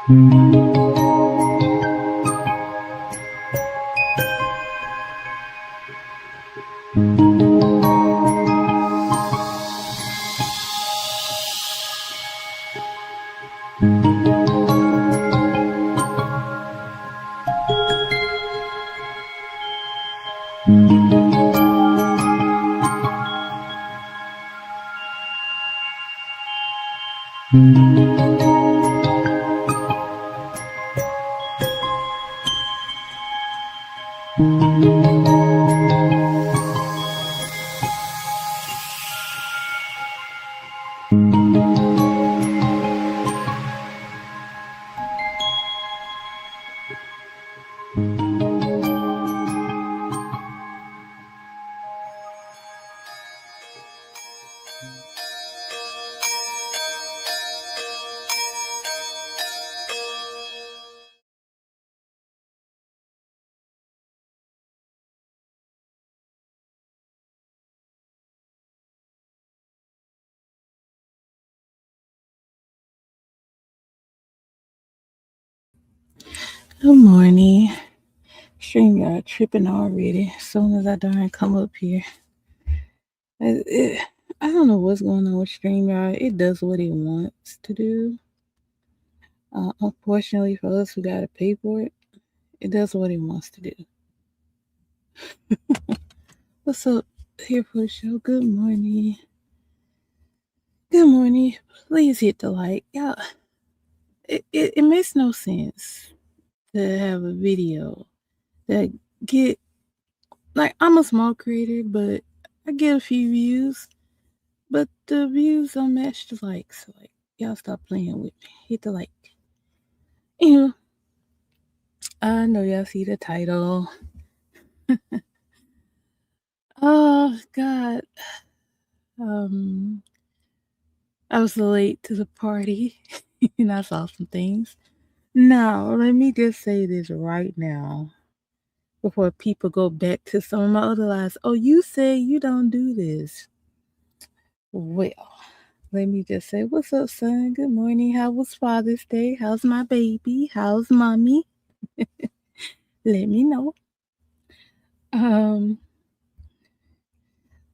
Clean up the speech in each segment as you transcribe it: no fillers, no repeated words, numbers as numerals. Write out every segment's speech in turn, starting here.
Good morning. StreamYard tripping already. As soon as I darn come up here. I don't know what's going on with StreamYard. It does what it wants to do. Unfortunately for us who gotta pay for it, it does what it wants to do. What's up here for the show? Good morning. Good morning. Please hit the like. Y'all, it makes no sense to have a video that get like I'm a small creator, but I get a few views. But the views don't match the likes. So, like, y'all stop playing with me. Hit the like. Anywho, I know y'all see the title. Oh God. Um, I was late to the party, and I saw some things. Now, let me just say this right now before people go back to some of my other lies. Oh, you say you don't do this. Well, let me just say, what's up, son? Good morning. How was Father's Day? How's my baby? How's mommy? Let me know. Um,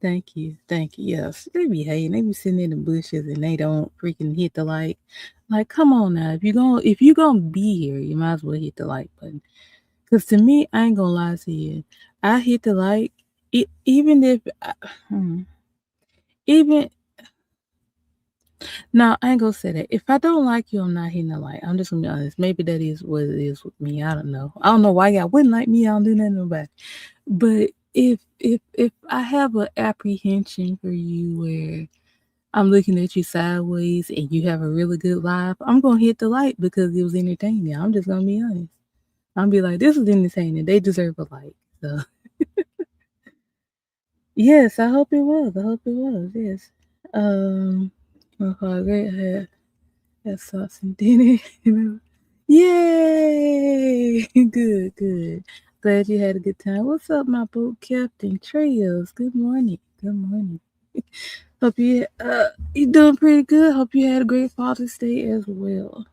thank you. Thank you. Yes, they be hating. They be sitting in the bushes and they don't freaking hit the like. Like, come on now. If you gonna be here, you might as well hit the like button. Cause to me, I ain't gonna lie to you. I hit the like, even if, even now, I ain't gonna say that. If I don't like you, I'm not hitting the like. I'm just gonna be honest. Maybe that is what it is with me. I don't know. I don't know why y'all wouldn't like me. I don't do nothing about it. But if I have an apprehension for you where I'm looking at you sideways and you have a really good live, I'm gonna hit the like because it was entertaining. I'm just gonna be honest. I'm be like, this is entertaining. They deserve a like. So yes, I hope it was. I hope it was. Yes. Okay, great. Had sauce and dinner. Yay! Good, good. Glad you had a good time. What's up, my boat captain, Treez? Good morning. Good morning. Hope you doing pretty good. Hope you had a great Father's Day as well.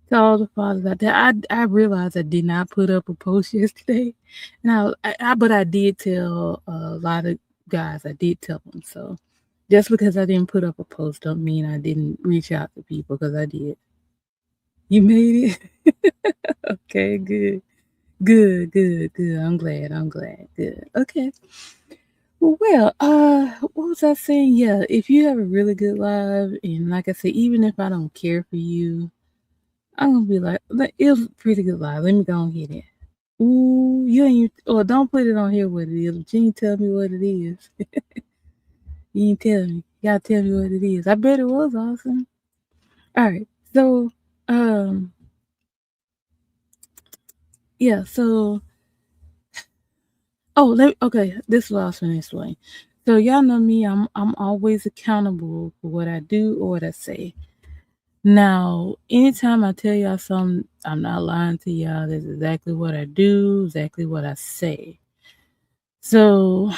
To all the fathers out there, I realized I did not put up a post yesterday, and but I did tell a lot of guys. I did tell them so. Just because I didn't put up a post don't mean I didn't reach out to people because I did. You made it? Okay, good. Good, good, good. I'm glad. I'm glad. Good. Okay. Well, what was I saying? Yeah, if you have a really good live, and like I said, even if I don't care for you, I'm gonna be like, it was a pretty good live. Let me go and hit it. Ooh, you ain't, or don't put it on here what it is, but you ain't tell me what it is. You ain't tell me. You gotta tell me what it is. I bet it was awesome. All right. So, um, yeah, so okay, this is what I was gonna explain. So y'all know me, I'm always accountable for what I do or what I say. Now, anytime I tell y'all something, I'm not lying to y'all. That's exactly what I do, exactly what I say. So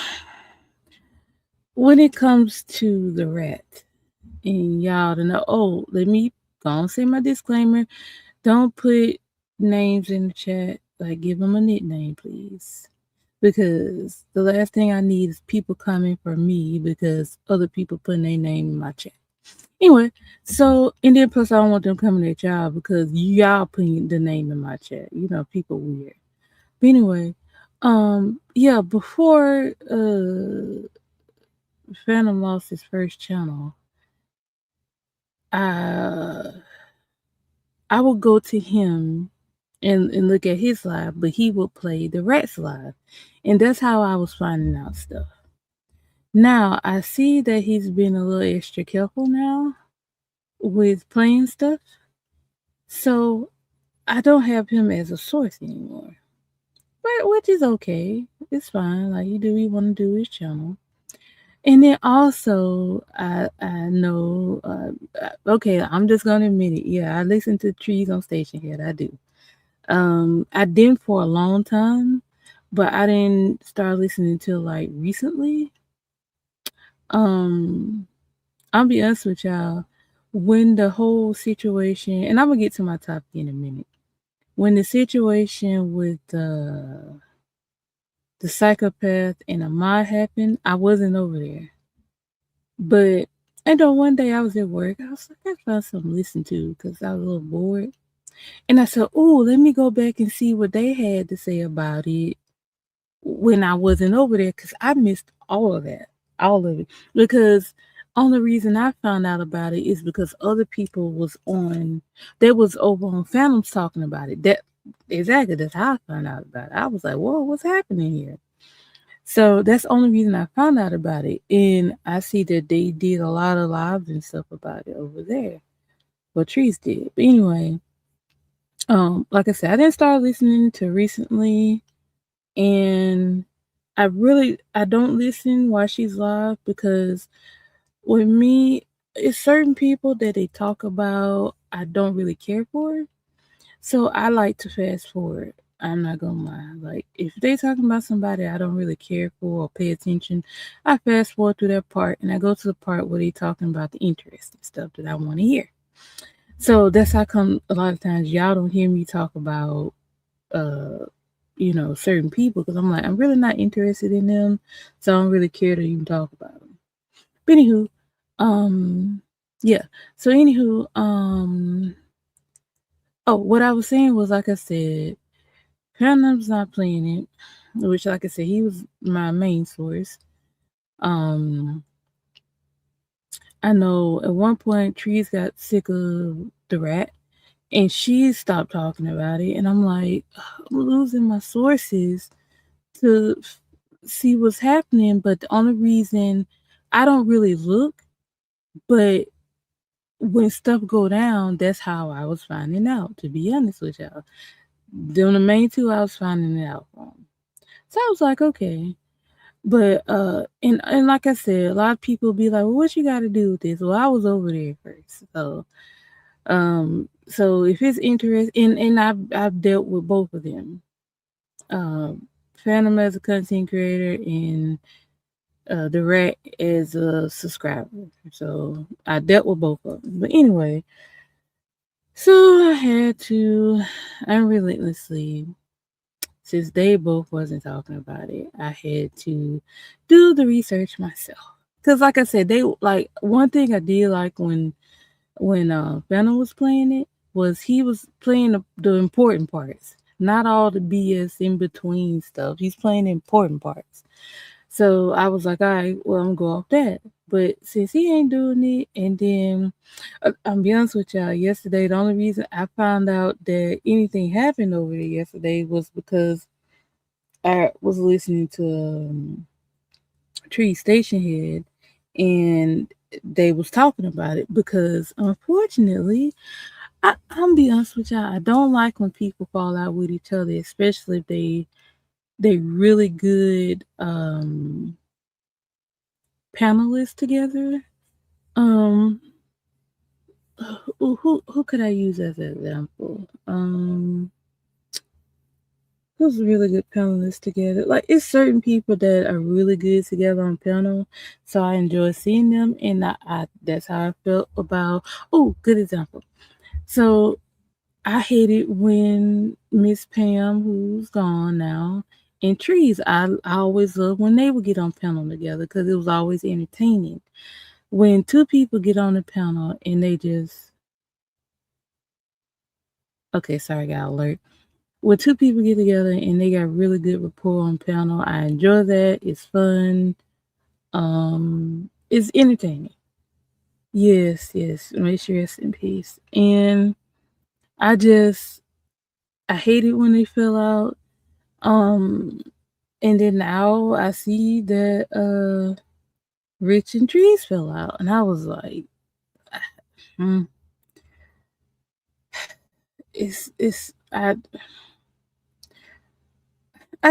when it comes to the rat, and y'all to know, let me go and say my disclaimer. don't put names in the chat. Like, give them a nickname, please. Because the last thing I need is people coming for me because other people putting their name in my chat. Anyway, so and then plus I don't want them coming at y'all because y'all putting the name in my chat. You know, people weird. But anyway, yeah, before Phantom lost his first channel, I I would go to him and look at his live, but he would play the Rats live. And that's how I was finding out stuff. Now I see that he's been a little extra careful now with playing stuff. So I don't have him as a source anymore. But which is okay. It's fine. Like he do what he wanna do his channel. And then also I know okay, I'm just gonna admit it. Yeah, I listen to Treez on Station Head. I do. I didn't for a long time, but I didn't start listening until like recently. Um, I'll be honest with y'all. When the whole situation, and I'm gonna get to my topic in a minute. When the situation with the psychopath and Ahmad happened, I wasn't over there. But and then one day I was at work. I was like, I found something to listen to because I was a little bored. And I said, "Oh, let me go back and see what they had to say about it." When I wasn't over there because I missed all of that, all of it. Because only reason I found out about it is because other people was on, they was over on Phantoms talking about it. That exactly that's how I found out about it. I was like, whoa, what's happening here? So that's the only reason I found out about it. And I see that they did a lot of lives and stuff about it over there. Well, Trees did. But anyway, like I said, I didn't start listening to recently, and I don't listen while she's live because with me, it's certain people that they talk about I don't really care for. So I like to fast forward. I'm not gonna lie. Like if they talking about somebody I don't really care for or pay attention, I fast forward through that part and I go to the part where they talking about the interesting stuff that I want to hear. So that's how come a lot of times y'all don't hear me talk about uh certain people because I'm like, I'm really not interested in them, so I don't really care to even talk about them. But anywho, um, yeah. So anywho, oh, what I was saying was, like I said, Phantom's not playing it, which, like I said, he was my main source. Um, I know at one point Trees got sick of the rat, and she stopped talking about it, and I'm like, I'm losing my sources to see what's happening, but the only reason I don't really look, but when stuff go down, that's how I was finding out, to be honest with y'all. Them the main two I was finding it out from. So I was like, okay. But and like I said, a lot of people be like, well, what you gotta do with this? Well, I was over there first. So if it's interesting, and I've dealt with both of them. Um Phantom as a content creator and the rat as a subscriber. So I dealt with both of them. But anyway, so I had to unrelentlessly, since they both wasn't talking about it, I had to do the research myself. Cause like I said, they like one thing I did like when Venom was playing it was he was playing the important parts, not all the BS in between stuff. He's playing the important parts. So I was like, all right, well, I'm gonna go off that. But since he ain't doing it, and then I'm be honest with y'all, yesterday, the only reason I found out that anything happened over there yesterday was because I was listening to Tree Station Head and they was talking about it because unfortunately, I'm be honest with y'all, I don't like when people fall out with each other, especially if they really good panelists together. Um, who could I use as an example? Who's really good panelists together? Like it's certain people that are really good together on panel, so I enjoy seeing them, and I that's how I felt about. Oh, good example. So I hated when Miss Pam, who's gone now, and Trees. I always loved when they would get on panel together because it was always entertaining. When two people get on the panel and they just okay, sorry, I got alert. When two people get together and they got really good rapport on panel, I enjoy that. It's fun. It's entertaining. Yes, yes. Make sure it's in peace. And I just I hate it when they fell out. Um, and then now I see that Rich and Trees fell out, and I was like, hmm, it's I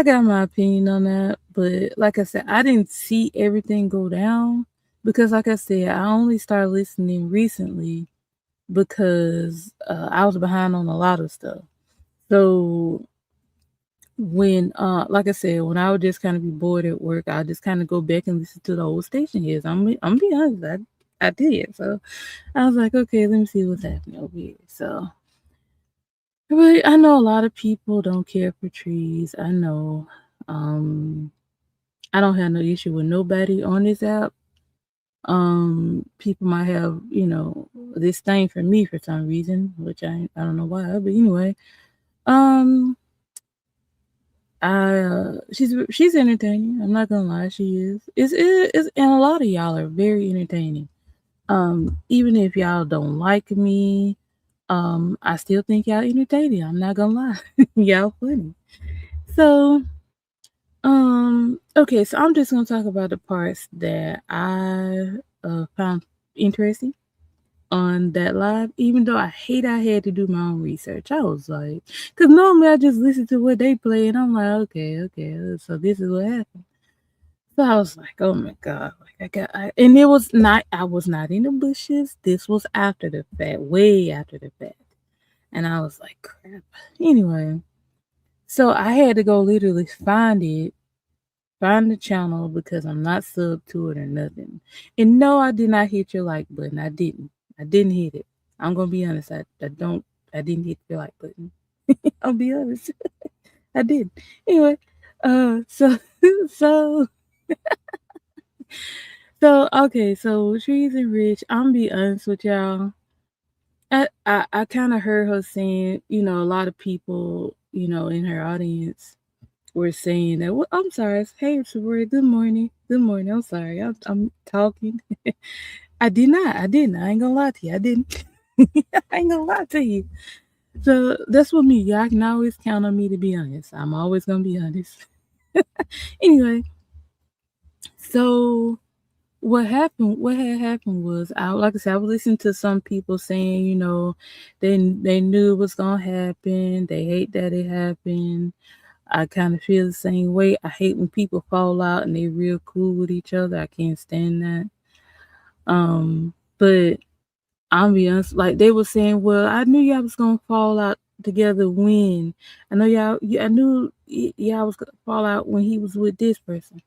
got my opinion on that, but like I said, I didn't see everything go down because, like I said, I only started listening recently because I was behind on a lot of stuff. So when like I said, when I would just kind of be bored at work, I'll just kind of go back and listen to the old station hits. I'm be honest, I did. So I was like, okay, let me see what's happening over here. So but I know a lot of people don't care for trees. I know. Um I don't have no issue with nobody on this app. People might have, this thing for me for some reason, which I don't know why, but anyway. Um she's entertaining. I'm not gonna lie, she is. It's and a lot of y'all are very entertaining. Even if y'all don't like me, I still think y'all entertaining. I'm not gonna lie, y'all funny. So, okay, so I'm just gonna talk about the parts that I found interesting on that live. Even though I had to do my own research, I was like, because normally I just listen to what they play, and I'm like, okay, so this is what happened. So I was like, oh my god, like and it was not, I was not in the bushes. This was after the fact, way after the fact, and I was like, crap. Anyway, so I had to go literally find the channel because I'm not sub to it or nothing. And no, I did not hit your like button. I didn't hit it. I'm gonna be honest. I didn't hit the like button. I'll be honest. I did. Anyway, so so okay, so Trees and Rich, I'm be honest with y'all. I kind of heard her saying, a lot of people, in her audience were saying that. Well, I'm sorry. Hey, Sabrina. Good morning. Good morning. I'm sorry. I'm talking. I did not. I didn't. I ain't gonna lie to you. I didn't. I ain't gonna lie to you. So that's what me. Y'all can always count on me to be honest. I'm always gonna be honest. Anyway, so what happened? What had happened was, like I said, I was listening to some people saying, they knew it was gonna happen. They hate that it happened. I kind of feel the same way. I hate when people fall out and they real cool with each other. I can't stand that. But I'm be honest, like they were saying, well, I knew y'all was gonna fall out together when I know I knew y'all was gonna fall out when he was with this person.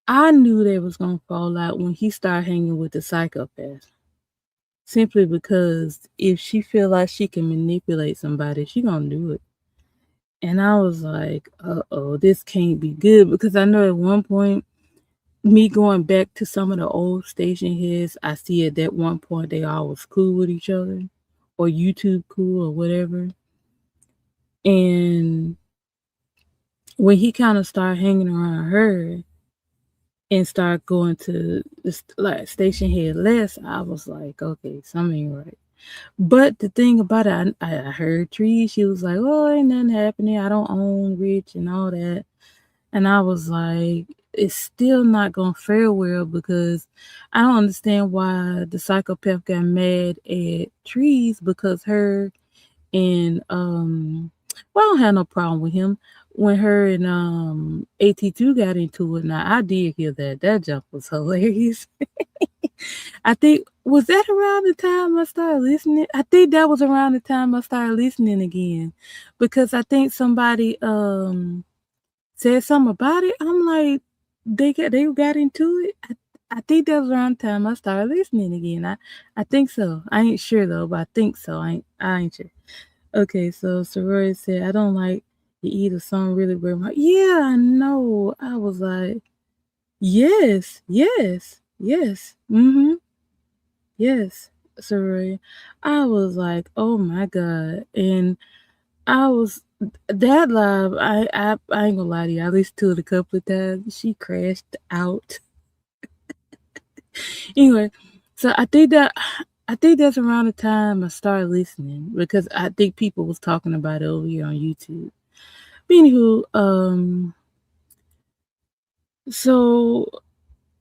I knew they was gonna fall out when he started hanging with the psychopath. Simply because if she feel like she can manipulate somebody, she gonna do it. And I was like, uh-oh, this can't be good because I know at one point, me going back to some of the old station heads, I see at that one point they all was cool with each other or YouTube cool or whatever. And when he kind of started hanging around her and start going to this like station head less, I was like, okay, something ain't right. But the thing about it, I heard Treez, she was like, oh, ain't nothing happening. I don't own Rich and all that. And I was like, it's still not going to fare well because I don't understand why the psychopath got mad at Trees because her and well, I don't have no problem with him when her and AT2 got into it. Now I did hear that. That jump was hilarious. I think was that around the time I started listening? I think that was around the time I started listening again. Because I think somebody said something about it. I'm like, they got into it. I think that was around the time I started listening again. I think so. I ain't sure though, but I think so. I ain't sure. Okay, so Sorority said, I don't like you either. Song really break my heart. Yeah, I know. I was like, yes, yes, yes. Mm-hmm. Yes, Sorority. I was like, oh my God. And I was that live, I ain't gonna lie to you. I listened to it a couple of times. She crashed out. Anyway, so I think that's around the time I started listening because I think people was talking about it over here on YouTube. But anywho, so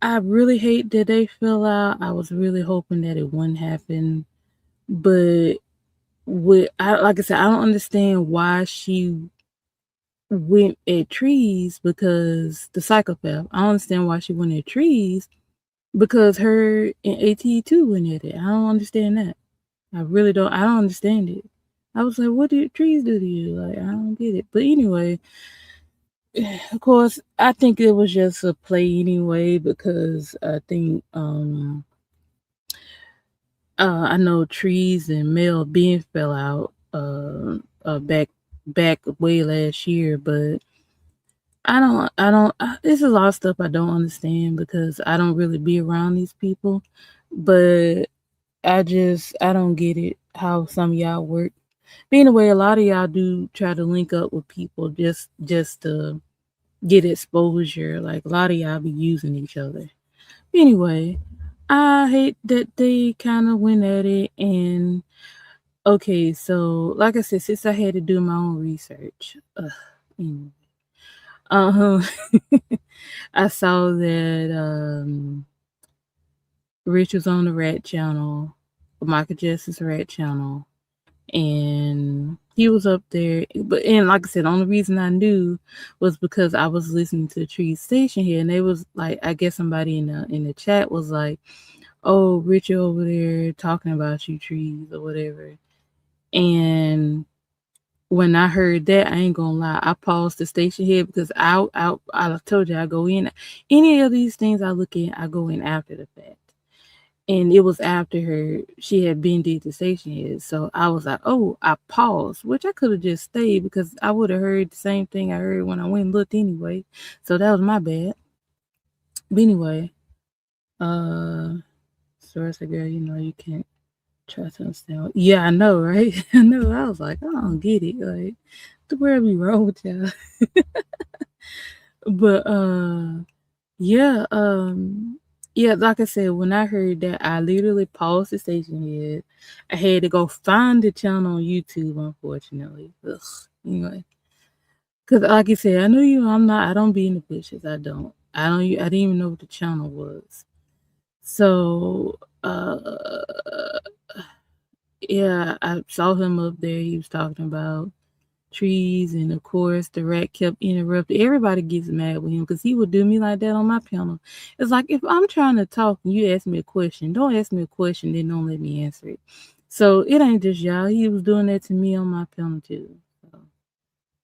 I really hate that they fell out. I was really hoping that it wouldn't happen, but like I said, I don't understand why she went at Trees because the psychopath. I don't understand why she went at Trees because her and AT2 went at it. I don't understand that. I really don't. I don't understand it. I was like, what did Trees do to you? Like, I don't get it. But anyway, of course, I think it was just a play anyway because I think I know Trees and Mel Ben fell out back way last year, but this is a lot of stuff I don't understand because I don't really be around these people. But I don't get it how some of y'all work. But anyway, a lot of y'all do try to link up with people just to get exposure. Like a lot of y'all be using each other. Anyway, I hate that they kind of went at it. And okay, so like I said, since I had to do my own research, anyway, uh, I saw that Rich was on the Rat Channel, Michael Justice Rat Channel, and he was up there. But and like I said, the only reason I knew was because I was listening to Tree's station here, and they was like, I guess somebody in the chat was like, "Oh, Rich over there talking about you, Trees, or whatever." And when I heard that, I ain't gonna lie, I paused the station here because I told you I go in any of these things I look in, I go in after the fact. And it was after she had been did the station head. So I was like, oh, I paused, which I could have just stayed because I would have heard the same thing I heard when I went and looked anyway. So that was my bad. But anyway, uh, so I said, girl, you can't try to understand. Yeah, I know, right? I know. I was like, I don't get it. Like, the world be wrong with y'all. But yeah, yeah, like I said, when I heard that, I literally paused the station head. I had to go find the channel on YouTube, unfortunately. Ugh. Anyway, because like I said, I know you. I don't be in the bushes. I don't. I don't. I didn't even know what the channel was. So, yeah, I saw him up there. He was talking about Trees, and of course the rat kept interrupting. Everybody gets mad with him because he would do me like that on my panel. It's like if I'm trying to talk and you ask me a question, don't ask me a question, then don't let me answer it. So it ain't just y'all. He was doing that to me on my panel too. So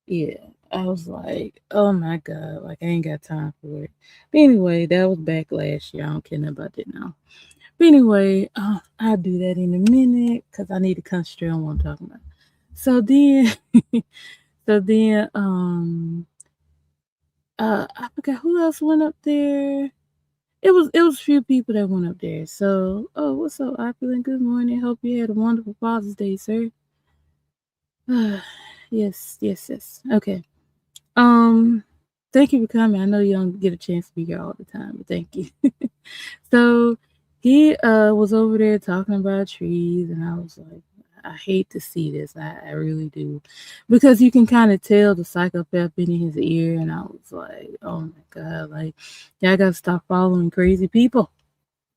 yeah. I was like, oh my God, like I ain't got time for it. But anyway, that was back last year. I don't care nothing about that now. But anyway, I'll do that in a minute because I need to concentrate on what I'm talking about. So then so then I forgot who else went up there. It was a few people that went up there. So what's up, Opulent? Good morning. Hope you had a wonderful Father's Day, sir. Yes, yes, yes. Okay. Um thank you for coming. I know you don't get a chance to be here all the time, but thank you. So he was over there talking about Trees, and I was like, I hate to see this. I really do. Because you can kind of tell the psychopath been in his ear, and I was like, oh my God, like, y'all gotta stop following crazy people.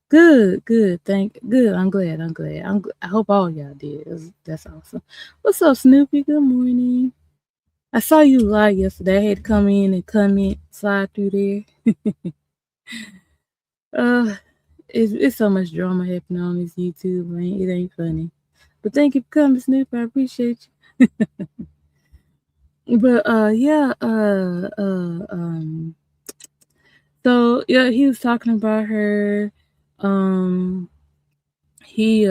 Good, good, good. I'm glad. I hope all y'all did. That's awesome. What's up, Snoopy? Good morning. I saw you live yesterday. I had to come in and comment, slide through there. uh, it's so much drama happening on this YouTube, man. It ain't funny. But thank you for coming, Snoop. I appreciate you. But yeah, so yeah, he was talking about her. Um, he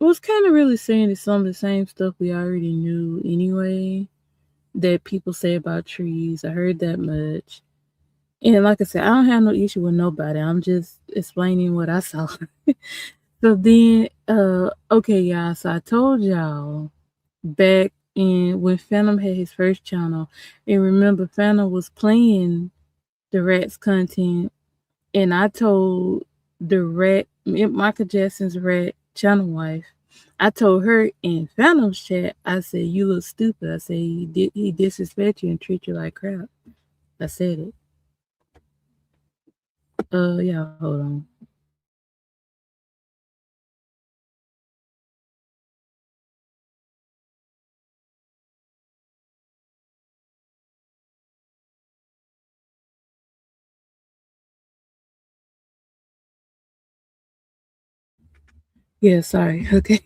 was kind of really saying is some of the same stuff we already knew anyway that people say about Trees. I heard that much. And like I said, I don't have no issue with nobody. I'm just explaining what I saw. So then, okay, y'all. So I told y'all back in when Phantom had his first channel, and remember Phantom was playing the Rats content, and I told the Rat, Michael Jackson's Rat channel wife, I told her in Phantom's chat, I said, "You look stupid." I said, he disrespect you and treat you like crap." I said it. Yeah, hold on. Yeah, sorry. Okay.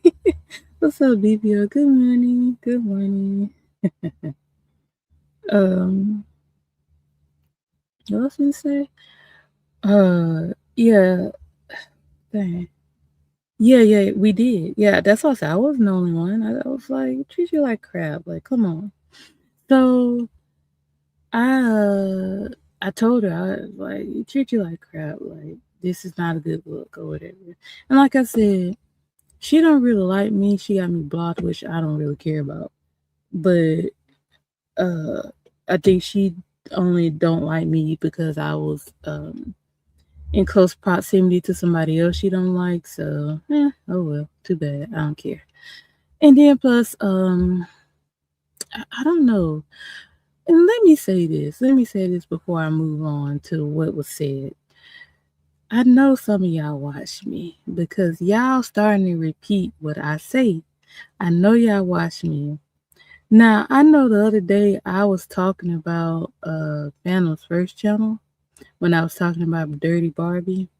What's up, BBO? Good morning. Good morning. Um, what else we say? Yeah. Dang. Yeah, we did. Yeah, that's what I said. I wasn't the only one. I was like, treat you like crap. Like, come on. So I uh I told her I was like, you treat you like crap. Like, this is not a good look or whatever. And like I said, she don't really like me. She got me blocked, which I don't really care about. But uh I think she only don't like me because I was in close proximity to somebody else she don't like. So oh well, too bad. I don't care. And then plus I don't know. And let me say this. Let me say this before I move on to what was said. I know some of y'all watch me because y'all starting to repeat what I say. I know y'all watch me. Now, I know the other day I was talking about Phantom's first channel when I was talking about Dirty Barbie.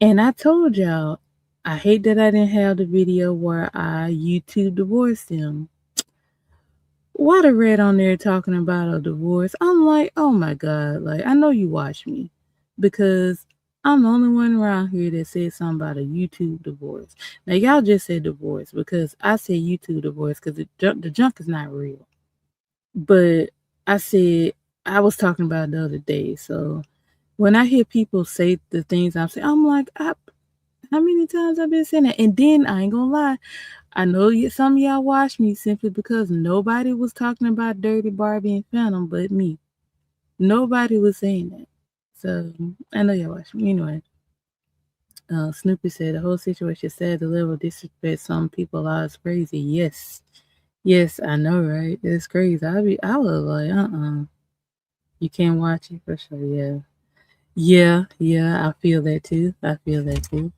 And I told y'all, I hate that I didn't have the video where I YouTube divorced him. What I read on there talking about a divorce, I'm like, oh my God, like I know you watch me because I'm the only one around here that said something about a YouTube divorce. Now y'all just said divorce because I said YouTube divorce because the junk is not real. But I said I was talking about it the other day. So when I hear people say the things I'm saying, I'm like, how many times I've been saying that? And then I ain't gonna lie, I know some of y'all watch me simply because nobody was talking about Dirty Barbie and Phantom but me. Nobody was saying that. So I know y'all watch me. Anyway, Snoopy said the whole situation said the level of disrespect some people are is crazy. Yes. Yes, I know, right? It's crazy. I was like, you can't watch it for sure. Yeah. Yeah, I feel that too. I feel that too.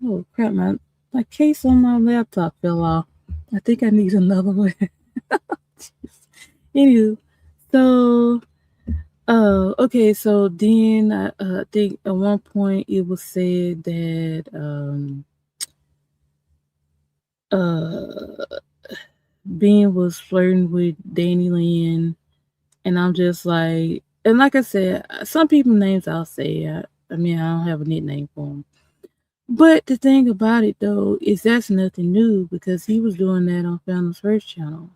Oh crap, my case on my laptop fell off. I think I need another one. Anywho, so okay, so then I think at one point it was said that uh Bean was flirting with Danny Lynn, and I'm just like, and like I said, some people names I'll say. I mean, I don't have a nickname for them. But the thing about it though is that's nothing new because he was doing that on Founder's first channel.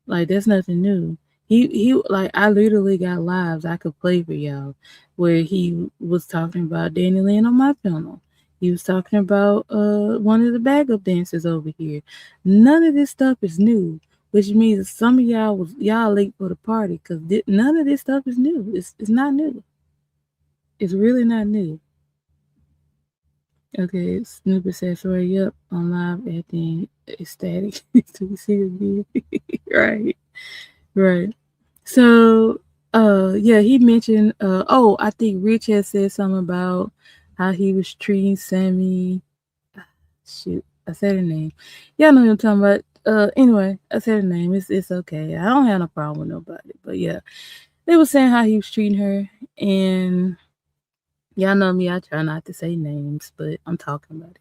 Like that's nothing new. He like I literally got lives I could play for y'all where he was talking about Danny Lynn on my channel. He was talking about one of the backup dancers over here. None of this stuff is new, which means some of y'all late for the party because none of this stuff is new. It's not new. It's really not new. Okay, Snoopy says, sorry, yep, I'm live at the ecstatic to see again. Right, right. So, yeah, he mentioned, I think Rich had said something about how he was treating Sammy. Shoot, I said her name. Y'all know what I'm talking about. Anyway, I said her name. It's okay. I don't have no problem with nobody. But yeah, they were saying how he was treating her, and y'all know me. I try not to say names, but I'm talking about it.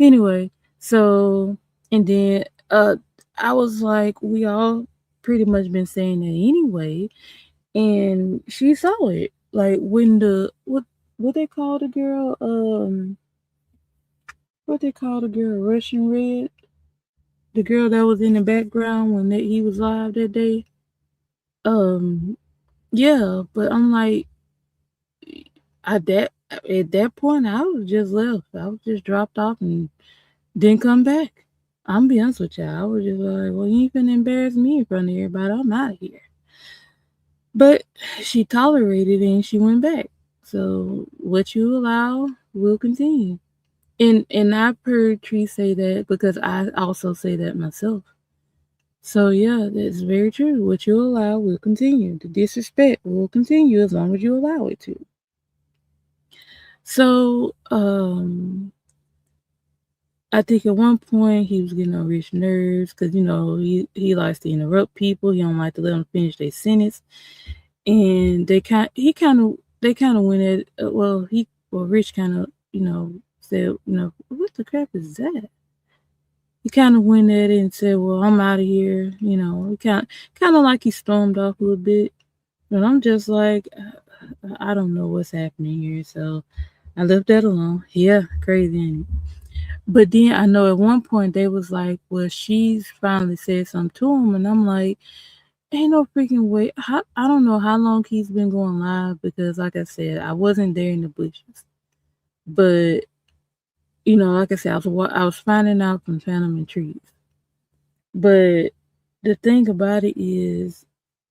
Anyway, so and then I was like, we all pretty much been saying that anyway, and she saw it. Like when the what they call the girl? what they call the girl, Russian Red, the girl that was in the background when he was live that day. Um, yeah, but I'm like, I that at that point I was just left. I was just dropped off and didn't come back. I'm be honest with you. I was just like, well, you ain't finna embarrass me in front of everybody. I'm out of here. But she tolerated it and she went back. So what you allow will continue. And I've heard Treez say that because I also say that myself. So yeah, that's very true. What you allow will continue. The disrespect will continue as long as you allow it to. So I think at one point he was getting on Rich nerves because he likes to interrupt people. He don't like to let them finish their sentence, and they kind of went at Rich kind of said what the crap is that? He kind of went at it and said, "Well, I'm out of here." He kind of like he stormed off a little bit, but I'm just like, I don't know what's happening here, so I left that alone. Yeah, crazy. Ain't it? But then I know at one point they was like, well, she's finally said something to him, and I'm like, ain't no freaking way. I don't know how long he's been going live because, like I said, I wasn't there in the bushes. But like I said, I was finding out from Phantom and Trees. But the thing about it is,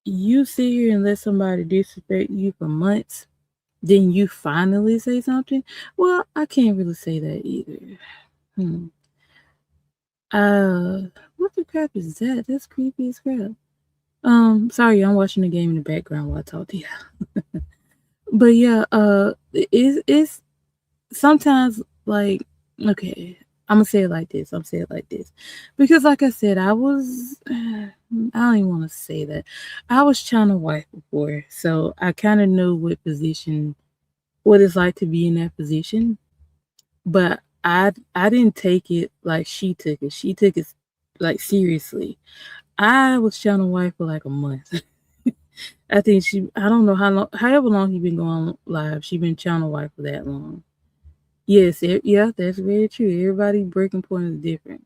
you sit here and let somebody disrespect you for months, then you finally say something. Well, I can't really say that either. Hmm. Uh, what the crap is that? That's creepy as crap. Sorry, I'm watching the game in the background while I talk to you. But yeah, it's sometimes like, okay, I'm gonna say it like this. I'm say it like this because, like I said, I was. I don't even want to say that. I was China wife before, so I kind of know what it's like to be in that position. But I didn't take it like she took it. She took it like seriously. I was China wife for like a month. I think I don't know how long, however long he been going live, she been channel wife for that long. Yes, yeah, that's very true. Everybody breaking point is different.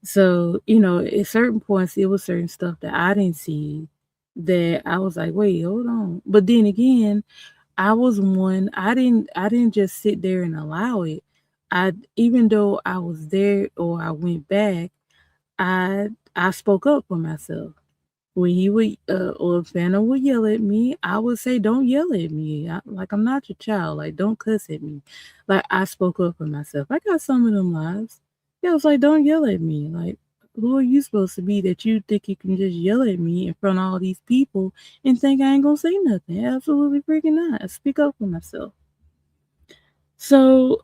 So, at certain points, it was certain stuff that I didn't see that I was like, wait, hold on. But then again, I didn't just sit there and allow it. Even though I was there or I went back, I spoke up for myself. When he would or if Vanna would yell at me, I would say, "Don't yell at me. Like I'm not your child. Like don't cuss at me." Like I spoke up for myself. I got some of them lives. Yeah, I was like, "Don't yell at me." Like who are you supposed to be that you think you can just yell at me in front of all these people and think I ain't gonna say nothing? Absolutely freaking not. I speak up for myself. So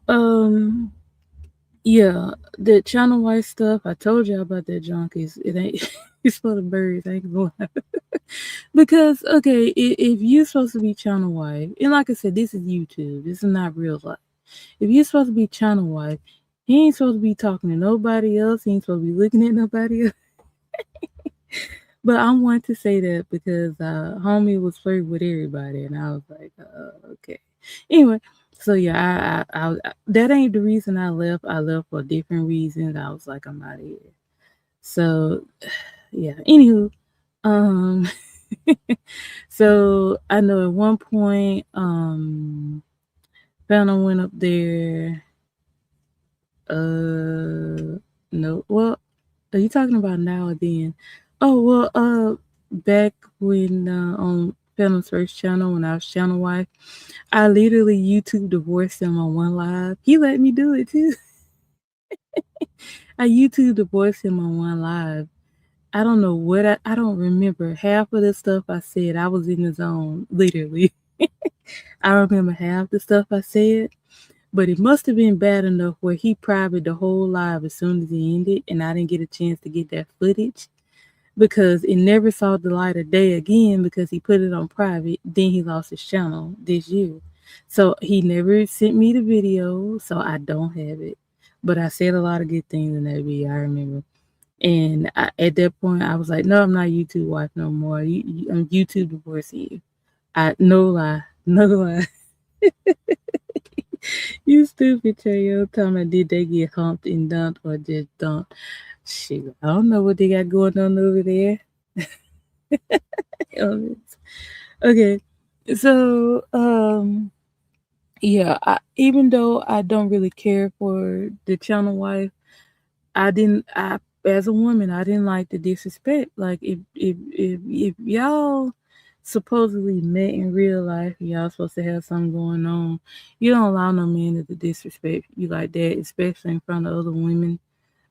yeah, the channel white stuff. I told you about that junk. It ain't. It's for the birds. I ain't gonna lie. Because okay, if you're supposed to be channel wife, and like I said, this is YouTube. This is not real life. If you're supposed to be channel wife, he ain't supposed to be talking to nobody else. He ain't supposed to be looking at nobody else. But I want to say that because homie was flirting with everybody, and I was like, okay. Anyway, so yeah, that ain't the reason I left. I left for different reasons. I was like, I'm out of here. So yeah. Anywho, um. So I know at one point, Phantom went up there. No. Well, are you talking about now or then? Oh well, back when on Phantom's first channel when I was channel wife, I literally YouTube divorced him on one live. He let me do it too. I YouTube divorced him on one live. I don't know what I don't remember half of the stuff I said. I was in the zone, literally. I remember half the stuff I said, but it must have been bad enough where he private the whole live as soon as he ended, and I didn't get a chance to get that footage because it never saw the light of day again because he put it on private. Then he lost his channel this year, so he never sent me the video, so I don't have it. But I said a lot of good things in that video. I remember. And at that point, I was like, "No, I'm not YouTube wife no more. I'm YouTube divorcing you." No lie, no lie. You stupid, Chayo. Tell me, did they get humped and dumped or just dumped? Shoot, I don't know what they got going on over there. Um, okay, so yeah, even though I don't really care for the channel wife, I didn't. I as a woman, I didn't like the disrespect. Like if y'all supposedly met in real life, and y'all supposed to have something going on. You don't allow no man to disrespect you like that, especially in front of other women,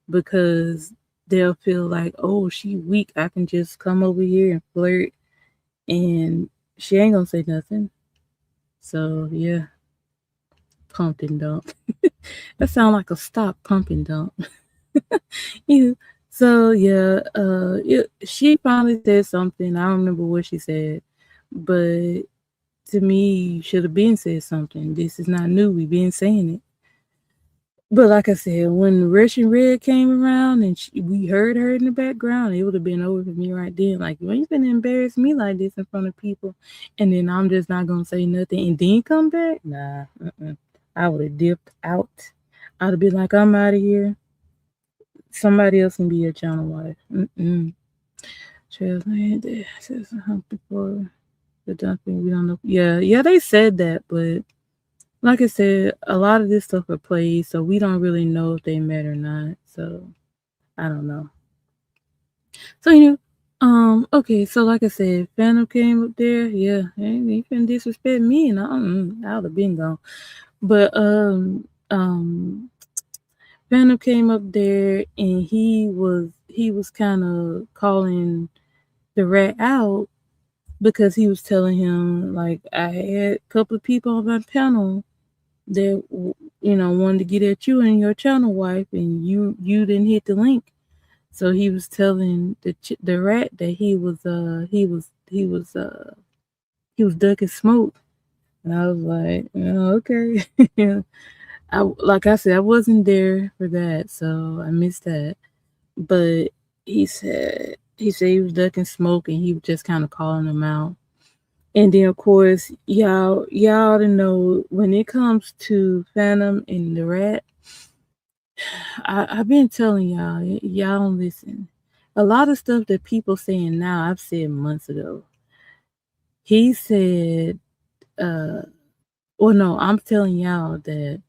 because they'll feel like, oh, she weak. I can just come over here and flirt, and she ain't gonna say nothing. So yeah, pump and dump. That sound like a stop pump and dump. Yeah. So yeah, she finally said something. I don't remember what she said, but to me, you should have been said something. This is not new. We've been saying it. But like I said, when Russian Red came around and we heard her in the background, it would have been over for me right then. Like, you ain't gonna embarrass me like this in front of people, and then I'm just not gonna say nothing and then come back. Nah, I would have dipped out. I'd have been like, I'm out of here. Somebody else can be your channel wife. Trails man, they says before the dumping. We don't know. Yeah, they said that, but like I said, a lot of this stuff are plays, so we don't really know if they met or not. So I don't know. So okay. So like I said, Phantom came up there. Yeah, he couldn't disrespect me, and I would have been gone. But Phantom came up there, and he was kind of calling the rat out because he was telling him like I had a couple of people on my panel that wanted to get at you and your channel wife, and you didn't hit the link. So he was telling the rat that he was ducking smoke, and I was like, okay. I like I said, I wasn't there for that, so I missed that. But he said he was ducking smoke, and he was just kind of calling him out. And then of course, y'all to know when it comes to Phantom and the Rat, I've been telling y'all don't listen. A lot of stuff that people saying now, I've said months ago. He said, well, no, I'm telling y'all that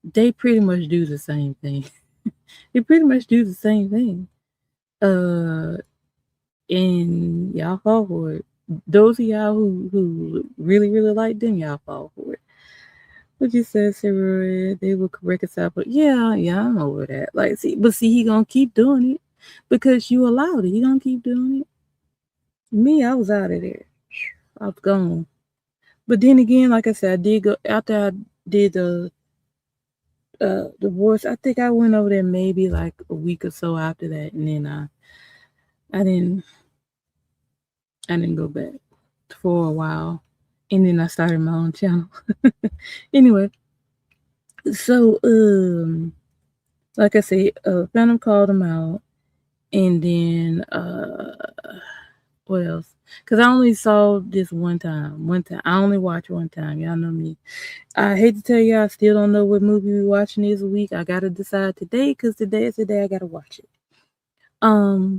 they pretty much do the same thing. They pretty much do the same thing. Uh, and y'all fall for it. Those of y'all who really really like them, y'all fall for it. What you said, Sarah, they will reconcile, but yeah, I'm over that. Like, see, he gonna keep doing it because you allowed it. He gonna keep doing it. Me, I was out of there. I was gone. But then again, like I said, I did go after I did the divorce. I think I went over there maybe like a week or so after that, and then I didn't I didn't go back for a while, and then I started my own channel. Anyway, so like I said, Phantom called him out, and then what else? Because I only saw this one time. One time, I only watched one time. Y'all know me. I hate to tell you, I still don't know what movie we watching this week. I gotta decide today because today is the day I gotta watch it.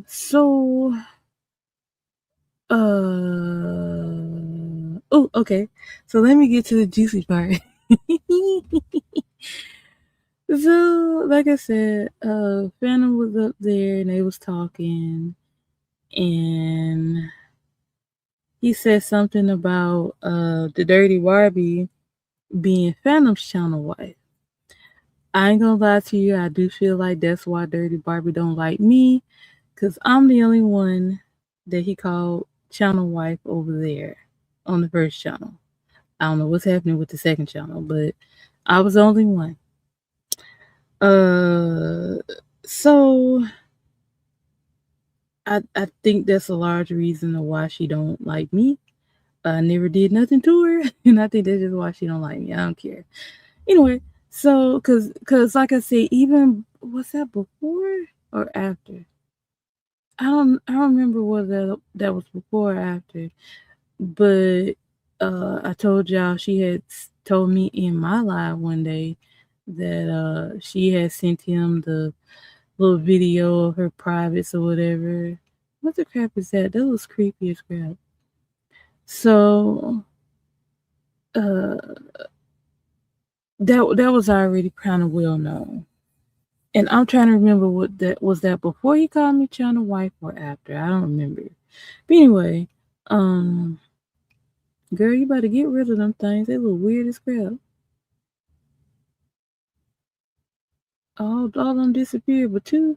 So, oh, okay. So let me get to the juicy part. So, like I said, Phantom was up there and they was talking, and he said something about the Dirty Barbie being Phantom's channel wife. I ain't gonna lie to you, I do feel like that's why Dirty Barbie don't like me, cause I'm the only one that he called channel wife over there on the first channel. I don't know what's happening with the second channel, but I was the only one. Uh, so I think that's a large reason of why she don't like me. I never did nothing to her, and I think that's just why she don't like me. I don't care. Anyway, so cause like I said, even was that before or after? I don't remember whether that was before or after, but I told y'all she had told me in my live one day that she had sent him the little video of her privates or whatever. What the crap is that? That was creepy as crap. So uh that was already kind of well known. And I'm trying to remember what that was, that before he called me channel wife or after. I don't remember. But anyway, um girl, you better get rid of them things. They look weird as crap. All them disappeared but two.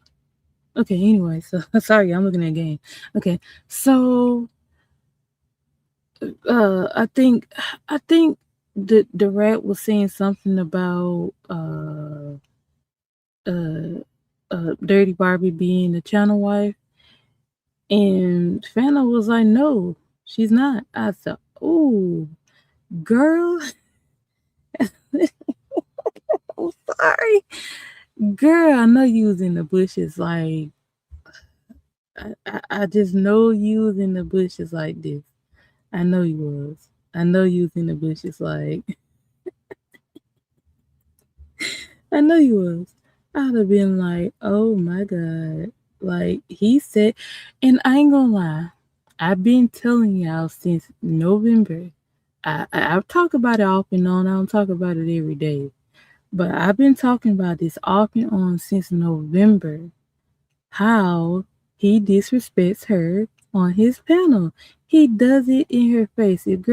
Okay, anyway, so sorry, I'm looking at game. Okay. So I think the rat was saying something about uh Dirty Barbie being the channel wife, and Fana was like, no, she's not. I thought, oh, girl, I'm sorry. Girl, I know you was in the bushes. Like, I just know you was in the bushes like this. I know you was. I know you was in the bushes like, I know you was. I'd have been like, oh my God. Like, he said, and I ain't gonna lie, I've been telling y'all since November. I've talked about it off and on. I don't talk about it every day. But I've been talking about this off and on since November. How he disrespects her on his panel. He does it in her face. If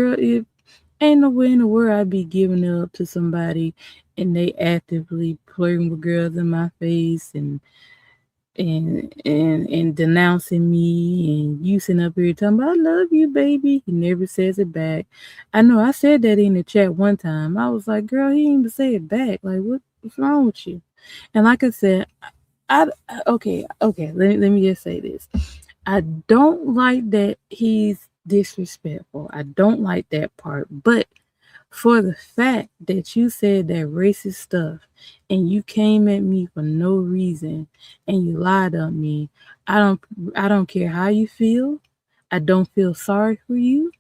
ain't no way in the world I'd be giving it up to somebody and they actively flirting with girls in my face and denouncing me, and you sitting up here talking about I love you, baby. He never says it back. I know I said that in the chat one time. I was like, girl, he didn't even say it back. Like, what's wrong with you? And like I said, okay. Let me just say this. I don't like that he's disrespectful. I don't like that part. But for the fact that you said that racist stuff and you came at me for no reason and you lied on me, I don't I don't care how you feel. I don't feel sorry for you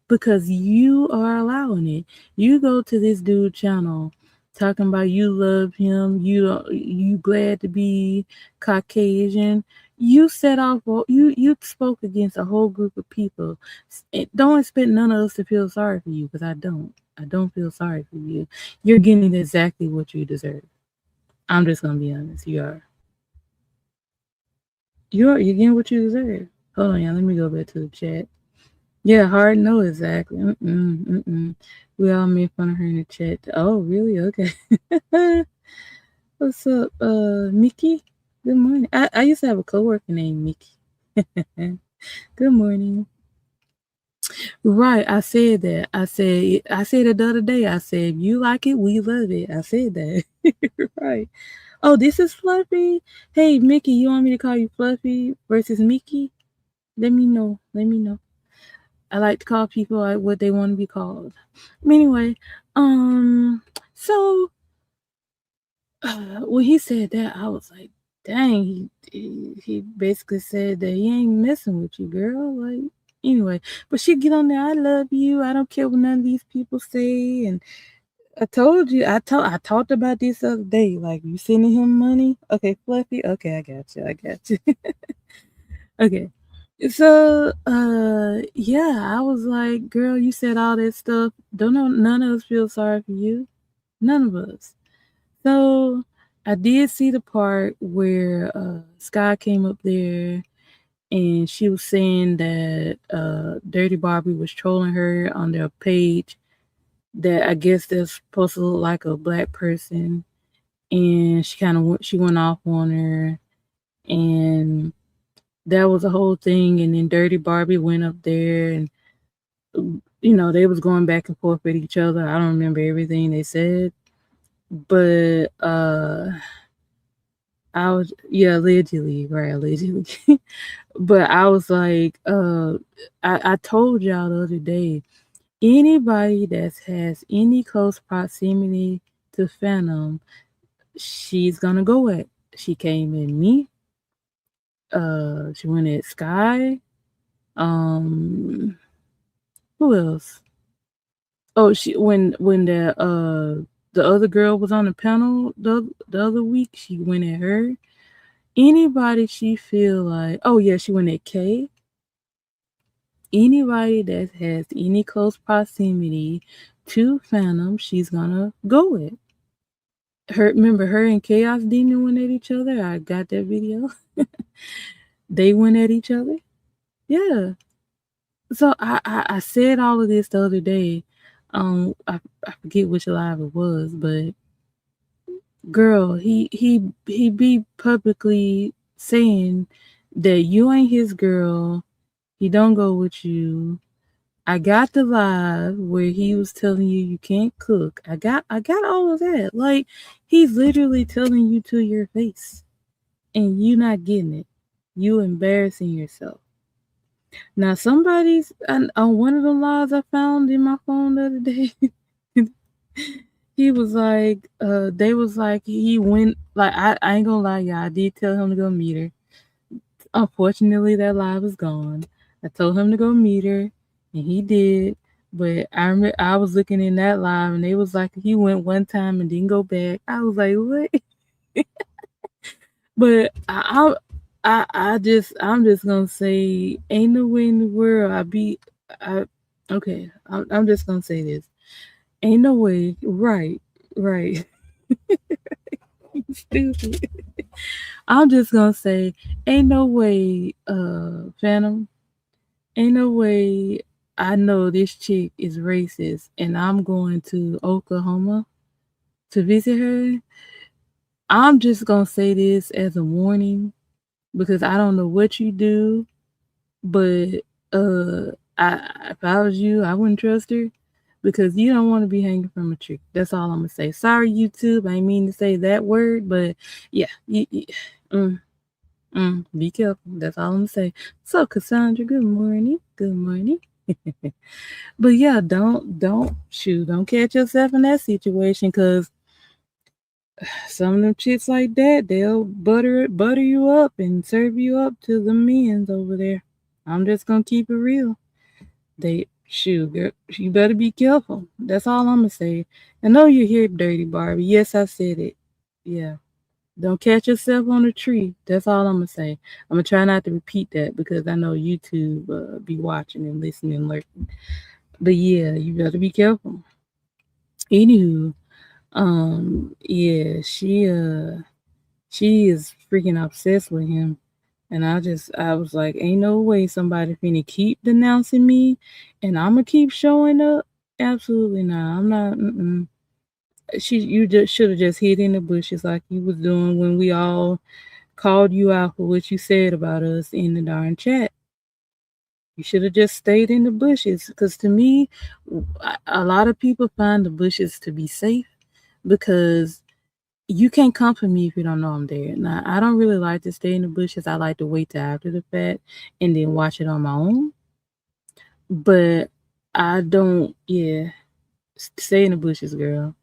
because you are allowing it. You go to this dude channel talking about you love him, you glad to be Caucasian. You set off you spoke against a whole group of people. Don't expect none of us to feel sorry for you because I don't. I don't feel sorry for you. You're getting exactly what you deserve. I'm just gonna be honest. You are. You're getting what you deserve. Hold on, y'all. Let me go back to the chat. Yeah, hard no, exactly. We all made fun of her in the chat. Oh, really? Okay. What's up, Mickey? Good morning. I used to have a coworker named Mickey. Good morning. Right, I said that. I said it the other day. I said, if you like it, we love it. I said that. Right. Oh, this is Fluffy. Hey, Mickey, you want me to call you Fluffy versus Mickey? Let me know. Let me know. I like to call people like what they want to be called. Anyway, um, so when he said that, I was like, dang, he basically said that he ain't messing with you, girl. Like, anyway, but she get on there. I love you. I don't care what none of these people say. And I told you, I talked about this the other day. Like, you sending him money? Okay, Fluffy. Okay, I got you. I got you. Okay. So, yeah, I was like, girl, you said all that stuff. Don't know, none of us feel sorry for you. None of us. So, I did see the part where Sky came up there and she was saying that Dirty Barbie was trolling her on their page that I guess they're supposed to look like a black person, and she went off on her, and that was a whole thing. And then Dirty Barbie went up there, and they was going back and forth with each other. I don't remember everything they said, but I was, yeah, allegedly, right, allegedly. But I was like, I told y'all the other day, anybody that has any close proximity to Phantom, she's gonna go at. She came in me. She went at Sky. Um, who else? Oh, when the other girl was on the panel the other week, she went at her. Anybody she feel like, oh yeah, she went at Kay. Anybody that has any close proximity to Phantom, she's gonna go with. Remember her and Chaos Demon went at each other? I got that video. They went at each other. Yeah. So I said all of this the other day. I forget which live it was, but girl, he be publicly saying that you ain't his girl. He don't go with you. I got the live where he was telling you can't cook. I got all of that. Like he's literally telling you to your face, and you not getting it. You embarrassing yourself. Now somebody's on one of the lives I found in my phone the other day. He was like, they was like he went like I ain't gonna lie, y'all. I did tell him to go meet her. Unfortunately, that live is gone. I told him to go meet her, and he did. But I remember I was looking in that live, and they was like he went one time and didn't go back. I was like, what? But I'm just gonna say, ain't no way in the world I okay. I'm just gonna say this. Ain't no way. Right, right. Stupid. I'm just gonna say, ain't no way, Phantom. Ain't no way I know this chick is racist and I'm going to Oklahoma to visit her. I'm just gonna say this as a warning because I don't know what you do, but if I was you, I wouldn't trust her because you don't want to be hanging from a tree. That's all I'm gonna say. Sorry, YouTube. I ain't mean to say that word, but yeah, mm, be careful. That's all I'm gonna say. So, Cassandra, good morning. Good morning. But yeah, don't catch yourself in that situation because some of them chicks like that, they'll butter you up and serve you up to the men's over there. I'm just gonna keep it real. Girl, you better be careful. That's all I'm gonna say. I know you hear Dirty Barbie. Yes, I said it. Yeah. Don't catch yourself on a tree. That's all I'm gonna say. I'm gonna try not to repeat that because I know YouTube be watching and listening and lurking. But yeah, you better be careful. Anywho, yeah, she is freaking obsessed with him. And I was like, ain't no way somebody finna keep denouncing me and I'm gonna keep showing up. Absolutely not. I'm not. Mm-mm. You just should have just hid in the bushes like you was doing when we all called you out for what you said about us in the darn chat. You should have just stayed in the bushes. Because to me, a lot of people find the bushes to be safe because you can't come for me if you don't know I'm there. Now, I don't really like to stay in the bushes. I like to wait till after the fact and then watch it on my own. But I don't, yeah, stay in the bushes, girl.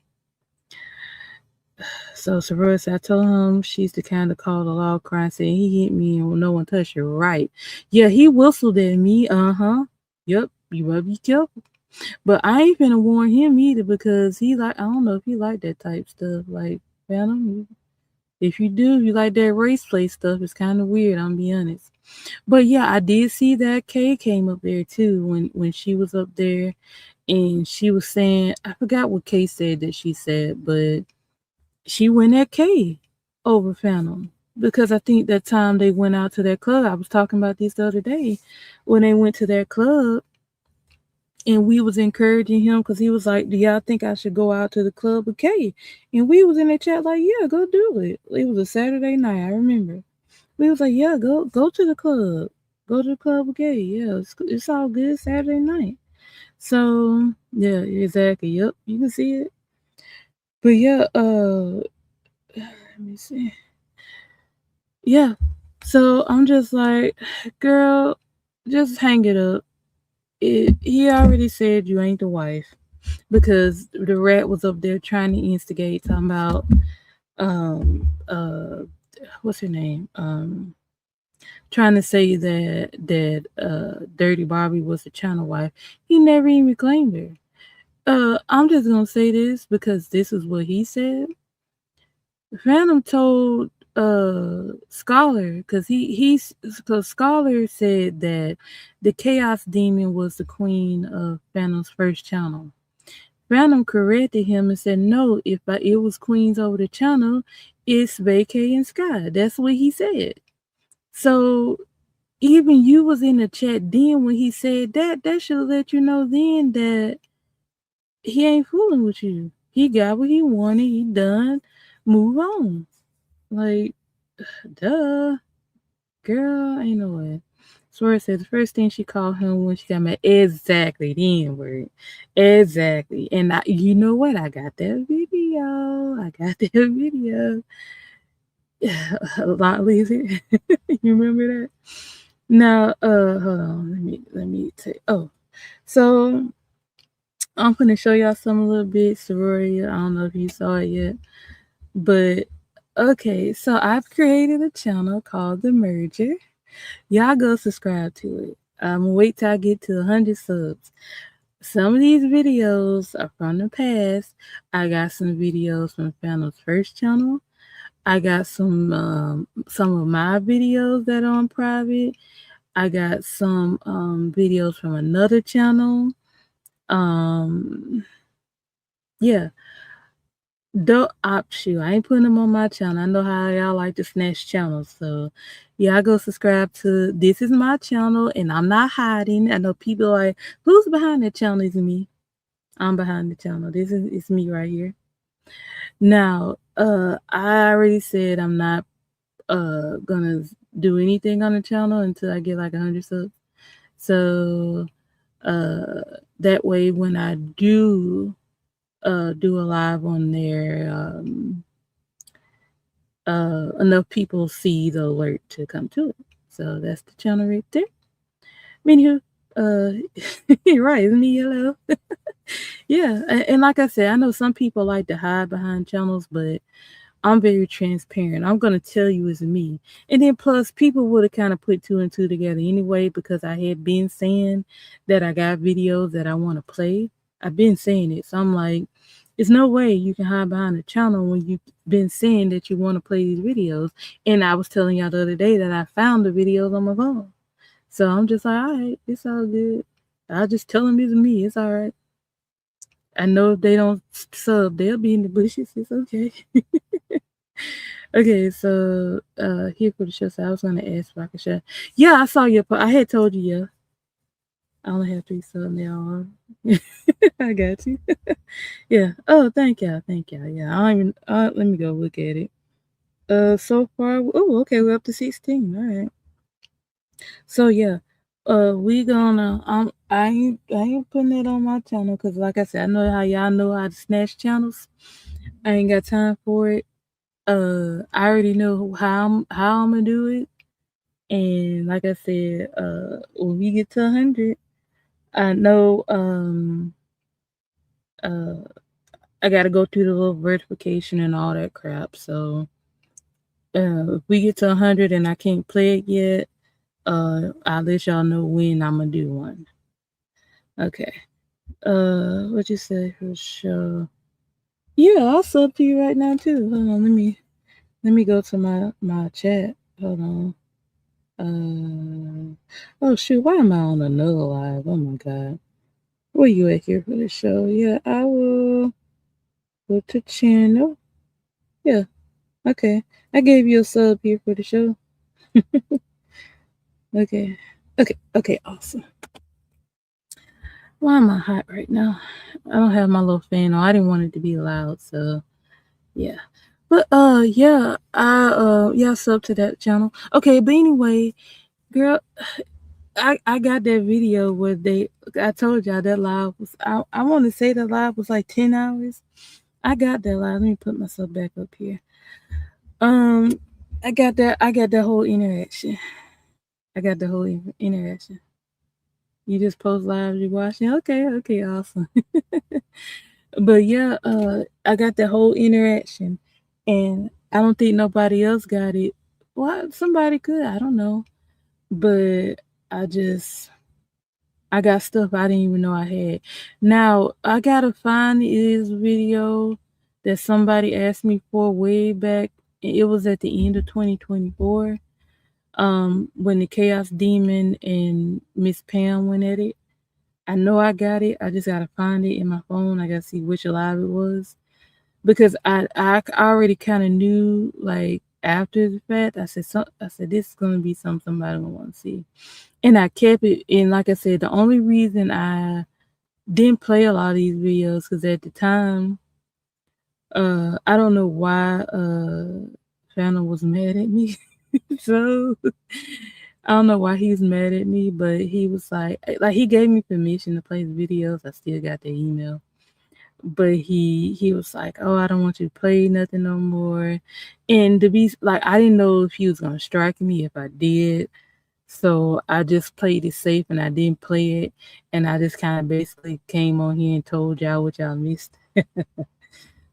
So Sarosa, I told him she's the kind of call the law crying, saying he hit me and no one touched her. Right. Yeah, he whistled at me. Uh-huh. Yep. You better be careful. But I ain't finna warn him either because he like I don't know if he like that type stuff. Like, Phantom, if you do, if you like that race play stuff, it's kind of weird, I'm be honest. But yeah, I did see that Kay came up there too when she was up there and she was saying I forgot what Kay said that she said, but she went at Kay over Phantom. Because I think that time they went out to that club, I was talking about this the other day, when they went to that club and we was encouraging him because he was like, "Do y'all think I should go out to the club with Kay?" And we was in the chat like, "Yeah, go do it." It was a Saturday night, I remember. We was like, "Yeah, go to the club, go to the club with Kay. Yeah, it's all good Saturday night." So yeah, exactly. Yep, you can see it. But yeah, let me see. Yeah. So I'm just like, girl, just hang it up. He already said you ain't the wife because the rat was up there trying to instigate, talking about um uh what's her name trying to say that Dirty Barbie was the channel wife. He never even claimed her. I'm just gonna say this because this is what he said. Phantom told Scholar because Scholar said that the Chaos Demon was the queen of Phantom's first channel. Phantom corrected him and said, "No, it was queens over the channel, it's Vacay and Sky." That's what he said. So even you was in the chat then when he said that. That should let you know then that he ain't fooling with you. He got what he wanted. He done. Move on. Like, duh, girl, ain't no way. Swear said the first thing she called him when she got mad. Exactly, the N word. Exactly. And you know what? I got that video. I got that video. A lot lazy. You remember that? Now, hold on. Let me take. Oh, so I'm gonna show y'all some a little bit sorority. I don't know if you saw it yet, but okay. So I've created a channel called The Merger. Y'all go subscribe to it. I'm gonna wait till I get to 100 subs. Some of these videos are from the past. I got some videos from Phantom's first channel. I got some of my videos that are on private. I got some videos from another channel. Yeah. Don't shoot. I ain't putting them on my channel. I know how y'all like to snatch channels. So y'all go subscribe to this is my channel and I'm not hiding. I know people are like, who's behind the channel? Is me. I'm behind the channel. It's me right here. Now, I already said I'm not gonna do anything on the channel until I get like 100 subs. So that way when I do do a live on there, enough people see the alert to come to it. So that's the channel right there. Anywho, right, it's me, hello. Yeah, and like I said, I know some people like to hide behind channels, but I'm very transparent. I'm gonna tell you it's me. And then plus people would have kind of put two and two together anyway because I had been saying that I got videos that I want to play. I've been saying it. So I'm like, there's no way you can hide behind a channel when you've been saying that you want to play these videos. And I was telling y'all the other day that I found the videos on my phone. So I'm just like, all right, it's all good. I'll just tell them it's me. It's all right. I know if they don't sub, they'll be in the bushes. It's okay. Okay, so here for the show. So I was gonna ask if I could share. Yeah, I saw your I had told you, yeah. I only have 3 subs now. I got you. Yeah. Oh, thank y'all. Thank y'all. Yeah. I don't even let me go look at it. So far, oh, okay, we're up to 16. All right. So yeah. We gonna I ain't putting it on my channel because like I said, I know how y'all know how to snatch channels. I ain't got time for it. I already know how I'm gonna do it. And like I said, when we get to 100, I know uh I gotta go through the little verification and all that crap. So if we get to 100 and I can't play it yet, I'll let y'all know when I'm gonna do one. Okay. What you say for sure? Yeah, I'll sub to you right now too. Hold on, let me go to my chat. Hold on. Oh shoot, why am I on another live? Oh my god. Where you at here for the show? Yeah, I will go to channel. Yeah, okay. I gave you a sub here for the show. Okay. Okay, awesome. Why am I hot right now? I don't have my little fan on. I didn't want it to be loud, so yeah. But yeah, I sub to that channel. Okay, but anyway, girl, I got that video where I told y'all that live was I want to say that live was like 10 hours. I got that live. Let me put myself back up here. Um, I got that whole interaction. I got the whole interaction. You just post live, you watching. Okay, awesome. But yeah, I got the whole interaction, and I don't think nobody else got it. Well, somebody could, I don't know, but I just I got stuff I didn't even know I had. Now I gotta find this video that somebody asked me for way back. It was at the end of 2024. When the Chaos Demon and Miss Pam went at it. I know I got it. I just gotta find it in my phone. I gotta see which live it was because I already kind of knew like after the fact. I said this is gonna be something somebody gonna want to see, and I kept it. And like I said, the only reason I didn't play a lot of these videos because at the time, I don't know why Phantom was mad at me. So I don't know why he's mad at me, but he was like he gave me permission to play the videos. I still got the email, but he was like, "Oh, I don't want you to play nothing no more." And to be like, I didn't know if he was gonna strike me if I did, so I just played it safe and I didn't play it, and I just kind of basically came on here and told y'all what y'all missed.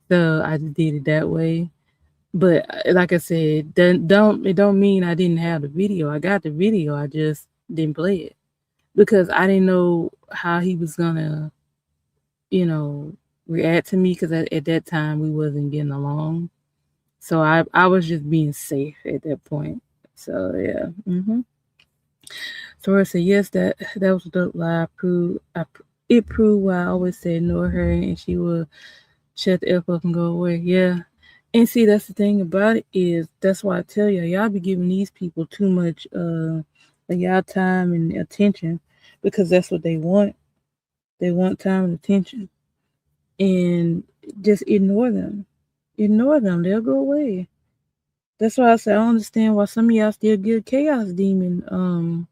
So I just did it that way. But like I said, don't it don't mean I didn't have the video. I got the video. I just didn't play it because I didn't know how he was gonna, you know, react to me because at that time we wasn't getting along. So I was just being safe at that point. So yeah. So I said yes. That was the lie. It proved why I always said no her and she will shut the F up and go away. Yeah. And see, that's the thing about it is that's why I tell y'all be giving these people too much of y'all time and attention because that's what they want. They want time and attention. And just ignore them. Ignore them. They'll go away. That's why I say I don't understand why some of y'all still give Chaos Demon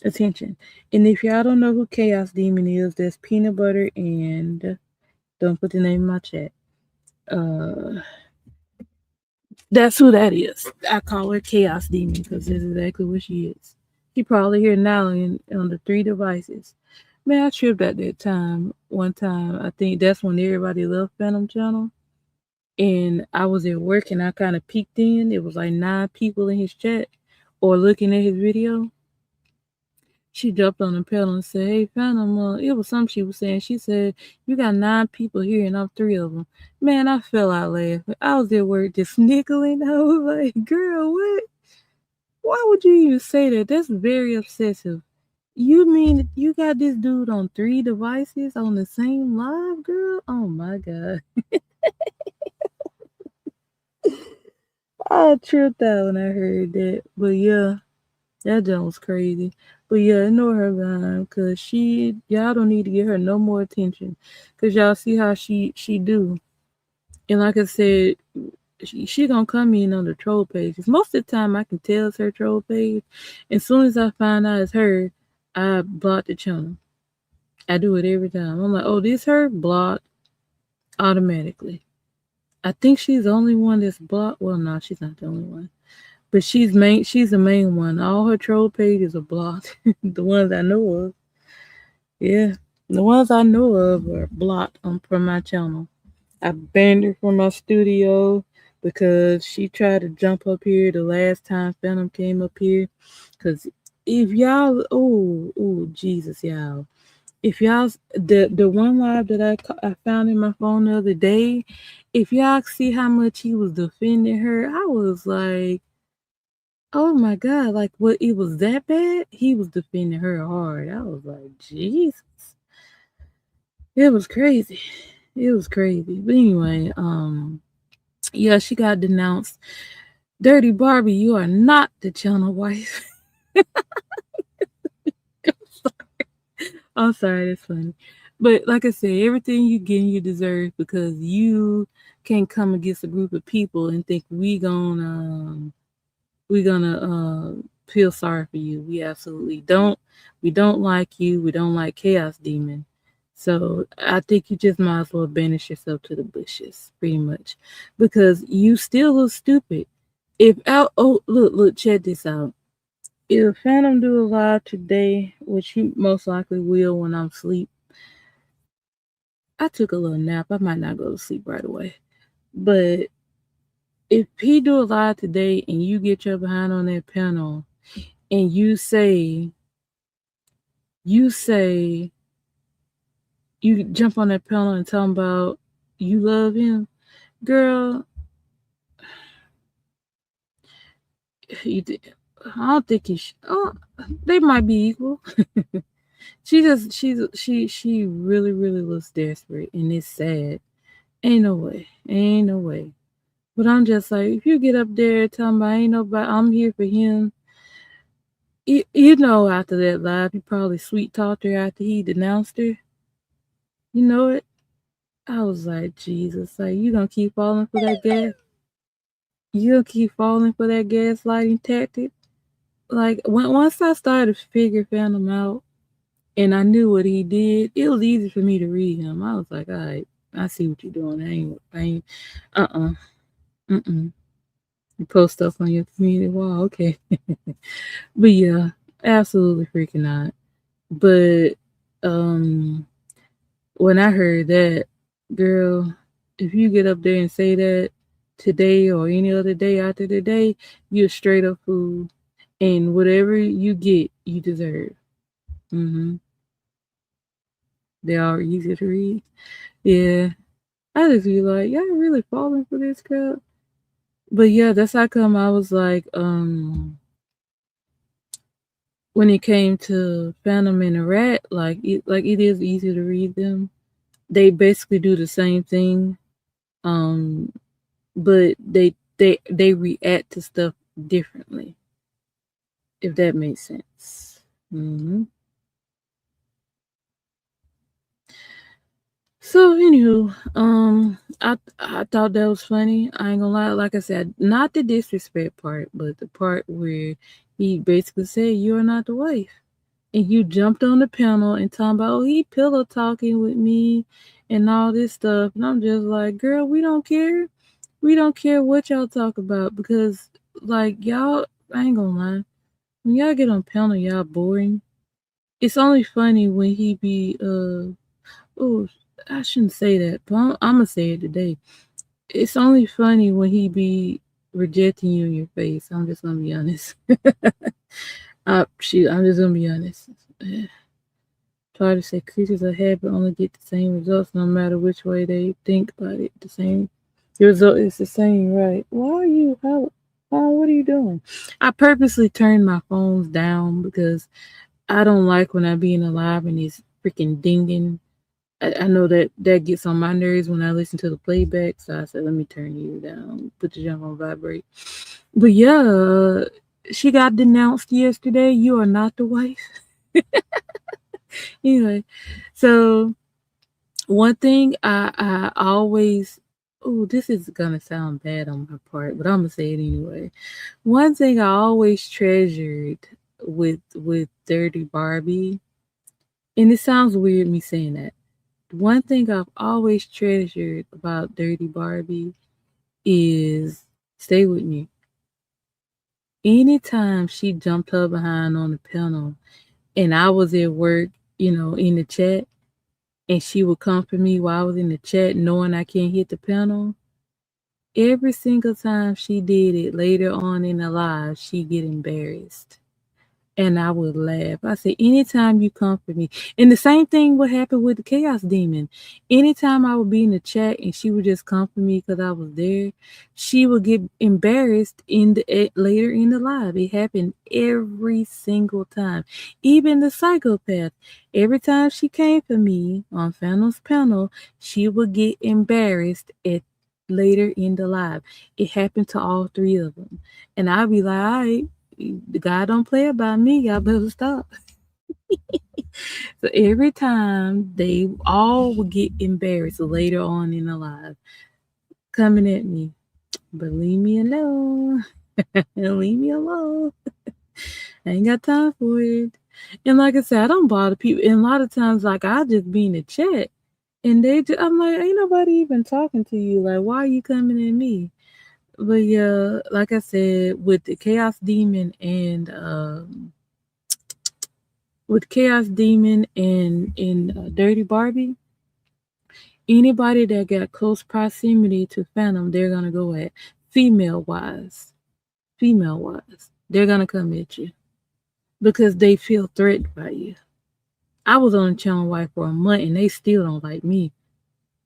attention. And if y'all don't know who Chaos Demon is, that's Peanut Butter and don't put the name in my chat. Uh That's who that is. I call her Chaos Demon because that's exactly what she is. She probably here now on the three devices. Man, I tripped at that time. One time, I think that's when everybody left Phantom Channel. And I was at work and I kind of peeked in. It was like 9 people in his chat or looking at his video. She jumped on the pedal and said, "Hey, Phantom, it was something she was saying." She said, "You got 9 people here and I'm 3 of them." Man, I fell out laughing. I was at work just snickling. I was like, "Girl, what? Why would you even say that? That's very obsessive. You mean you got this dude on 3 devices on the same live, girl? Oh my god." I tripped out when I heard that. But yeah, that jump was crazy. But yeah, ignore her behind because y'all don't need to give her no more attention because y'all see how she do. And like I said, she gonna come in on the troll pages. Most of the time, I can tell it's her troll page. As soon as I find out it's her, I block the channel. I do it every time. I'm like, oh, this her blocked automatically. I think she's the only one that's blocked. Well, no, she's not the only one. But she's the main one. All her troll pages are blocked. The ones I know of. Yeah. The ones I know of are blocked from my channel. I banned her from my studio because she tried to jump up here the last time Phantom came up here. Cause if y'all, oh Jesus, y'all, if y'all the one live that I found in my phone the other day, if y'all see how much he was defending her, I was like, oh my god, like what? It was that bad? He was defending her hard. I was like, Jesus, it was crazy. It was crazy. But anyway, yeah, she got denounced. Dirty Barbie, you are not the channel wife. I'm sorry, that's funny. But like I said, everything you get, you deserve because you can't come against a group of people and think we gonna feel sorry for you. We absolutely don't. We don't like you. We don't like Chaos Demon. So I think you just might as well banish yourself to the bushes, pretty much, because you still look stupid. If out, oh look, check this out. If Phantom do a live today, which he most likely will when I'm asleep, I took a little nap. I might not go to sleep right away. But if he do a live today and you get your behind on that panel and you say You say you jump on that panel and tell him about you love him, girl. You, I don't think you. Oh, they might be equal. She really looks desperate, and it's sad. Ain't no way. Ain't no way. But I'm just like, if you get up there talking about ain't nobody, I'm here for him. You know, after that live, he probably sweet talked her after he denounced her. You know it. I was like, Jesus, like you gonna keep falling for that gas? You gonna keep falling for that gaslighting tactic? Like once I started to found him out, and I knew what he did, it was easy for me to read him. I was like, all right, I see what you're doing. I ain't, uh, mm. You post stuff on your community wall, okay. But yeah, absolutely freaking out. But um, when I heard that, girl, if you get up there and say that today or any other day after the day, you're straight up fool. And whatever you get, you deserve. Mm-hmm. They are easy to read. Yeah. I just be like, y'all really falling for this crap. But yeah, that's how come I was like, when it came to Phantom and the Rat, like it is easy to read them. They basically do the same thing, um, but they react to stuff differently, if that makes sense. Hmm. So anywho, I thought that was funny. I ain't gonna lie. Like I said, not the disrespect part, but the part where he basically said you're not the wife, and you jumped on the panel and talking about oh he pillow talking with me, and all this stuff, and I'm just like, girl, we don't care. We don't care what y'all talk about because like y'all, I ain't gonna lie. When y'all get on panel, y'all boring. It's only funny when he be oh, I shouldn't say that, but I'm gonna say it today. It's only funny when he be rejecting you in your face. I'm just gonna be honest. I'm just gonna be honest. Try to say creatures of habit only get the same results no matter which way they think about it. The result is the same, right? Why are you how what are you doing? I purposely turned my phones down because I don't like when I be in a live and it's freaking dinging. I know that gets on my nerves when I listen to the playback, so I said, let me turn you down, put the jump on vibrate. But yeah, she got denounced yesterday. You are not the wife. Anyway, so one thing I always oh this is gonna sound bad on my part, but I'm gonna say it anyway. One thing I always treasured with Dirty Barbie, and it sounds weird me saying that. One thing I've always treasured about Dirty Barbie is stay with me. Anytime she jumped her behind on the panel and I was at work, in the chat, and she would come for me while I was in the chat knowing I can't hit the panel, every single time she did it later on in the live, she get embarrassed. And I would laugh. I say, anytime you come for me. And the same thing would happen with the Chaos Demon. Anytime I would be in the chat and she would just come for me because I was there, she would get embarrassed later in the live. It happened every single time. Even the psychopath. Every time she came for me on Phantom's panel, she would get embarrassed at later in the live. It happened to all three of them. And I'd be like, all right, the guy don't play about me. Y'all better stop. So every time they all would get embarrassed later on in the live, coming at me. But leave me alone. Leave me alone. I ain't got time for it. And like I said, I don't bother people. And a lot of times, like I just be in the chat, and I'm like, ain't nobody even talking to you. Like, why are you coming at me? But yeah, like I said, with the Chaos Demon and Dirty Barbie, anybody that got close proximity to Phantom, they're gonna go at female wise. Female wise, they're gonna come at you because they feel threatened by you. I was on the channel like for a month and they still don't like me.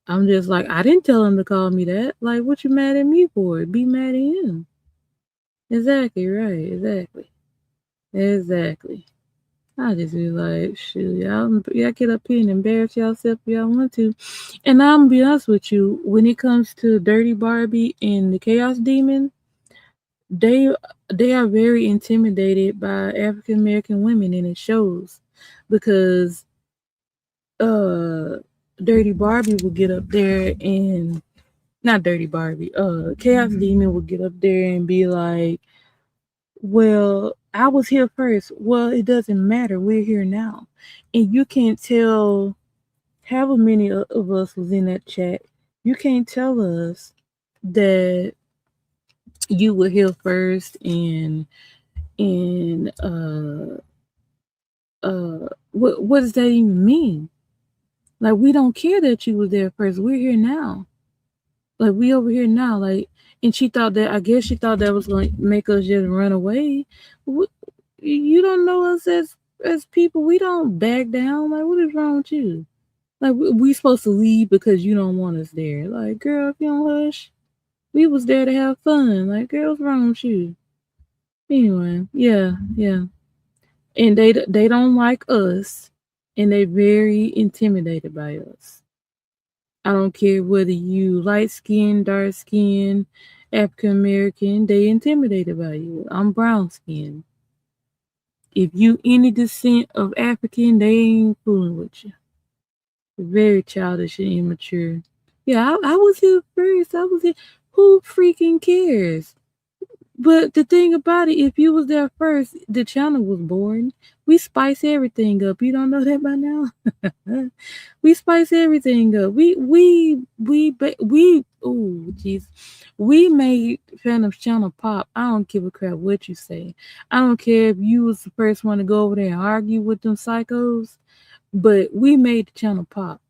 I'm just like, I didn't tell him to call me that. Like, what you mad at me for? Be mad at him. Exactly, right. Exactly. Exactly. I just be like, shoot, y'all get up here and embarrass yourself if y'all want to. And I'm gonna be honest with you, when it comes to Dirty Barbie and the Chaos Demon, they they are very intimidated by African American women, and it shows because uh Dirty Barbie will get up there and not Dirty Barbie, Chaos Demon will get up there and be like, well, I was here first. Well, it doesn't matter. We're here now. And you can't tell however many of us was in that chat, you can't tell us that you were here first and what does that even mean? Like we don't care that you were there first. We're here now. Like we over here now. Like and she thought that I guess she thought that was gonna make us just run away. You don't know us as people. We don't back down. Like what is wrong with you? Like we supposed to leave because you don't want us there. Like girl, if you don't hush, we was there to have fun. Like girl, what's wrong with you? Anyway, yeah, yeah. And they don't like us, and they very intimidated by us. I don't care whether you light skin, dark skin, African American, they intimidated by you. I'm brown skin. If you any descent of African, they ain't fooling with you. Very childish and immature. Yeah, I was here first. I was here. Who freaking cares? But the thing about it, if you was there first, the channel was born. We spice everything up. You don't know that by now. We spice everything up. We oh jeez, we made Phantom's channel pop. I don't give a crap what you say. I don't care if you was the first one to go over there and argue with them psychos. But we made the channel pop.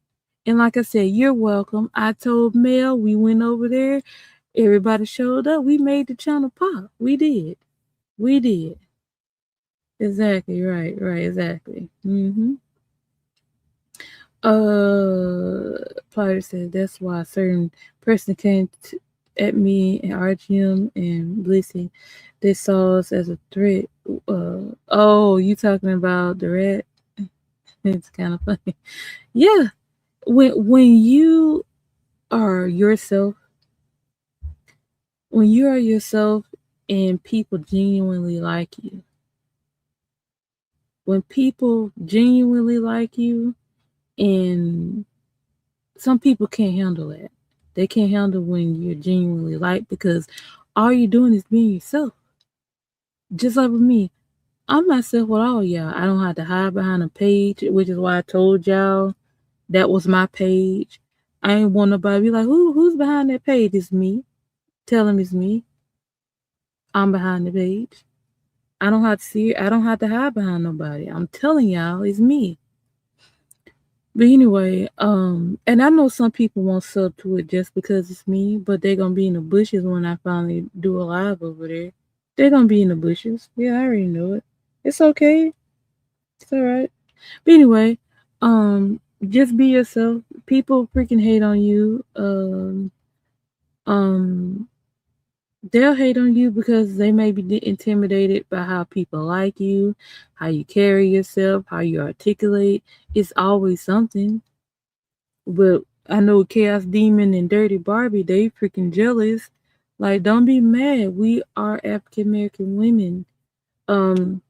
And like I said, you're welcome. I told Mel we went over there. Everybody showed up. We made the channel pop. We did. We did. Exactly. Right. Right. Exactly. Potter said that's why a certain person came at me and RGM and Blissy. They saw us as a threat. Oh, you talking about the rat? It's kind of funny. Yeah. When you are yourself, when you are yourself and people genuinely like you, when people genuinely like you, and some people can't handle that. They can't handle when you're genuinely liked because all you're doing is being yourself. Just like with me, I'm myself with all y'all. I don't have to hide behind a page, which is why I told y'all that was my page. I ain't want nobody to be like, who's behind that page? It's me. Tell them it's me. I'm behind the page. I don't have to see it. I don't have to hide behind nobody. I'm telling y'all, it's me. But anyway, and I know some people won't sub to it just because it's me, but they're gonna be in the bushes when I finally do a live over there. They're gonna be in the bushes. Yeah, I already know it. It's okay. It's all right. But anyway, just be yourself. People freaking hate on you. Um, they'll hate on you because they may be intimidated by how people like you, how you carry yourself, how you articulate. It's always something. But I know Chaos Demon and Dirty Barbie, they freaking jealous. Like, don't be mad. We are African American women. Um,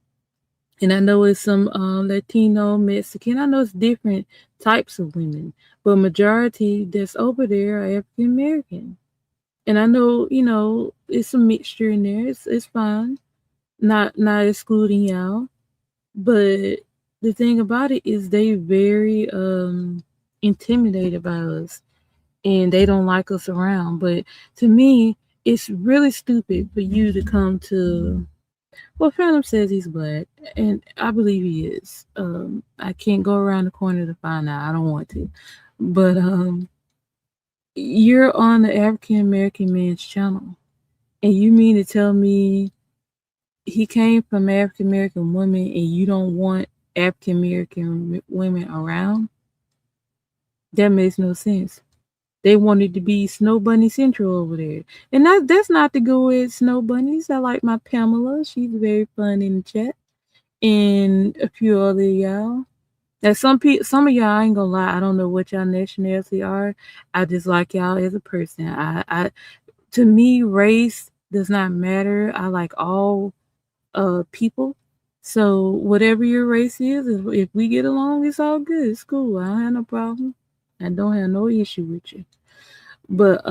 and I know it's some Latino, Mexican. I know it's different types of women, but majority that's over there are African American. And I know, it's a mixture in there. It's fine. Not excluding y'all. But the thing about it is they very intimidated by us and they don't like us around. But to me, it's really stupid for you to come to. Well, Phantom says he's black, and I believe he is. I can't go around the corner to find out. I don't want to, but you're on the African American man's channel, and you mean to tell me he came from African American woman, and you don't want African American women around. That makes no sense. They wanted to be Snow Bunny Central over there. And that's not to go with Snow Bunnies. I like my Pamela. She's very fun in the chat. And a few other y'all. Now some of y'all, I ain't gonna lie, I don't know what y'all nationality are. I just like y'all as a person. I to me, race does not matter. I like all people. So whatever your race is, if we get along, it's all good. It's cool. I don't have no problem. I don't have no issue with you. But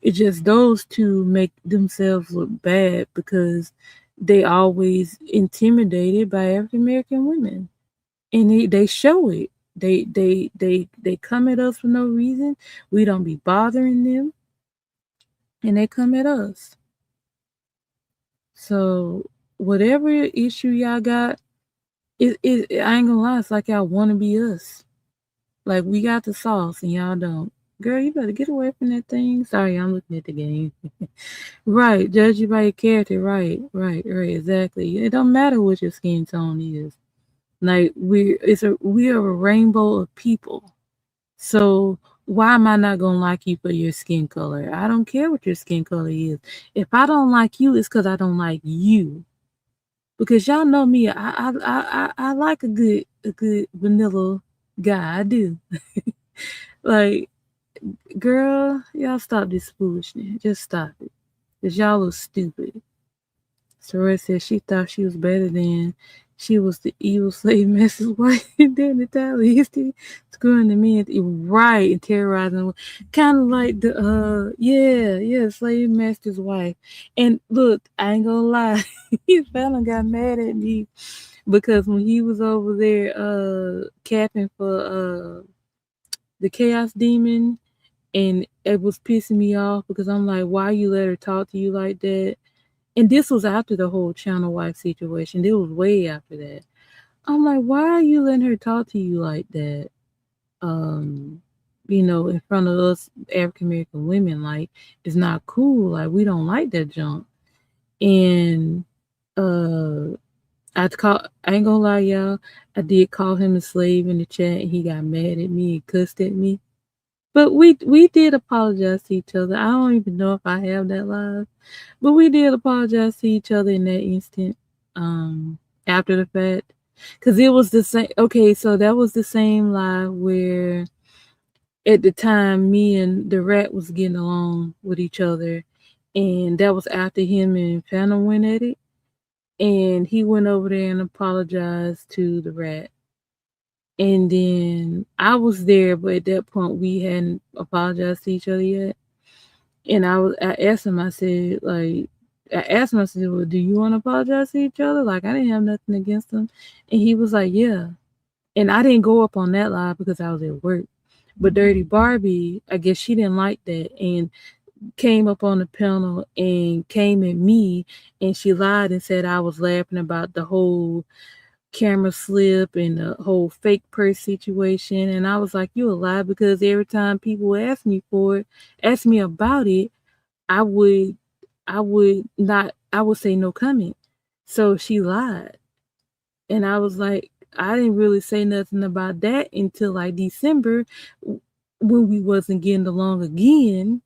it's just those two make themselves look bad because they always intimidated by African American women, and they show it. They come at us for no reason. We don't be bothering them, and they come at us. So whatever issue y'all got, it I ain't gonna lie, it's like y'all wanna be us. Like we got the sauce and y'all don't. Girl, you better get away from that thing. Sorry, I'm looking at the game. Right, judge you by your character. Right, exactly. It don't matter what your skin tone is. Like we are a rainbow of people. So why am I not gonna like you for your skin color? I don't care what your skin color is. If I don't like you, it's because I don't like you. Because y'all know me, I like a good vanilla guy. I do. Like, girl, y'all stop this foolishness. Just stop it. Cause y'all look stupid. Soraya said she thought she was better than she was the evil slave master's wife. And then Natalia used to screwing the men right and terrorizing them. Kind of like the yeah, slave master's wife. And look, I ain't gonna lie, his fella got mad at me because when he was over there capping for the chaos demon, and it was pissing me off because I'm like, why you let her talk to you like that? And this was after the whole channel wife situation. It was way after that. I'm like, why are you letting her talk to you like that? Um, in front of us African American women, like it's not cool. Like we don't like that junk. And uh I ain't gonna lie, y'all. I did call him a slave in the chat and he got mad at me and cussed at me. But we did apologize to each other. I don't even know if I have that live. But we did apologize to each other in that instant, after the fact. Cause it was the same okay, so that was the same live where at the time me and the rat was getting along with each other. And that was after him and Phantom went at it. And he went over there and apologized to the rat. And then I was there, but at that point we hadn't apologized to each other yet. And I asked him, I said, well, do you want to apologize to each other? Like I didn't have nothing against him. And he was like, yeah. And I didn't go up on that live because I was at work. But Dirty Barbie, I guess she didn't like that and came up on the panel and came at me and she lied and said I was laughing about the whole camera slip and the whole fake purse situation. And I was like, you a lie because every time people ask me about it, I would I would say no comment. So she lied. And I was like, I didn't really say nothing about that until like December when we wasn't getting along again.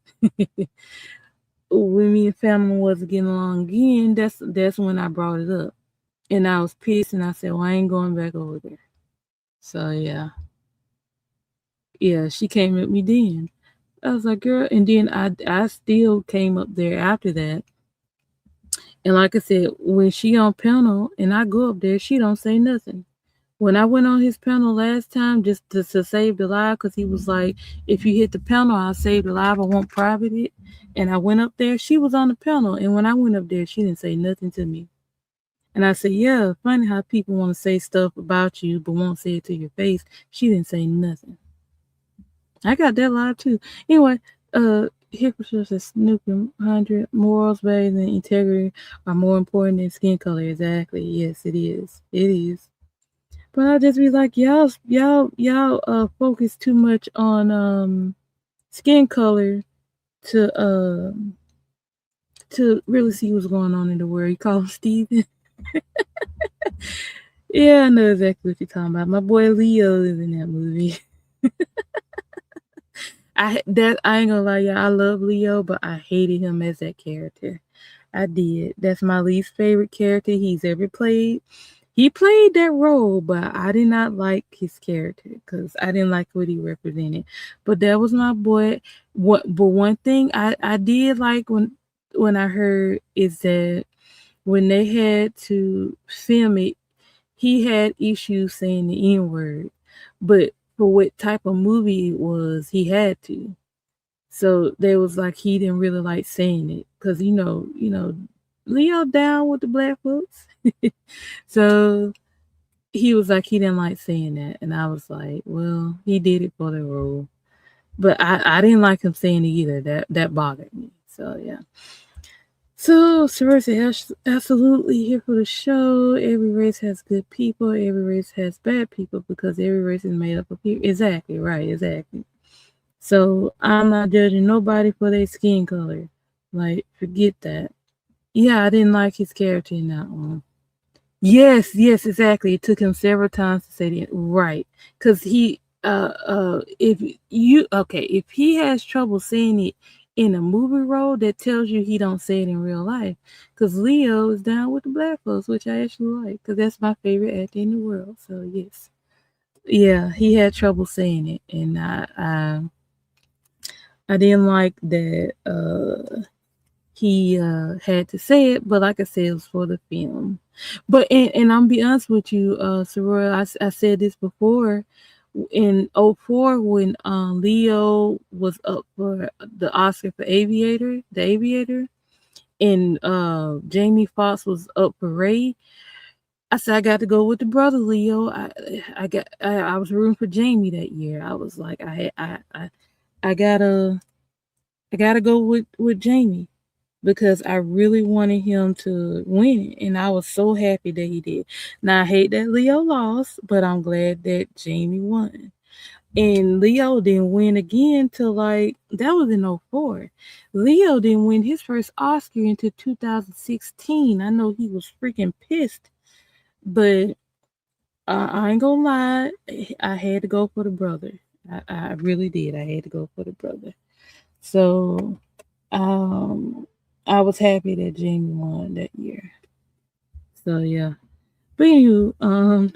When me and family wasn't getting along again, that's when I brought it up. And I was pissed and I said, well, I ain't going back over there. So yeah. Yeah, she came at me then. I was like, girl, and then I still came up there after that. And like I said, when she on panel and I go up there, she don't say nothing. When I went on his panel last time just to save the live, because he was like, if you hit the panel, I'll save the live. I won't private it. And I went up there. She was on the panel. And when I went up there, she didn't say nothing to me. And I said, yeah, funny how people want to say stuff about you, but won't say it to your face. She didn't say nothing. I got that live too. Anyway, Hickory says Snooping 100 morals, values, and integrity are more important than skin color. Exactly. Yes, it is. It is. But I just be like, y'all focus too much on skin color to really see what's going on in the world. You call him Steven? Yeah, I know exactly what you're talking about. My boy Leo is in that movie. I ain't gonna lie, y'all. I love Leo, but I hated him as that character. I did. That's my least favorite character he's ever played. He played that role, but I did not like his character because I didn't like what he represented. But that was my boy. But one thing I did like when I heard is that when they had to film it, he had issues saying the N word, but for what type of movie it was, he had to. So they was like he didn't really like saying it because Leo down with the black folks. So he was like he didn't like saying that, and I was like, well, he did it for the role, but I didn't like him saying it either. That bothered me. So yeah. So Sarissa absolutely here for the show. Every race has good people. Every race has bad people because every race is made up of people. Exactly right. Exactly. So I'm not judging nobody for their skin color. Like, forget that. Yeah, I didn't like his character in that one. Yes, yes, exactly. It took him several times to say that. Right. Cause if you okay, if he has trouble saying it in a movie role, that tells you he don't say it in real life. Cause Leo is down with the black folks, which I actually like, cause that's my favorite actor in the world. So yes. Yeah, he had trouble saying it, and I didn't like that he had to say it, but like I said, it was for the film. But and I'm be honest with you, Soraya, I said this before in '04 when Leo was up for the Oscar for the Aviator, and Jamie Foxx was up for Ray. I said I got to go with the brother Leo. I was rooting for Jamie that year. I was like I gotta I gotta go with Jamie because I really wanted him to win it, and I was so happy that he did. Now I hate that Leo lost, but I'm glad that Jamie won. And Leo didn't win again till like that was in '04. Leo didn't win his first Oscar until 2016. I know he was freaking pissed, but I ain't gonna lie, I had to go for the brother. I really did. I had to go for the brother. So um, I was happy that Jamie won that year. So yeah. But anywho,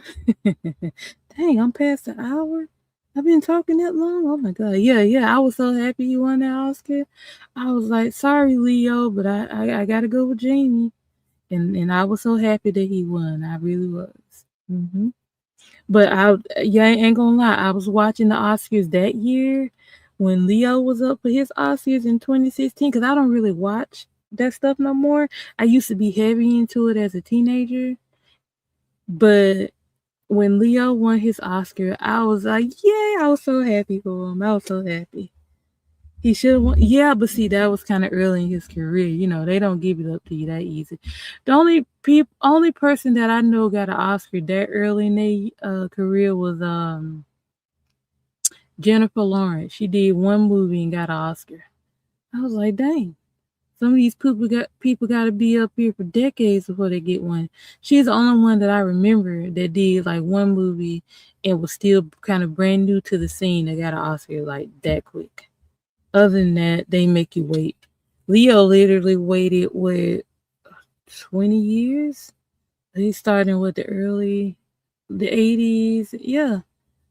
dang, I'm past the hour. I've been talking that long. Oh my god. Yeah, yeah. I was so happy you won that Oscar. I was like, sorry, Leo, but I gotta go with Jamie. And I was so happy that he won. I really was. Hmm. But I ain't gonna lie. I was watching the Oscars that year when Leo was up for his Oscars in 2016 because I don't really watch that stuff no more. I used to be heavy into it as a teenager, but when Leo won his Oscar, I was like, yeah, I was so happy for him. I was so happy. He should have won. Yeah, but see, that was kind of early in his career. You know, they don't give it up to you that easy. The only person that I know got an Oscar that early in their career was Jennifer Lawrence. She did one movie and got an Oscar. I was like, dang. Some of these people got to be up here for decades before they get one. She's the only one that I remember that did like one movie and was still kind of brand new to the scene that got an Oscar like that quick. Other than that, they make you wait. Leo literally waited with 20 years. He started with the 80s. Yeah.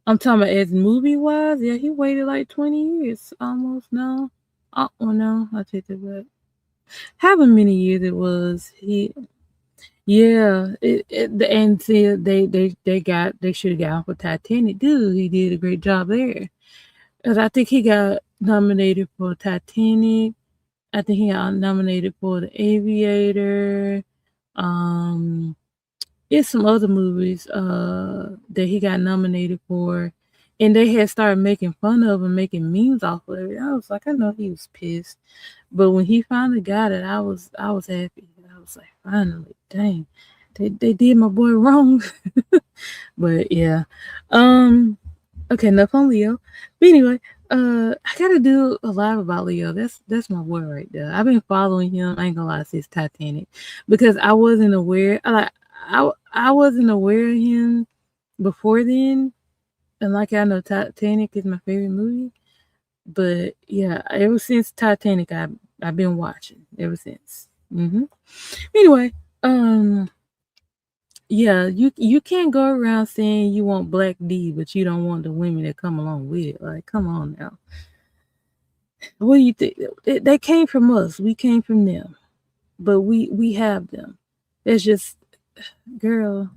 I'm talking about as movie wise. Yeah, he waited like 20 years almost. No. Oh, no. I take that back. However many years it was, yeah, and see, they should have got him for Titanic, dude. He did a great job there. Cause I think he got nominated for Titanic. I think he got nominated for The Aviator. Um, it's some other movies that he got nominated for, and they had started making fun of him, making memes off of it. I was like, I know he was pissed, but when he finally got it, I was happy. I was like, finally, dang, they did my boy wrong. But yeah, um, okay, enough on Leo. But anyway, I gotta do a live about Leo. That's my boy right there. I've been following him. I ain't gonna lie, since Titanic, because I wasn't aware. I wasn't aware of him before then, and like I know Titanic is my favorite movie, but yeah, ever since Titanic, I've been watching ever since. Anyway, um, yeah, you can't go around saying you want Black D, but you don't want the women that come along with it. Like, come on now. What do you think? They came from us. We came from them, but we have them. It's just, girl,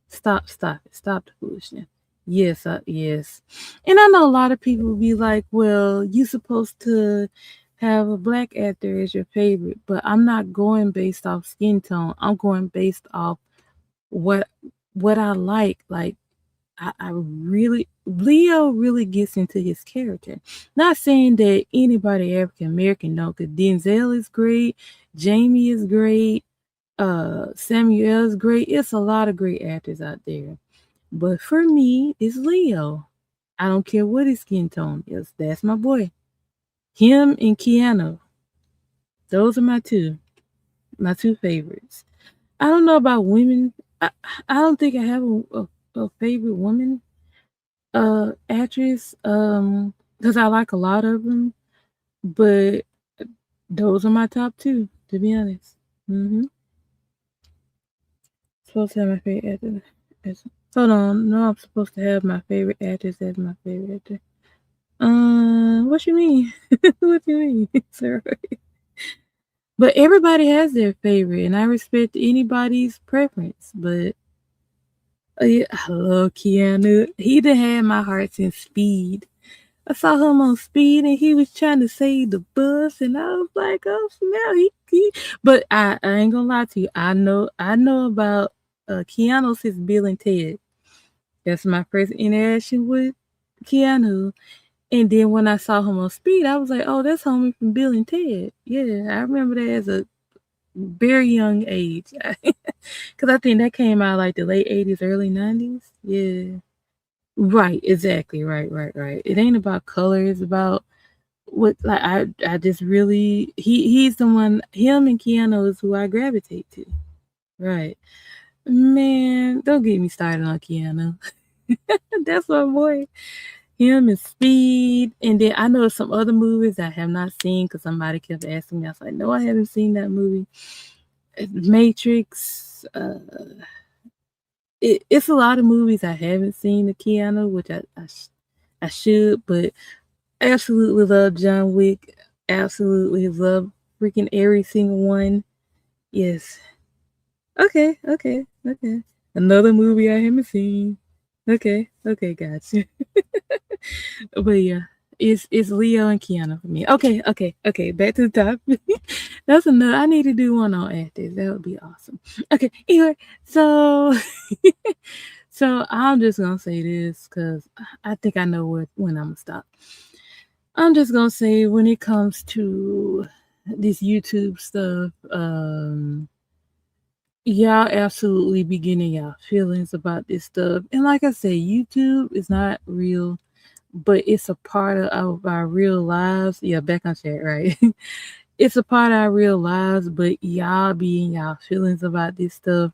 stop it, stop the foolishness. Yes, yes, and I know a lot of people be like, well, you supposed to have a black actor as your favorite, but I'm not going based off skin tone. I'm going based off what what I like. Like, I really, Leo really gets into his character. Not saying that anybody African American don't, because Denzel is great, Jamie is great, Samuel is great. It's a lot of great actors out there. But for me, it's Leo. I don't care what his skin tone is. That's my boy. Him and Keanu. Those are my two favorites. I don't know about women. I don't think I have a favorite woman actress, because I like a lot of them, but those are my top two, to be honest. Supposed to have my favorite actor hold on, no, I'm supposed to have my favorite actress as my favorite actor. What you mean? What you mean? Sir? But everybody has their favorite, and I respect anybody's preference. But yeah, I love Keanu. He done had my heart since Speed. I saw him on Speed, and he was trying to save the bus, and I was like, "Oh, now he." But I ain't gonna lie to you. I know about Keanu since Bill and Ted. That's my first interaction with Keanu. And then when I saw him on Speed, I was like, "Oh, that's homie from Bill and Ted." Yeah, I remember that as a very young age, because I think that came out like the late '80s, early '90s. Yeah. Right, exactly. Right. It ain't about color, it's about what, like, I just really, he's the one, him and Keanu is who I gravitate to. Right. Man, don't get me started on Keanu. That's my boy. Him and Speed, and then I know some other movies I have not seen because somebody kept asking me. I was like, no, I haven't seen that movie. Matrix. It's a lot of movies I haven't seen the Keanu, which I should, but absolutely love John Wick. Absolutely love freaking every single one. Yes. Okay. Another movie I haven't seen. Okay, gotcha. But yeah, it's Leo and Keanu for me. Okay. Back to the top. That's enough. I need to do one on actors. That would be awesome. Okay. Anyway, so so I'm just gonna say this because I think I know when I'm gonna stop. I'm just gonna say when it comes to this YouTube stuff, y'all absolutely be getting y'all feelings about this stuff. And like I said, YouTube is not real, but it's a part of our real lives. Yeah, back on chat, right? It's a part of our real lives, but y'all be in y'all feelings about this stuff.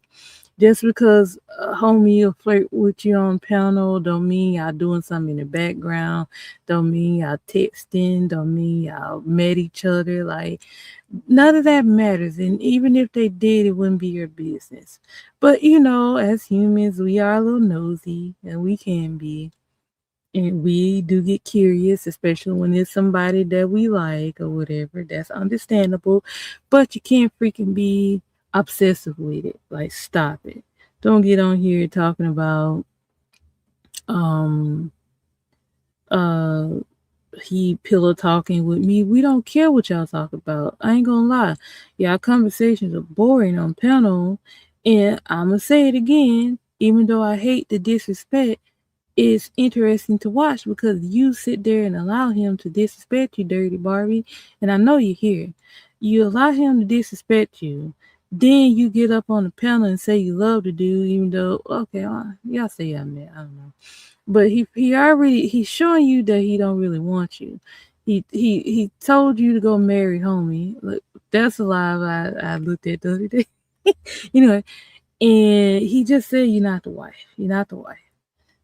Just because a homie will flirt with you on panel don't mean y'all doing something in the background. Don't mean y'all texting. Don't mean y'all met each other. Like, none of that matters. And even if they did, it wouldn't be your business. But as humans, we are a little nosy, and we can be. And we do get curious, especially when it's somebody that we like or whatever. That's understandable. But you can't freaking be obsessive with it. Like, stop it. Don't get on here talking about um uh he pillow talking with me. We don't care what y'all talk about. I ain't gonna lie. Y'all conversations are boring on panel. And I'ma say it again, even though I hate the disrespect, it's interesting to watch because you sit there and allow him to disrespect you, dirty Barbie. And I know you're here. You allow him to disrespect you. Then you get up on the panel and say you love the dude, even though, okay, y'all say y'all met. I don't know. But he's showing you that he don't really want you. He told you to go marry homie. Look, that's a lie I looked at the other day. Anyway, And he just said, "You're not the wife. You're not the wife."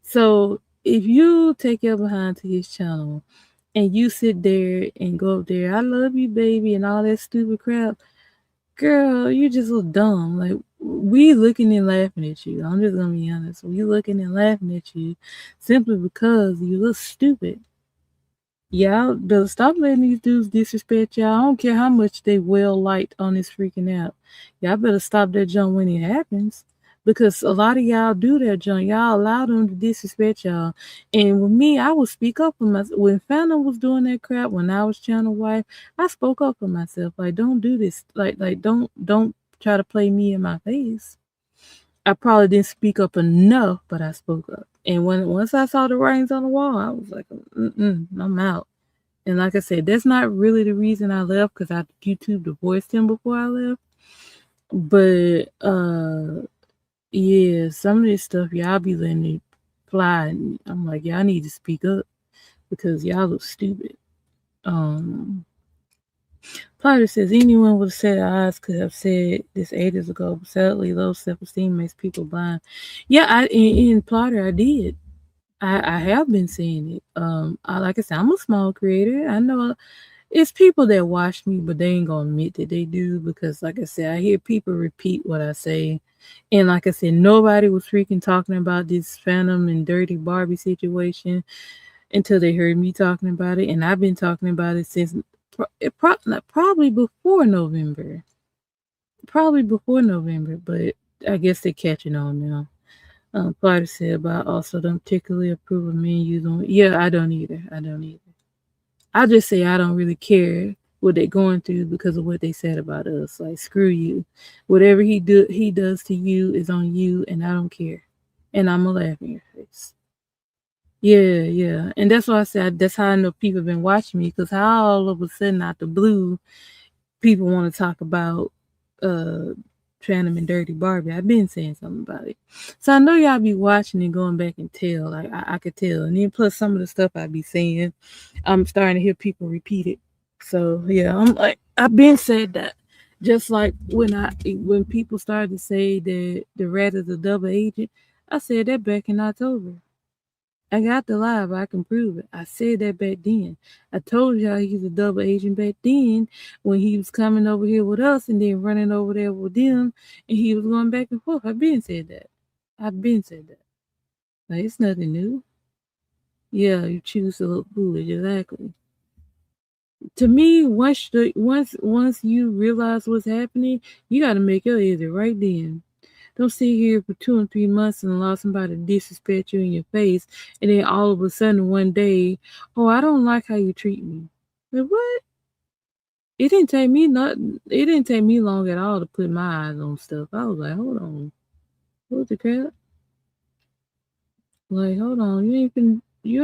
So if you take your behind to his channel and you sit there and go up there, "I love you, baby," and all that stupid crap, girl, you just look dumb. Like, we looking and laughing at you. I'm just gonna be honest. We looking and laughing at you simply because you look stupid. Y'all better stop letting these dudes disrespect y'all. I don't care how much they well liked on this freaking app. Y'all better stop that junk when it happens. Because a lot of y'all do that junk. Y'all allow them to disrespect y'all. And with me, I would speak up for myself. When Phantom was doing that crap, when I was channel wife, I spoke up for myself. Like, don't do this. Like don't try to play me in my face. I probably didn't speak up enough, but I spoke up. And once I saw the writings on the wall, I was like, I'm out. And like I said, that's not really the reason I left because I YouTube divorced him before I left. But yeah, some of this stuff y'all be letting it fly, and I'm like, y'all need to speak up because y'all look stupid. Um, Potter says anyone with a set of eyes could have said this ages ago. But sadly, low self-esteem makes people blind. Yeah, in Plotter, I did. I have been saying it. Like I said, I'm a small creator. I know it's people that watch me, but they ain't gonna admit that they do because, like I said, I hear people repeat what I say, and like I said, nobody was freaking talking about this Phantom and Dirty Barbie situation until they heard me talking about it, and I've been talking about it since probably before November, but I guess they're catching on now. Potter said, but I also don't particularly approve of men using. Yeah, I don't either. I don't either. I just say I don't really care what they're going through because of what they said about us. Like, screw you. Whatever he does to you is on you, and I don't care. And I'm gonna laugh in your face. Yeah, yeah. And that's why I said that's how I know people have been watching me, because how all of a sudden out the blue people want to talk about uh Phantom and Dirty Barbie. I've been saying something about it. So I know y'all be watching and going back and tell. Like, I could tell. And then plus some of the stuff I be saying, I'm starting to hear people repeat it. So yeah, I'm like, I've been said that. Just like when people started to say that the rat is a double agent, I said that back in October. I got the live. I can prove it. I said that back then. I told y'all he's a double agent back then when he was coming over here with us and then running over there with them and he was going back and forth. I've been said that. I've been said that. Like, it's nothing new. Yeah, you choose to look foolish. Exactly. To me, once you realize what's happening, you got to make your exit right then. Don't sit here for 2 and 3 months and allow somebody to disrespect you in your face, and then all of a sudden one day, oh, I don't like how you treat me. Like, what? It didn't take me not. It didn't take me long at all to put my eyes on stuff. I was like, hold on, what the crap? Like, hold on, you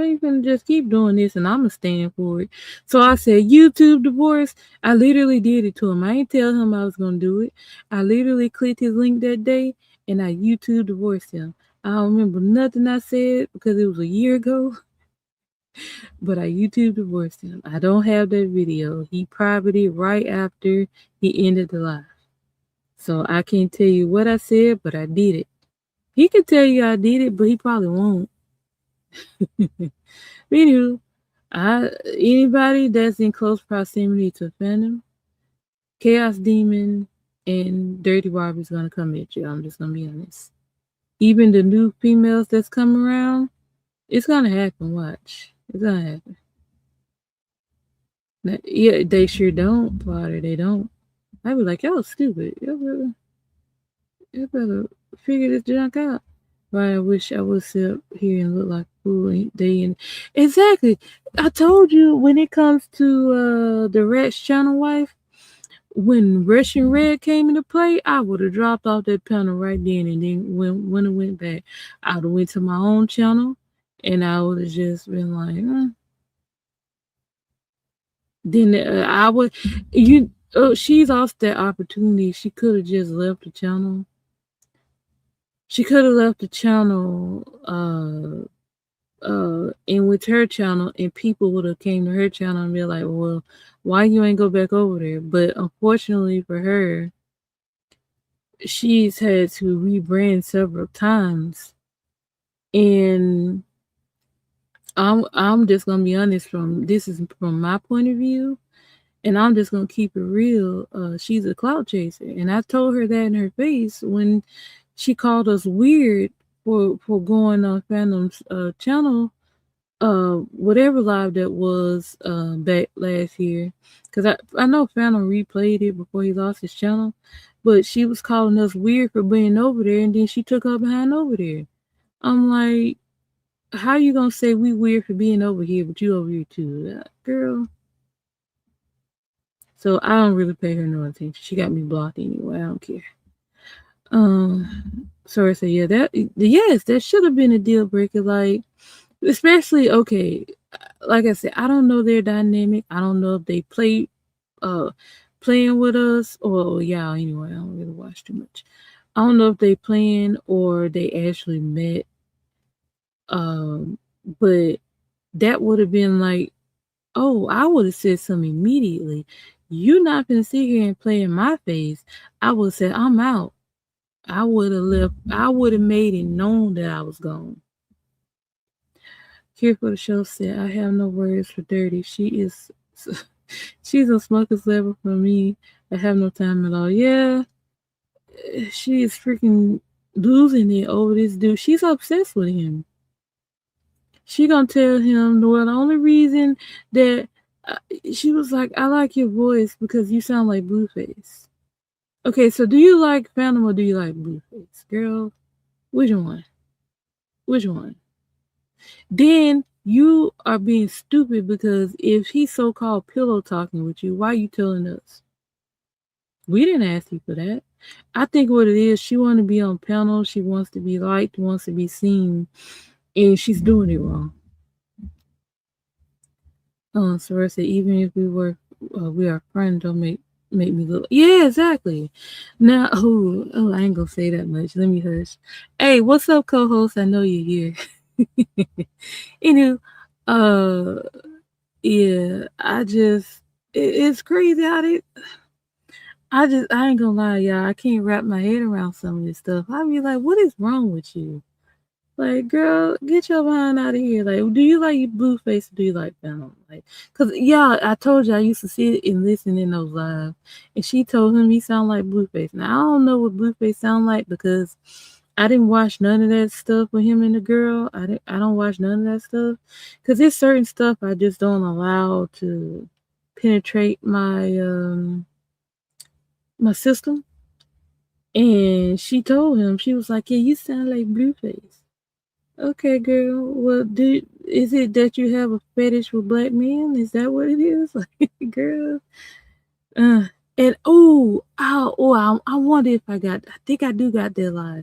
ain't finna just keep doing this, and I'ma stand for it. So I said, YouTube divorce. I literally did it to him. I ain't tell him I was gonna do it. I literally clicked his link that day, and I YouTube divorced him. I don't remember nothing I said because it was a year ago, but I YouTube divorced him. I don't have that video. He privated it right after he ended the live. So I can't tell you what I said, but I did it. He could tell you I did it, but he probably won't. Anywho, anybody that's in close proximity to Phantom, Chaos Demon, and Dirty Barbie's gonna come at you. I'm just gonna be honest. Even the new females that's coming around, it's gonna happen. Watch, it's gonna happen. Yeah, they sure don't, Potter. They don't. I be like, y'all stupid. You better figure this junk out. Right, I wish I would sit up here and look like a fool day in. Exactly. I told you when it comes to the Rat's channel wife, when Russian Red came into play, I would have dropped off that panel right then, and then when it went back, I would have went to my own channel, and I would have just been like, Then I would, she's off that opportunity. She could have just left the channel. She could have left the channel, and with her channel, and people would have came to her channel and be like, well, why you ain't go back over there? But unfortunately for her, she's had to rebrand several times, and I'm just gonna be honest, from this is from my point of view, and I'm just gonna keep it real. She's a clout chaser, and I told her that in her face when she called us weird for going on Phantom's channel, whatever live that was back last year, because I know Phantom replayed it before he lost his channel, but she was calling us weird for being over there, and then she took her behind over there. I'm like, how you gonna say we weird for being over here, but you over here too, girl? So I don't really pay her no attention. She got me blocked anyway. I don't care. So I say, yeah, that yes, that should have been a deal breaker. Like, especially okay, like I said, I don't know their dynamic. I don't know if they play uh playing with us or yeah. Anyway, I don't really watch too much. I don't know if they playing or they actually met. Um, but that would have been like, oh, I would have said something immediately. You not gonna sit here and play in my face. I would have said, I'm out. I would have left. I would have made it known that I was gone. Here for the show said, I have no words for dirty. She's a smoker's level for me. I have no time at all. Yeah, she is freaking losing it over this dude. She's obsessed with him. She gonna tell him, well, the only reason that uh, she was like, I like your voice because you sound like Blueface. Okay, so do you like Phantom or do you like Blueface? Girl, which one? Which one? Then you are being stupid because if he's so called pillow talking with you, why are you telling us? We didn't ask you for that. I think what it is, she wants to be on panel, she wants to be liked, wants to be seen, and she's doing it wrong. So I said, even if we are friends, don't make me look. Yeah, exactly. Now, oh, I ain't gonna say that much. Let me hush. Hey, what's up, co-host? I know you're here. Anywho, uh, yeah, it's crazy how they. I ain't gonna lie, y'all. I can't wrap my head around some of this stuff. I be like, what is wrong with you? Like, girl, get your behind out of here. Like, do you like Blueface or do you like Venom? Like, cause yeah, I told you I used to see it and listen in those live, and she told him he sound like Blueface. Now I don't know what Blueface sound like because I didn't watch none of that stuff with him and the girl. I don't watch none of that stuff because there's certain stuff I just don't allow to penetrate my system. And she told him, she was like, yeah, you sound like Blueface. Okay, girl. Well, is it that you have a fetish with black men? Is that what it is? Like, girl. Uh, and I wonder if I got. I think I do got that live.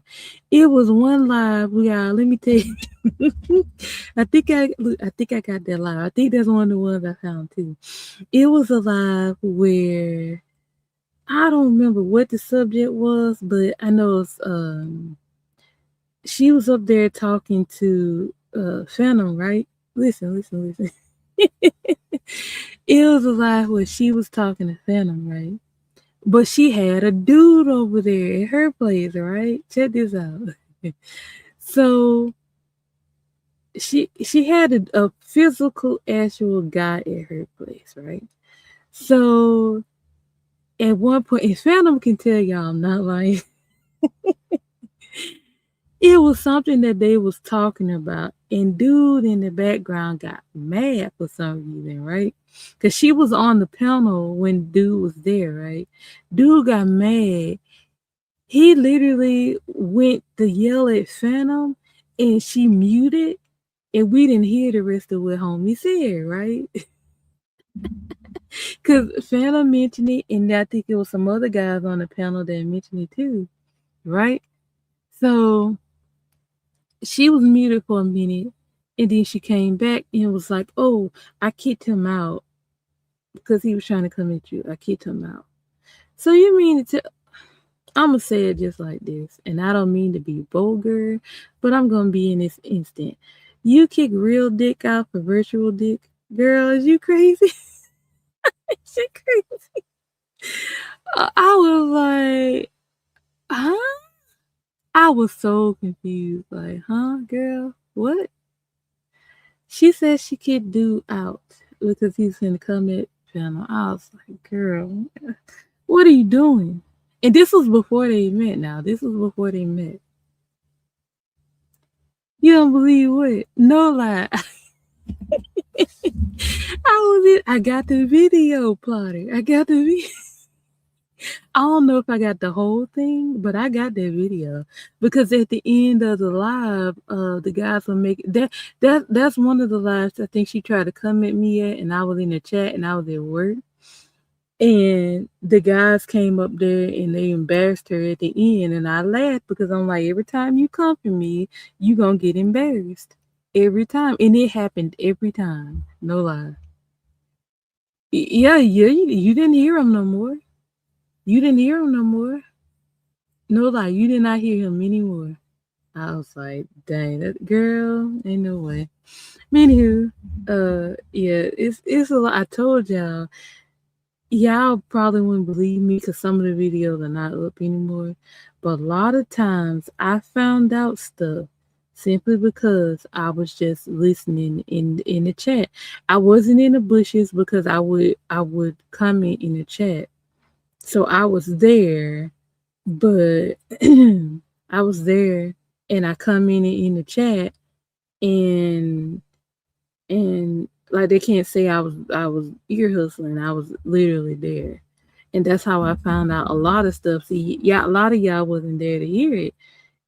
It was one live. Let me tell you. I think I got that live. I think that's one of the ones I found too. It was a live where I don't remember what the subject was, but I know it's she was up there talking to Phantom, right? Listen. It was a live where she was talking to Phantom, right? But she had a dude over there at her place, right? Check this out. So she had a physical actual guy at her place, right? So at one point, and Phantom can tell y'all I'm not lying. It was something that they was talking about, and dude in the background got mad for some reason, right? Because she was on the panel when dude was there, right? Dude got mad. He literally went to yell at Phantom, and she muted, and we didn't hear the rest of what homie said, right? Because Phantom mentioned it, and I think it was some other guys on the panel that mentioned it too, right? So she was muted for a minute, and then she came back and was like, oh, I kicked him out because he was trying to come at you. I kicked him out. So you mean to I'm gonna say it just like this, and I don't mean to be vulgar, but I'm gonna be in this instant. You kick real dick out for virtual dick? Girl, is you crazy? Is you crazy? I was like, Huh? I was so confused. Like, huh, girl? What? She said she could do out because he's in the comment panel. I was like, girl, what are you doing? And this was before they met now. This was before they met. You don't believe what? No lie. I got the video plotter. I got the video. I don't know if I got the whole thing, but I got that video because at the end of the live, the guys were making that's one of the lives I think she tried to come at me at, and I was in the chat and I was at work, and the guys came up there and they embarrassed her at the end, and I laughed because I'm like, every time you come for me, you gonna get embarrassed every time, and it happened every time, no lie. Yeah, yeah, you didn't hear him no more. You didn't hear him no more. No lie, you did not hear him anymore. I was like, dang, that girl, ain't no way. Anywho, yeah, it's a lot. I told y'all probably wouldn't believe me because some of the videos are not up anymore. But a lot of times I found out stuff simply because I was just listening in the chat. I wasn't in the bushes because I would comment in the chat. So I was there, but I was there and I commented in the chat, and like they can't say I was ear hustling. I was literally there. And that's how I found out a lot of stuff. See, yeah, a lot of y'all wasn't there to hear it.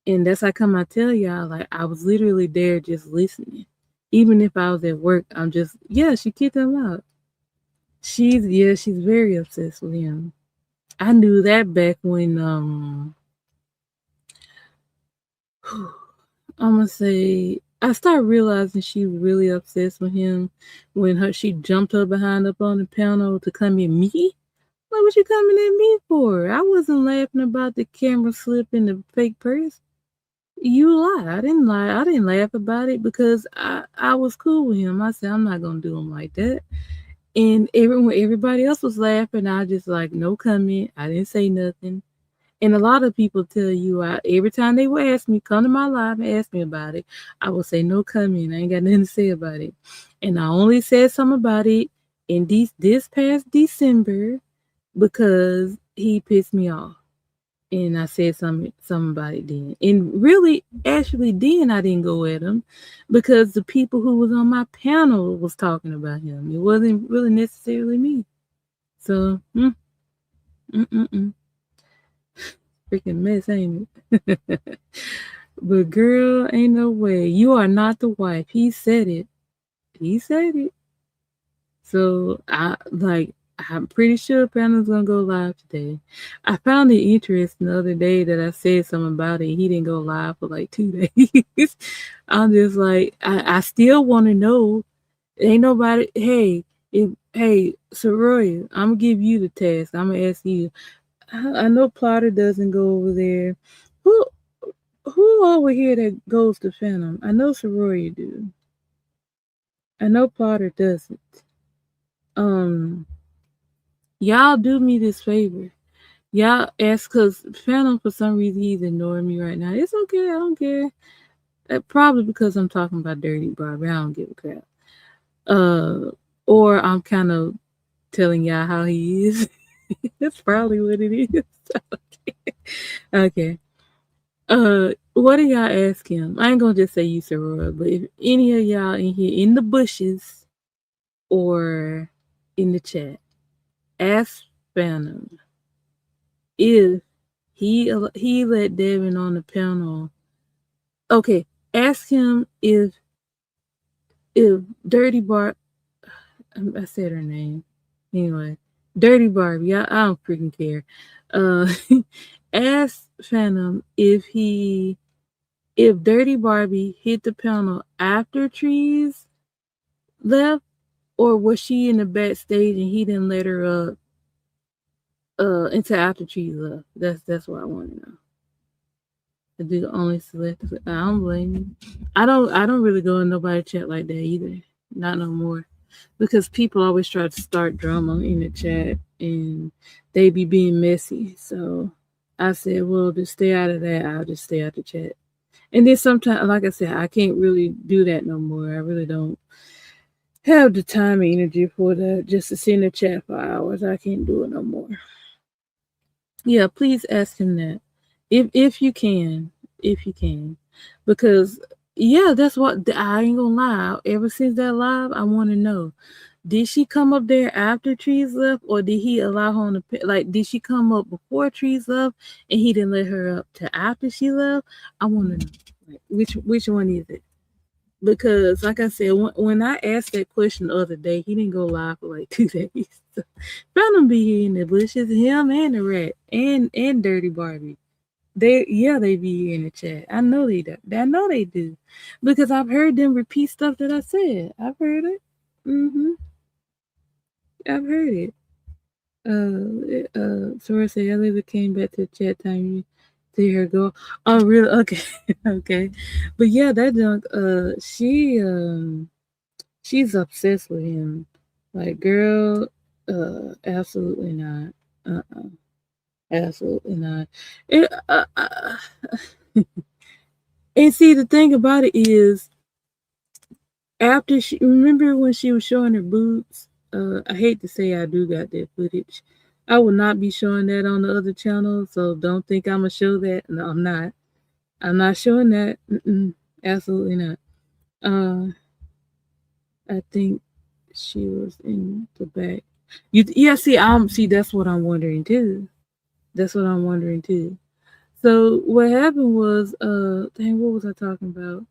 And that's how come I tell y'all, like, I was literally there just listening. Even if I was at work, I'm just, yeah, she kicked him out. She's very obsessed with him. I knew that back when I'm gonna say I started realizing she was really obsessed with him when she jumped her behind up on the panel to come at me. What was she coming at me for? I wasn't laughing about the camera slip in the fake purse. You lie. I didn't lie. I didn't laugh about it because I was cool with him. I said I'm not gonna do him like that. And everybody else was laughing, I just like no comment. I didn't say nothing. And a lot of people tell you, every time they would ask me, come to my live and ask me about it, I will say no comment. I ain't got nothing to say about it. And I only said something about it in this past December because he pissed me off. And I said something about it then. And really, actually, then I didn't go at him because the people who was on my panel was talking about him. It wasn't really necessarily me. So, mm. Freaking mess, ain't it? But girl, ain't no way. You are not the wife. He said it. He said it. So I'm pretty sure Panel's gonna go live today. I found it interesting the other day that I said something about it. He didn't go live for like 2 days. I'm just like, I still want to know. Ain't nobody. Hey, Soroya, I'm gonna give you the task. I'm gonna ask you. I know Plotter doesn't go over there. Who who over here that goes to Phantom? I know Soroya do. I know Plotter doesn't. Um, y'all do me this favor. Y'all ask because Phantom for some reason he's ignoring me right now. It's okay, I don't care. Probably because I'm talking about Dirty Barbie. I don't give a crap. Or I'm kind of telling y'all how he is. That's probably what it is. Okay. What do y'all ask him? I ain't gonna just say you, Sarora, but if any of y'all in here in the bushes or in the chat, ask Phantom if he let Devin on the panel. Okay, ask him if Dirty Bar. I said her name anyway. Dirty Barbie. I don't freaking care. Uh, ask Phantom if Dirty Barbie hit the panel after Treez left, or was she in the backstage and he didn't let her up until after Treez left? That's what I want to know. I do only select. I don't blame you. I don't really go in nobody chat like that either. Not no more. Because people always try to start drama in the chat and they be being messy. So I said, well, to stay out of that, I'll just stay out the chat. And then sometimes, like I said, I can't really do that no more. I really don't have the time and energy for that. Just to sit in the chat for hours, I can't do it no more. Yeah, please ask him that, if you can, if you can, because yeah, that's what I ain't gonna lie. Ever since that live, I want to know. Did she come up there after Trees left, or did he allow her on the like? Did she come up before Trees left, and he didn't let her up to after she left? I want to know, like, which one is it? Because, like I said, when I asked that question the other day, he didn't go live for like 2 days. So, found him be here in the bushes, him and the rat and Dirty Barbie. They be here in the chat. I know they do. I know they do, because I've heard them repeat stuff that I said. I've heard it. I've heard it. Sora said Ellie came back to the chat time. You see her go. Oh, really? Okay, okay. But yeah, that junk. She's obsessed with him. Like, girl, absolutely not. Absolutely not. It, and see, the thing about it is, after she remember when she was showing her boobs. I hate to say I do got that footage. I will not be showing that on the other channel, so don't think I'm gonna show that. No, I'm not. I'm not showing that. Absolutely not. Uh, I think she was in the back. Yeah. See, that's what I'm wondering too. That's what I'm wondering too. So what happened was, dang, what was I talking about?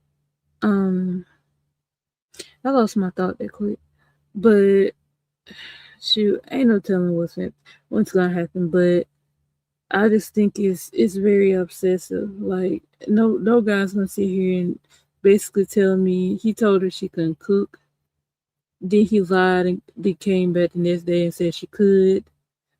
Um, I lost my thought that quick. But shoot, ain't no telling what's gonna happen. But I just think it's very obsessive. Like, no guy's gonna sit here and basically tell me he told her she couldn't cook. Then he lied and they came back the next day and said she could.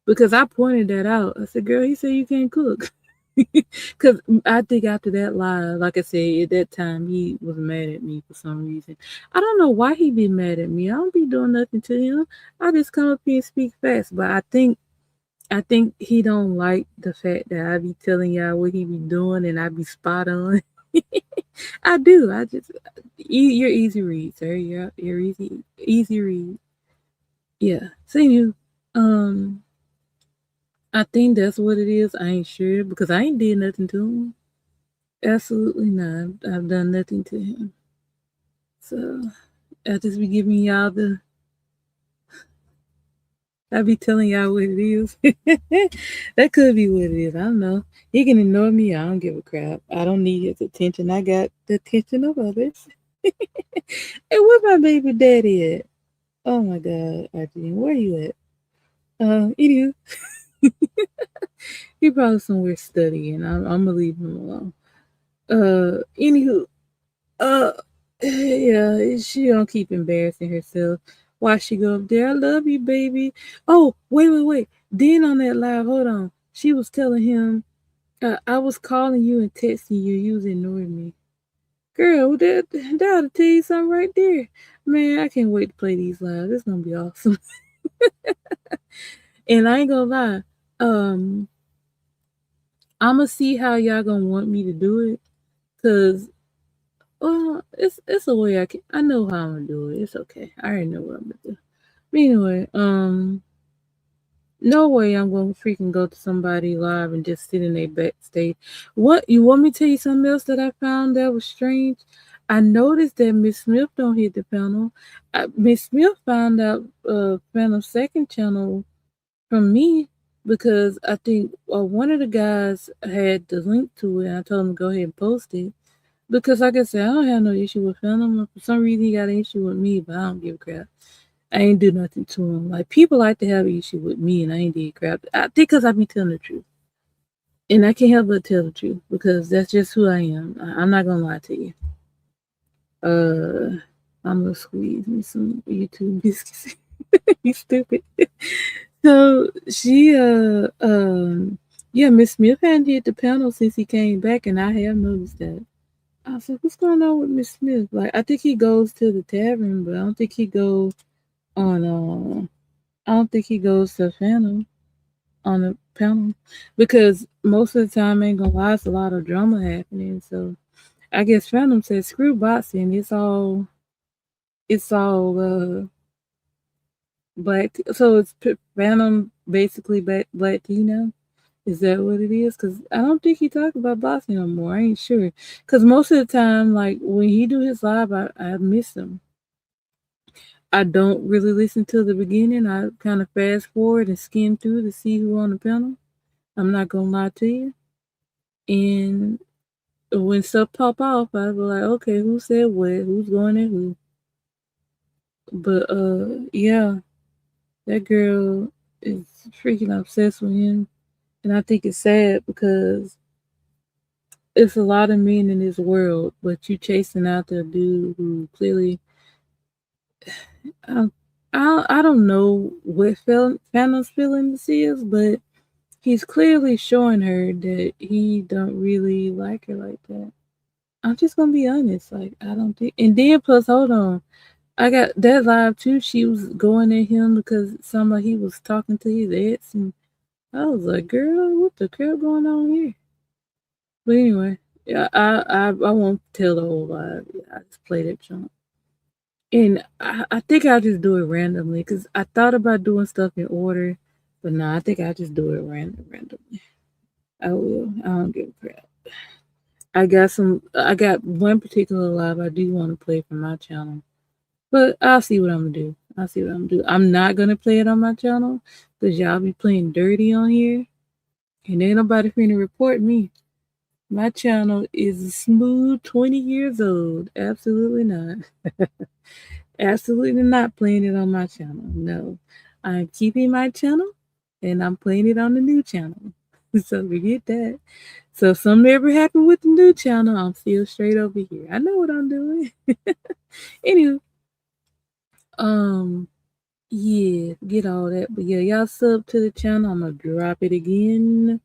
Because I pointed that out. I said, girl, he said you can't cook. Because I think after that lie, like I said, at that time, he was mad at me for some reason. I don't know why he be mad at me. I don't be doing nothing to him. I just come up here and speak fast. But I think he don't like the fact that I be telling y'all what he be doing and I be spot on. I do. You're easy read, sir. You're easy read. Yeah. See you. Um, I think that's what it is. I ain't sure because I ain't did nothing to him. Absolutely not. I've done nothing to him. So I just be giving y'all the. I be telling y'all what it is. That could be what it is. I don't know. He can ignore me. I don't give a crap. I don't need his attention. I got the attention of others. And where my baby daddy at? Oh my God, Arjun, where you at? Idiot. He probably somewhere studying. I'm gonna leave him alone. Anywho, Uh, yeah, she don't keep embarrassing herself. Why she go up there? I love you, baby. Oh, wait. Then on that live, hold on. She was telling him, I was calling you and texting you. You was ignoring me. Girl, that'll tell you something right there. Man, I can't wait to play these lives. It's gonna be awesome. And I ain't gonna lie. Um, I'ma see how y'all gonna want me to do it. Cause well, it's a way I know how I'm gonna do it. It's okay. I already know what I'm gonna do. But anyway, no way I'm gonna freaking go to somebody live and just sit in their backstage. What, you want me to tell you something else that I found that was strange? I noticed that Miss Smith don't hit the panel. Miss Smith found out Phantom's second channel from me because I think one of the guys had the link to it and I told him to go ahead and post it. Because, like I said, I don't have no issue with Phantom. For some reason, he got an issue with me, but I don't give a crap. I ain't do nothing to him. Like, people like to have an issue with me, and I ain't did crap. I think because I be telling the truth. And I can't help but tell the truth because that's just who I am. I'm not going to lie to you. I'm going to squeeze me some YouTube biscuits. You stupid. So, yeah, Miss Smith hadn't did the panel since he came back, and I have noticed that. I was like, what's going on with Miss Smith? Like, I think he goes to the tavern, but I don't think he goes on. I don't think he goes to Phantom. on the panel because most of the time, ain't gonna lie, it's a lot of drama happening. So I guess Phantom said, "Screw boxing. It's all black." So it's Phantom basically black Latino. Is that what it is? Because I don't think he talked about boxing no more. I ain't sure. Because most of the time, like when he do his live, I miss him. I don't really listen to the beginning. I kind of fast forward and skim through to see who on the panel. I'm not gonna lie to you. And when stuff pop off, I was like, okay, who said what? Who's going at who? But yeah, that girl is freaking obsessed with him, and I think it's sad because it's a lot of men in this world, but you chasing after a dude who clearly, I, I don't know what Phantom's feelings is, but he's clearly showing her that he don't really like her like that. I'm just gonna be honest, like I don't think. And then plus, hold on, I got that live too. She was going at him because somebody he was talking to his ex, and I was like, girl, what the crap going on here? But anyway, yeah, I won't tell the whole live. I just play that junk. And I think I'll just do it randomly because I thought about doing stuff in order, but no, I think I'll just do it randomly. I will. I don't give a crap. I got one particular live I do want to play from my channel, but I'll see what I'm gonna do. I'll see what I'm gonna do. I'm not gonna play it on my channel because y'all be playing dirty on here, and ain't nobody finna report me. My channel is a smooth 20 years old. Absolutely not. Absolutely not playing it on my channel. No. I'm keeping my channel and I'm playing it on the new channel. So forget that. So if something ever happened with the new channel, I'm still straight over here. I know what I'm doing. Anyway, um, yeah, get all that. But yeah, y'all sub to the channel. I'm gonna drop it again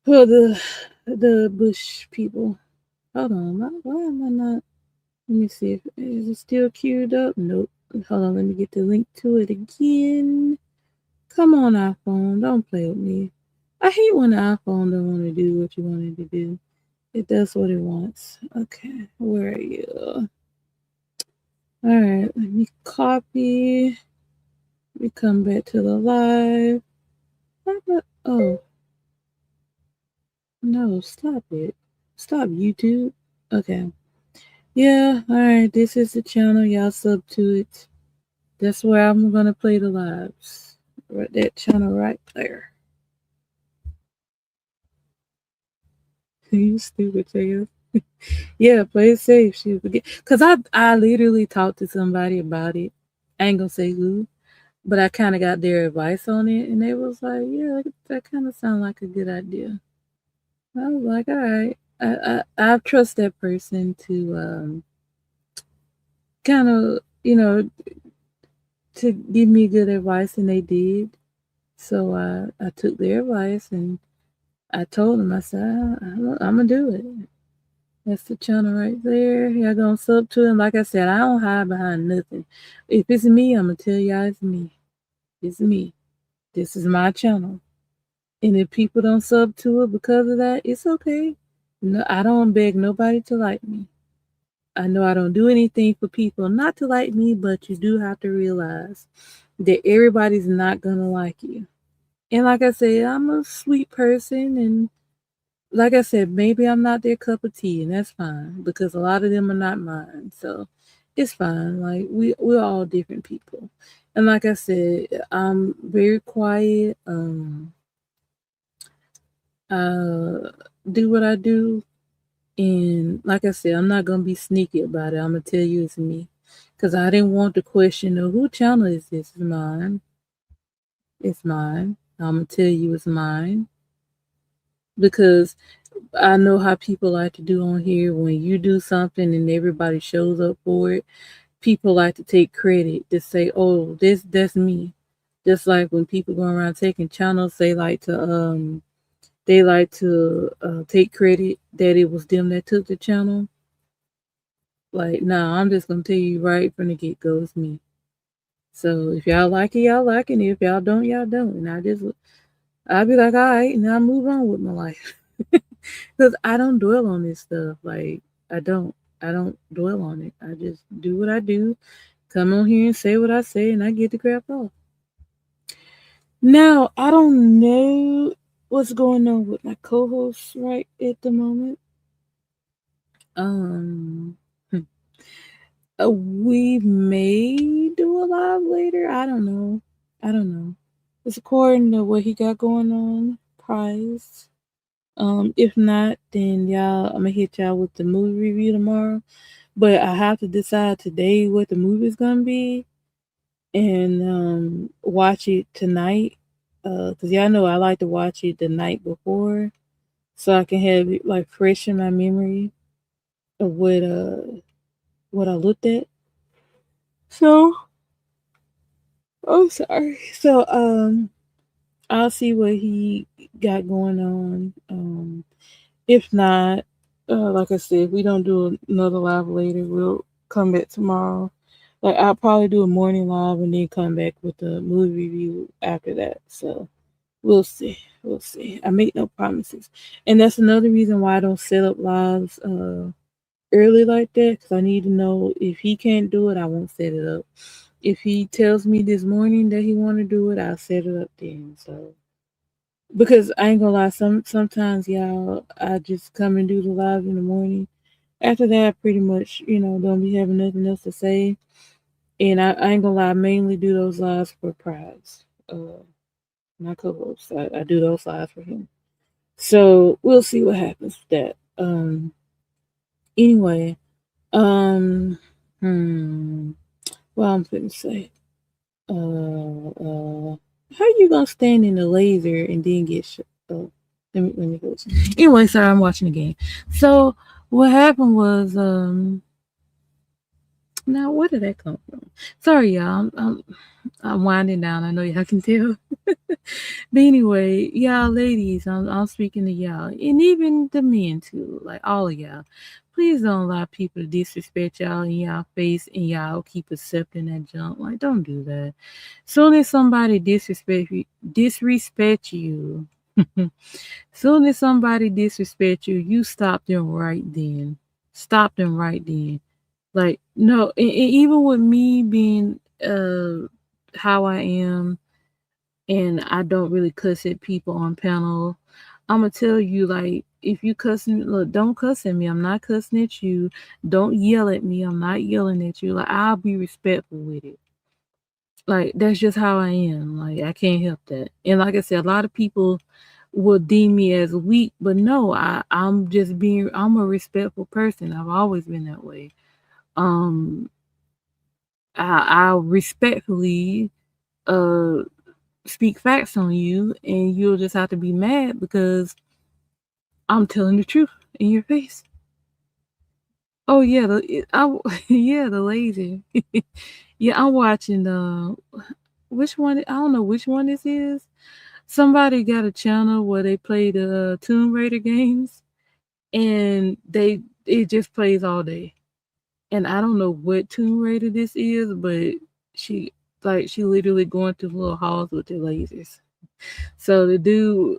for the bush people. Hold on, why am I not? Let me see if is it still queued up. Nope. Hold on, let me get the link to it again. Come on, iPhone, don't play with me. I hate when the iPhone don't want to do what you want it to do. It does what it wants. Okay, where are you? All right, let me copy. We come back to the live. Oh no! Stop it! Stop YouTube. Okay. Yeah. All right. This is the channel. Y'all sub to it. That's where I'm gonna play the lives. Right, that channel right there. You stupid child. Yeah, play it safe. She forget. Cause I literally talked to somebody about it. I ain't gonna say who, but I kind of got their advice on it, and they was like, "Yeah, that kind of sound like a good idea." I was like, "All right." I trust that person to kind of to give me good advice, and they did. So I took their advice and I told them, I said, I'm gonna do it. That's the channel right there. Y'all gonna sub to it. And like I said, I don't hide behind nothing. If it's me, I'm gonna tell y'all it's me. It's me. This is my channel. And if people don't sub to it because of that, it's okay. No, I don't beg nobody to like me. I know I don't do anything for people not to like me, but you do have to realize that everybody's not gonna like you. And like I said, I'm a sweet person, and like I said, maybe I'm not their cup of tea, and that's fine because a lot of them are not mine. So it's fine. Like we're all different people. And like I said, I'm very quiet. I do what I do, and like I said, I'm not gonna be sneaky about it. I'm gonna tell you it's me, cause I didn't want the question of who channel is this? It's mine. It's mine. I'm gonna tell you it's mine because I know how people like to do on here. When you do something and everybody shows up for it, people like to take credit to say, "Oh, that's me." Just like when people go around taking channels, they like to take credit that it was them that took the channel. Like, nah, I'm just gonna tell you right from the get go, it's me. So if y'all like it, y'all like it. And if y'all don't, y'all don't. And I just I'll be like, all right, now move on with my life. Because I don't dwell on this stuff. Like, I don't. I don't dwell on it. I just do what I do, come on here and say what I say, and I get the crap off. Now, I don't know what's going on with my co-host right at the moment. Um, hmm. We may do a live later. I don't know. I don't know. It's according to what he got going on. Prize. If not, then y'all, I'm gonna hit y'all with the movie review tomorrow. But I have to decide today what the movie's gonna be and watch it tonight. Cause y'all know I like to watch it the night before, so I can have it like fresh in my memory of what I looked at. So I'm sorry. So I'll see what he got going on. If not, like I said, if we don't do another live later, we'll come back tomorrow. Like I'll probably do a morning live and then come back with the movie review after that. So we'll see. We'll see. I make no promises, and that's another reason why I don't set up lives early like that because I need to know if he can't do it, I won't set it up. If he tells me this morning that he want to do it, I'll set it up then. So because I ain't gonna lie, sometimes y'all I just come and do the live in the morning. After that, I pretty much don't be having nothing else to say, and I ain't gonna lie, I mainly do those lives for prize. My co-host, I do those lives for him. So we'll see what happens with that. Anyway, um, hmm, what I'm gonna say. How you gonna stand in the laser and then get shot? Oh, let me go. Anyway, sorry, I'm watching the game. So what happened was, now where did that come from? Sorry, y'all. I'm winding down. I know y'all can tell. But anyway, y'all ladies, I'm speaking to y'all, and even the men too, like all of y'all. Please don't allow people to disrespect y'all in y'all face, and y'all keep accepting that junk. Like, don't do that. Soon as somebody disrespect you, soon as somebody disrespect you, you stop them right then. Stop them right then. Like, no, and even with me being how I am, and I don't really cuss at people on panel. I'm gonna tell you, like, if you cussing, look, don't cuss at me. I'm not cussing at you. Don't yell at me. I'm not yelling at you. Like, I'll be respectful with it. Like, that's just how I am. Like, I can't help that. And like I said, a lot of people will deem me as weak, but no, I'm a respectful person. I've always been that way. Um, I respectfully uh speak facts on you, and you'll just have to be mad because I'm telling the truth in your face. Oh yeah, yeah, the lazy. Yeah, I'm watching which one? I don't know which one this is. Somebody got a channel where they play the Tomb Raider games, and it just plays all day. And I don't know what Tomb Raider this is, but she she literally going through little halls with the lasers. So the dude,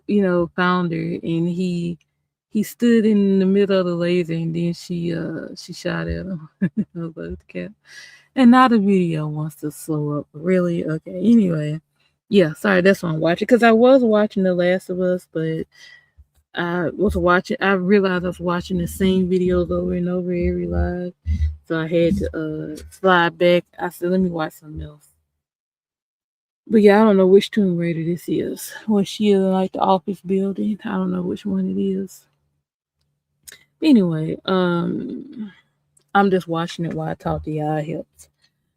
found her, and he stood in the middle of the laser, and then she shot at him. I was like, "Okay." And now the video wants to slow up. Really? Okay. Anyway, yeah. Sorry, that's what I'm watching because I was watching The Last of Us, but I was watching. I realized I was watching the same videos over and over every live, so I had to slide back. I said, "Let me watch something else." But yeah, I don't know which Tomb Raider this is. Was she in like the office building? I don't know which one it is. Anyway, I'm just watching it while I talk to y'all. It helps.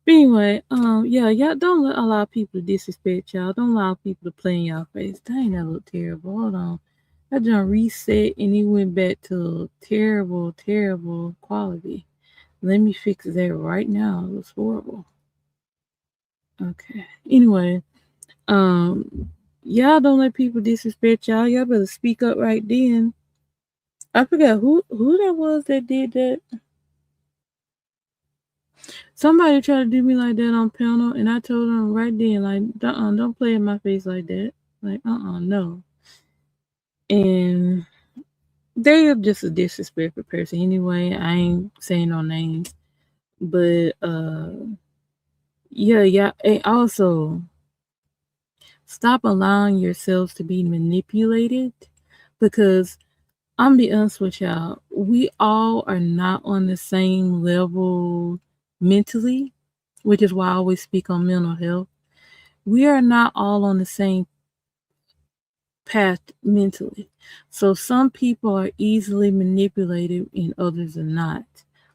But anyway, yeah, y'all don't allow people to disrespect y'all. Don't allow people to play in y'all face. Dang, that look terrible. Hold on. I just reset and it went back to terrible, terrible quality. Let me fix that right now. It looks horrible. Okay. Anyway, y'all don't let people disrespect y'all. Y'all better speak up right then. I forgot who that was that did that. Somebody tried to do me like that on panel, and I told them right then, like, don't play in my face like that. Like, no. And they're just a disrespectful person anyway. I ain't saying no names. But yeah, yeah. And also stop allowing yourselves to be manipulated because I'm be honest with y'all, we all are not on the same level mentally, which is why I always speak on mental health. We are not all on the same path mentally. So some people are easily manipulated and others are not.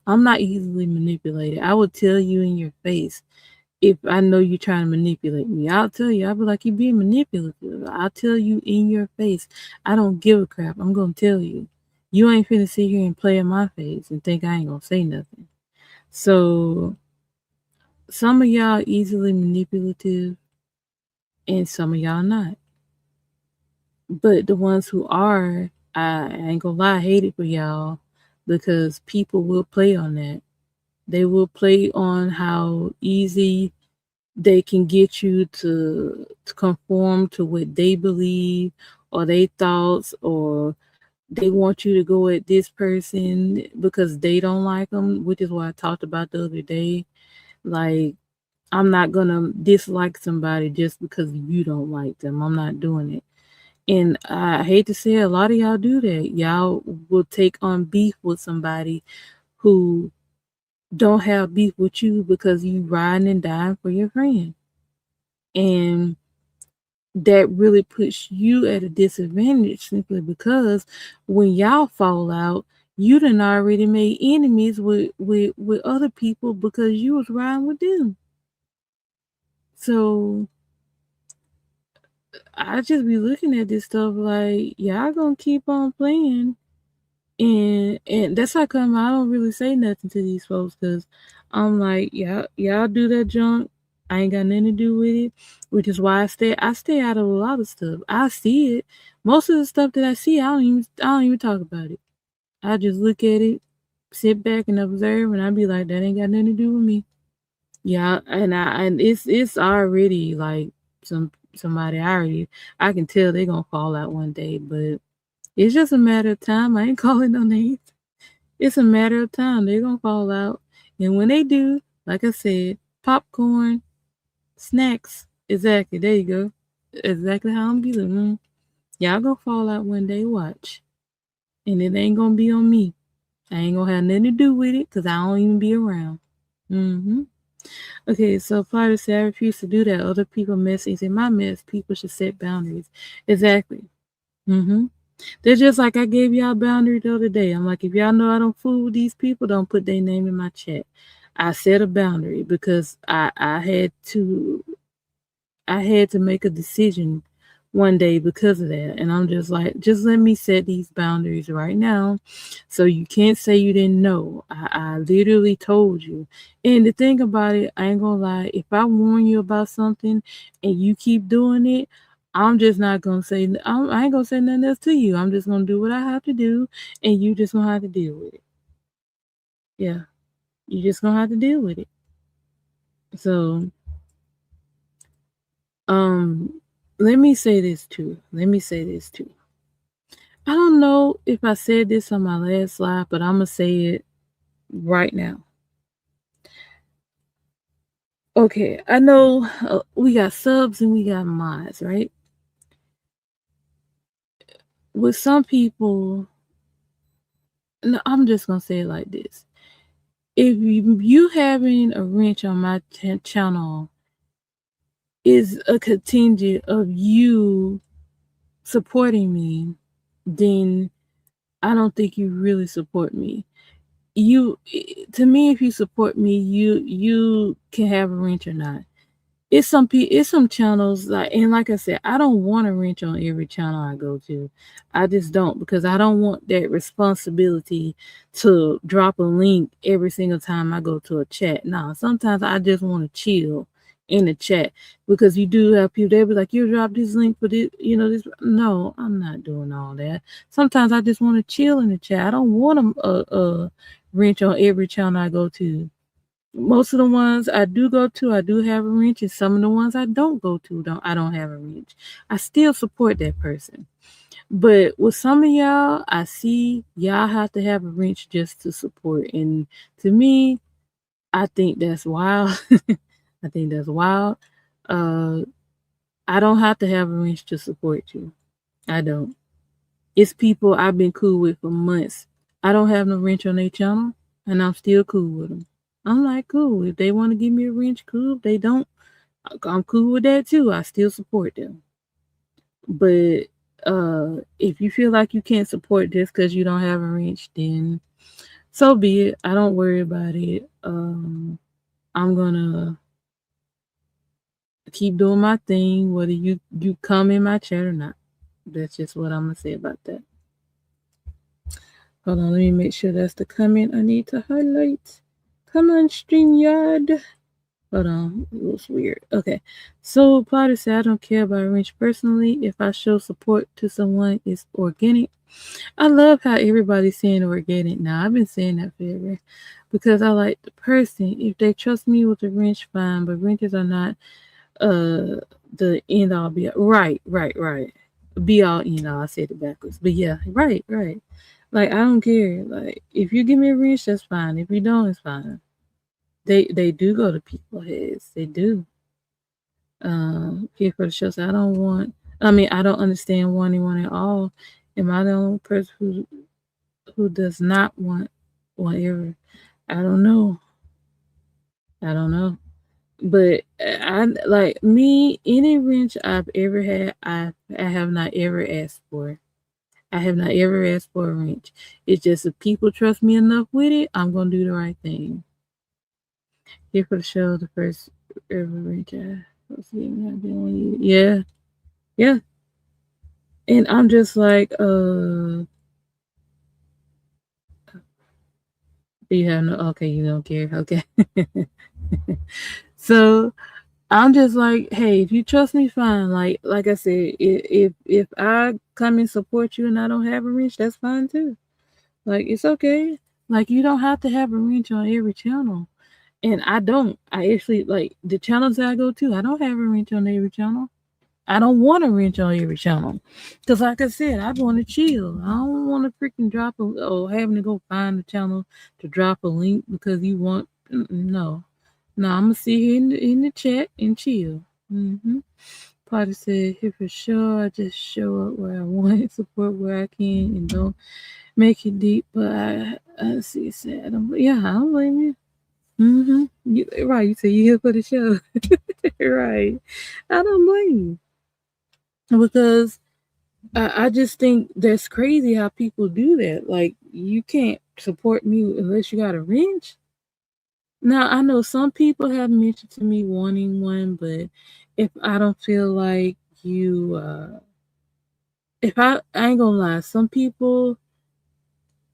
I'm not easily manipulated. I will tell you in your face if I know you're trying to manipulate me. I'll tell you. I'll be like, you're being manipulative. I'll tell you in your face. I don't give a crap. I'm going to tell you. You ain't finna sit here and play in my face and think I ain't going to say nothing. So some of y'all easily manipulative and some of y'all not. But the ones who are, I ain't gonna lie, I hate it for y'all because people will play on that. They will play on how easy they can get you to conform to what they believe or their thoughts, or they want you to go at this person because they don't like them, which is what I talked about the other day. Like, I'm not gonna dislike somebody just because you don't like them. I'm not doing it. And I hate to say it, a lot of y'all do that. Y'all will take on beef with somebody who don't have beef with you because you riding and dying for your friend. And that really puts you at a disadvantage simply because when y'all fall out, you done already made enemies with other people because you was riding with them. So I just be looking at this stuff like y'all gonna keep on playing. And that's how come I don't really say nothing to these folks because I'm like, y'all do that junk. I ain't got nothing to do with it, which is why I stay out of a lot of stuff. I see it. Most of the stuff that I see, I don't even talk about it. I just look at it, sit back and observe, and I be like, that ain't got nothing to do with me. Yeah, and it's already like somebody I can tell they gonna fall out one day, but it's just a matter of time. I ain't calling no names. It's a matter of time. They're gonna fall out. And when they do, like I said, popcorn, snacks. Exactly. There you go. Exactly how I'm feeling. Y'all gonna fall out one day, watch. And it ain't gonna be on me. I ain't gonna have nothing to do with it because I don't even be around. Mm-hmm. Okay, so Flutter said I refuse to do that. Other people mess is in my mess. People should set boundaries. Exactly. Mm-hmm. They're just like I gave y'all a boundary the other day. I'm like, if y'all know I don't fool with these people, don't put their name in my chat. I set a boundary because I had to make a decision one day because of that. And I'm just like, just let me set these boundaries right now. So you can't say you didn't know. I literally told you. And the thing about it, I ain't gonna lie, if I warn you about something and you keep doing it, I'm just not gonna say I ain't gonna say nothing else to you. I'm just gonna do what I have to do and you just gonna have to deal with it. Yeah. You just gonna have to deal with it. So um let me say this too. I don't know if I said this on my last slide, but I'm going to say it right now. Okay, I know we got subs and we got mods, right? With some people, no, I'm just going to say it like this. If you having a wrench on my channel is a contingent of you supporting me, then I don't think you really support me. You, to me, if you support me, you can have a wrench or not. It's some channels like, and like I said, I don't want a wrench on every channel I go to. I just don't, because I don't want that responsibility to drop a link every single time I go to a chat. Nah, sometimes I just want to chill in the chat, because you do have people, they'll be like, you drop this link for this, this. No, I'm not doing all that. Sometimes I just want to chill in the chat. I don't want a wrench on every channel I go to. Most of the ones I do go to, I do have a wrench, and some of the ones I don't go to, I don't have a wrench. I still support that person. But with some of y'all, I see y'all have to have a wrench just to support. And to me, I think that's wild. I think that's wild. Uh, I don't have to have a wrench to support you. I don't. It's people I've been cool with for months. I don't have no wrench on their channel, and I'm still cool with them. I'm like, cool. If they want to give me a wrench, cool. If they don't, I'm cool with that too. I still support them. But if you feel like you can't support just because you don't have a wrench, then so be it. I don't worry about it. I'm gonna keep doing my thing, whether you come in my chat or not. That's just what I'm gonna say about that. Hold on, let me make sure that's the comment I need to highlight. Come on, StreamYard. Hold on, it looks weird. Okay, so Potter said I don't care about wrench personally. If I show support to someone, it's organic. I love how everybody's saying organic now. I've been saying that forever because I like the person. If they trust me with the wrench, fine. But wrenches are not the end all be all. Right. Be all end all. I said it backwards. But yeah, right. Like I don't care. Like if you give me a wrench, that's fine. If you don't, it's fine. They do go to people's heads. They do. Here for the show. So I don't understand wanting one at all. Am I the only person who does not want whatever? I don't know. I don't know. But I like me any wrench I've ever had. I have not ever asked for. I have not ever asked for a wrench. It's just if people trust me enough with it, I'm gonna do the right thing. Here for the show, the first ever wrench I was getting. I've been yeah. And I'm just like, do you have no? Okay, you don't care. Okay. So I'm just like, hey, if you trust me, fine. Like I said, if I come and support you and I don't have a wrench, that's fine too. Like it's okay. Like you don't have to have a wrench on every channel. And I don't. I actually like the channels that I go to, I don't have a wrench on every channel. I don't want a wrench on every channel. Cause like I said, I want to chill. I don't want to freaking drop or having to go find the channel to drop a link because you want no. No, I'm gonna sit here in the chat and chill. Party said, here for sure. I just show up where I want, support where I can, and don't make it deep. But I see sad. Yeah, I don't blame you. Right, you say you here for the show. Right. I don't blame you. Because I just think that's crazy how people do that. Like, you can't support me unless you got a wrench. Now, I know some people have mentioned to me wanting one, but if I don't feel like you, if I ain't gonna lie, I, some people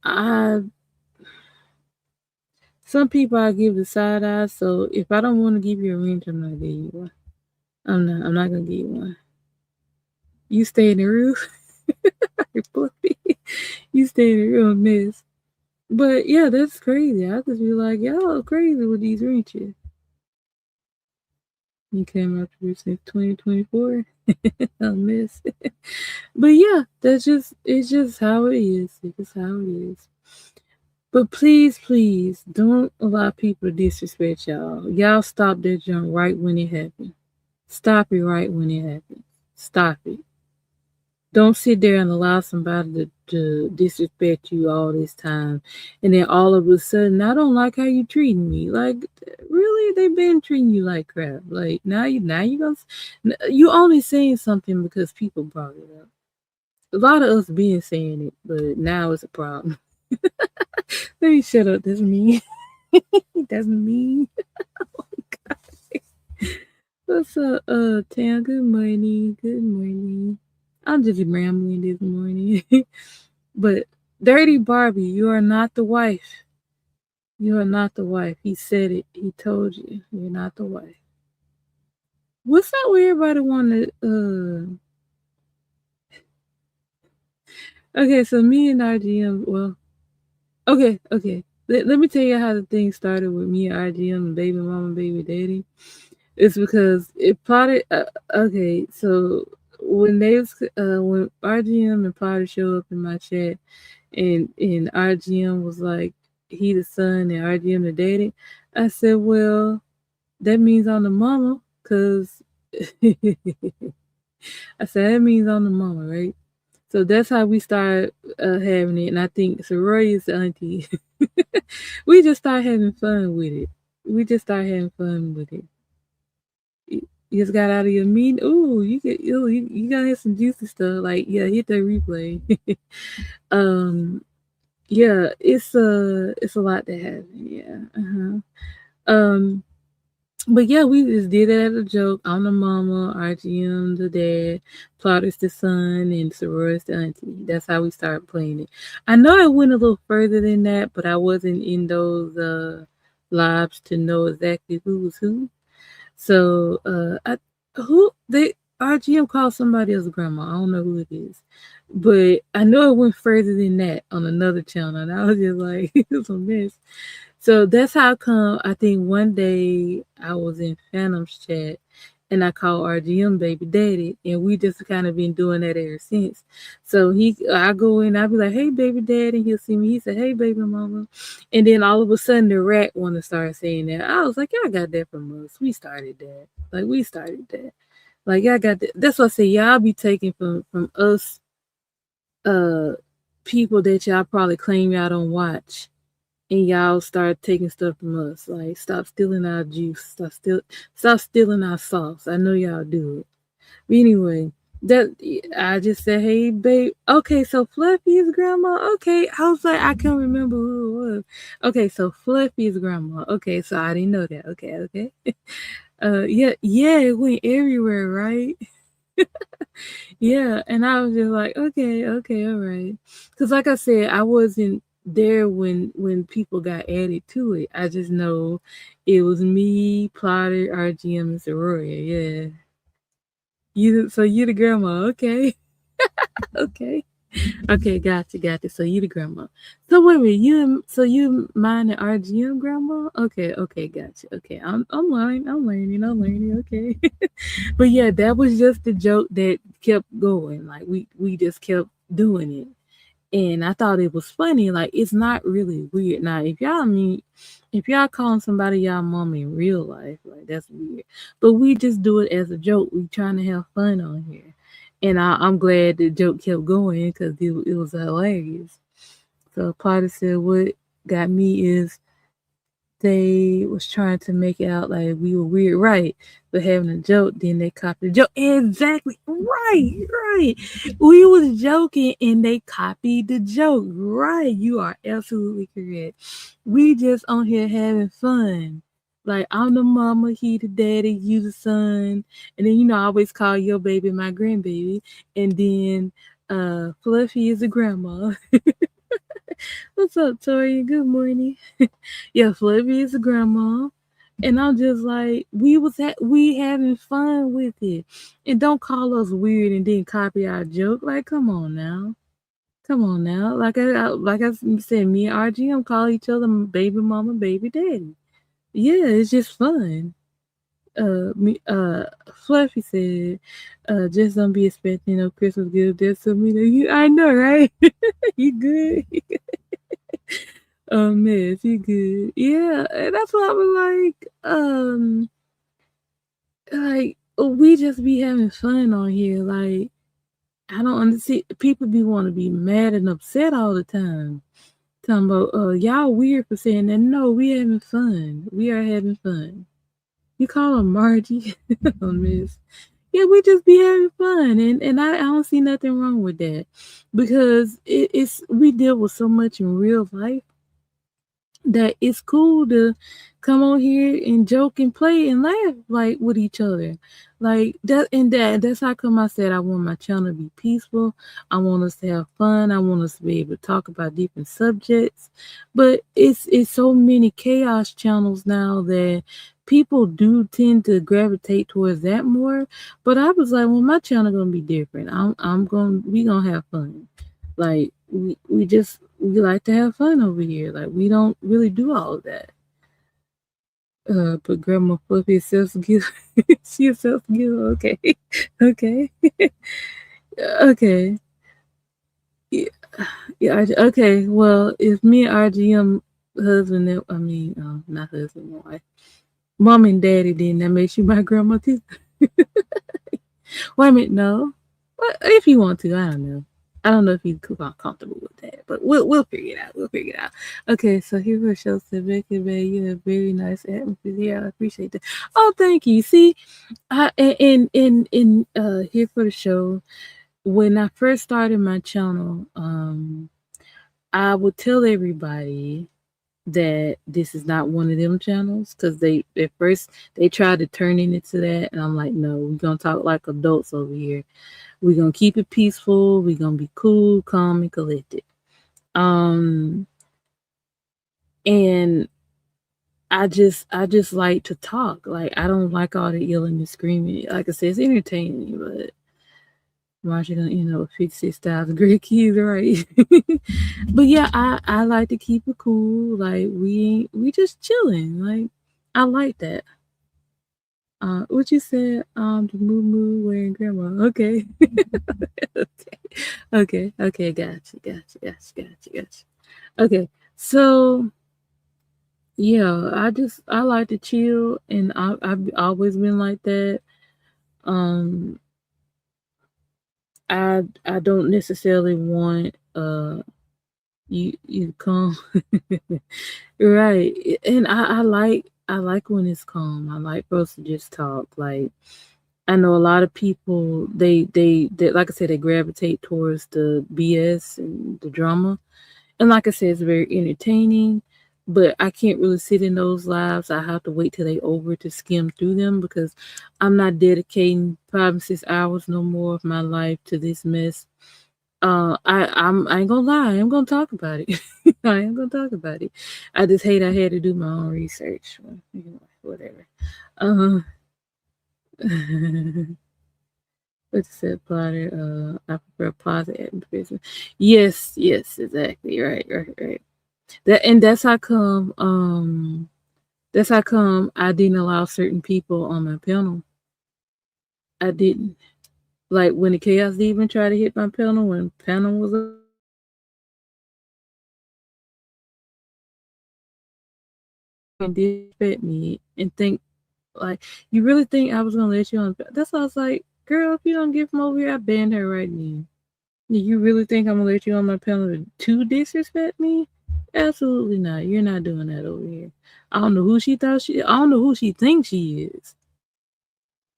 I give the side eye. So if I don't want to give you a wrench, I'm not gonna give you one. I'm not gonna give you one. You stay in the room, you stay in the room, miss. But yeah, that's crazy. I just be like, y'all crazy with these wrenches. You came out to since 2024. I miss. But yeah, it's just how it is. It's just how it is. But please, don't allow people to disrespect y'all. Y'all stop that junk right when it happened. Stop it right when it happens. Stop it. Don't sit there and allow somebody to disrespect you all this time, and then all of a sudden, I don't like how you treating me. Like, really, they've been treating you like crap. Like now you gonna you only saying something because people brought it up. A lot of us been saying it, but now it's a problem. Let me shut up. That's me. That's me. What's up, Tam? Good morning. Good morning. I'm just rambling this morning. But Dirty Barbie, you are not the wife. You are not the wife. He said it. He told you. You're not the wife. What's that where everybody wanted okay, so me and RGM, well, okay. let me tell you how the thing started with me, RGM, and baby mama, baby daddy. It's because it plotted. Okay, so when RGM and Potter show up in my chat, and RGM was like he the son and RGM the daddy, I said, well, that means I'm the mama, cause I said that means I'm the mama, right? So that's how we started having it, and I think Sorority is the auntie. We just started having fun with it. We just started having fun with it. You just got out of your meeting. Ooh, you gotta have some juicy stuff. Like, yeah, hit that replay. um, yeah, it's a lot to have. Yeah. Um, but yeah, we just did it as a joke. I'm the mama, RGM the dad, Plotter's the son, and Soror's the auntie. That's how we started playing it. I know I went a little further than that, but I wasn't in those lives to know exactly who was who. So I who they RGM called somebody else grandma. I don't know who it is. But I know it went further than that on another channel. And I was just like, it was a mess. So that's how come I think one day I was in Phantom's chat and I called RGM baby daddy, and we just kind of been doing that ever since. So I go in, I be like, hey baby daddy, and he'll see me. He said, hey baby mama, and then all of a sudden the rat want to start saying that. I was like, y'all got that from us. We started that. Like we started that. Like y'all got that. That's what I say. Y'all be taking from us, uh, people that y'all probably claim y'all don't watch, and y'all start taking stuff from us. Like stop stealing our juice. Stop stealing our sauce. I know y'all do it. But anyway, that I just said, hey babe. Okay, so Fluffy is grandma. Okay, I was like, I can't remember who it was. Okay, so Fluffy is grandma. Okay, so I didn't know that. Okay, okay. Yeah, it went everywhere, right? Yeah, and I was just like, okay, okay, all right. Because like I said, I wasn't there when people got added to it. I just know it was me, Plotter, RGM, and Sororia. Yeah, you the grandma, okay, okay, okay, gotcha. So you the grandma. So wait a minute, you mine and RGM grandma? Okay, gotcha. Okay, I'm learning. Okay. But yeah, that was just the joke that kept going. Like we just kept doing it. And I thought it was funny. Like it's not really weird. Now if y'all calling somebody y'all mom in real life, like that's weird. But we just do it as a joke. We trying to have fun on here. And I'm glad the joke kept going because it was hilarious. So Potter said what got me is they was trying to make it out like we were weird, right? But having a joke, then they copied the joke. Exactly, right. We was joking and they copied the joke. Right, you are absolutely correct. We just on here having fun. Like I'm the mama, he the daddy, you the son, and then I always call your baby my grandbaby, and then Fluffy is the grandma. What's up, Tori? Good morning. Yeah, Flavia is a grandma. And I'm just like, we having fun with it. And don't call us weird and then copy our joke. Like, come on now. Come on now. Like I said, me and RGM call each other baby mama, baby daddy. Yeah, it's just fun. Me Fluffy said, just don't be expecting no Christmas gift. That's something I know, right? You good? Oh man, you good? Yeah, and that's why I was like we just be having fun on here. Like I don't understand. People be want to be mad and upset all the time. Talking about y'all weird for saying that. No, we having fun. We are having fun. You call her Margie, oh, miss. Yeah, we just be having fun, and I don't see nothing wrong with that because it's we deal with so much in real life that it's cool to come on here and joke and play and laugh like with each other. Like that's how come I said I want my channel to be peaceful. I want us to have fun. I want us to be able to talk about different subjects. But it's so many chaos channels now that people do tend to gravitate towards that more. But I was like, well, my channel gonna be different. We gonna have fun. Like we just we like to have fun over here. Like we don't really do all of that. But Grandma Fluffy is self skill. She is self skill. Okay, okay, okay. Yeah, yeah. Okay. Well, if me and RGM husband, I mean, not husband, wife, mom and daddy, then that makes you my grandma too. Wait a minute, no. But if you want to, I don't know. I don't know if you feel comfortable with that, but we'll figure it out. We'll figure it out. Okay, so here for show said Becky Bay, you have very nice atmosphere. Yeah, I appreciate that. Oh, thank you. See, I in here for the show. When I first started my channel, I would tell everybody that this is not one of them channels because they at first they tried to turn it into that, and I'm like, no, we're gonna talk like adults over here. We're gonna keep it peaceful. We're gonna be cool, calm, and collected. Um, and I just like to talk. Like I don't like all the yelling and screaming. Like I said, it's entertaining, but watching gonna 56,000 great kids, right? But yeah, I like to keep it cool. Like we just chilling. Like I like that. What you said? The moo moo wearing grandma. Okay. Okay. Okay. Gotcha. Okay. So yeah, I like to chill, and I've always been like that. Um, I don't necessarily want you come right, and I like when it's calm. I like for us to just talk. Like I know a lot of people they like I said they gravitate towards the BS and the drama. And like I said, it's very entertaining, but I can't really sit in those lives. I have to wait till they over to skim through them because I'm not dedicating 5 and 6 hours no more of my life to this mess. I ain't gonna lie, I'm gonna talk about it. I am gonna talk about it. I just hate I had to do my own research. Well, whatever. Uh, What's said plotter? I prefer positive atmosphere. Yes, exactly. Right. That's how come I didn't allow certain people on my panel. I didn't. Like when the chaos demon tried to hit my panel when panel was up, and disrespect me and think like you really think I was gonna let you on. That's why I was like, girl, if you don't get from over here, I banned her right now. You really think I'm gonna let you on my panel to disrespect me? Absolutely not. You're not doing that over here. I don't know who she thought she. I don't know who she thinks she is.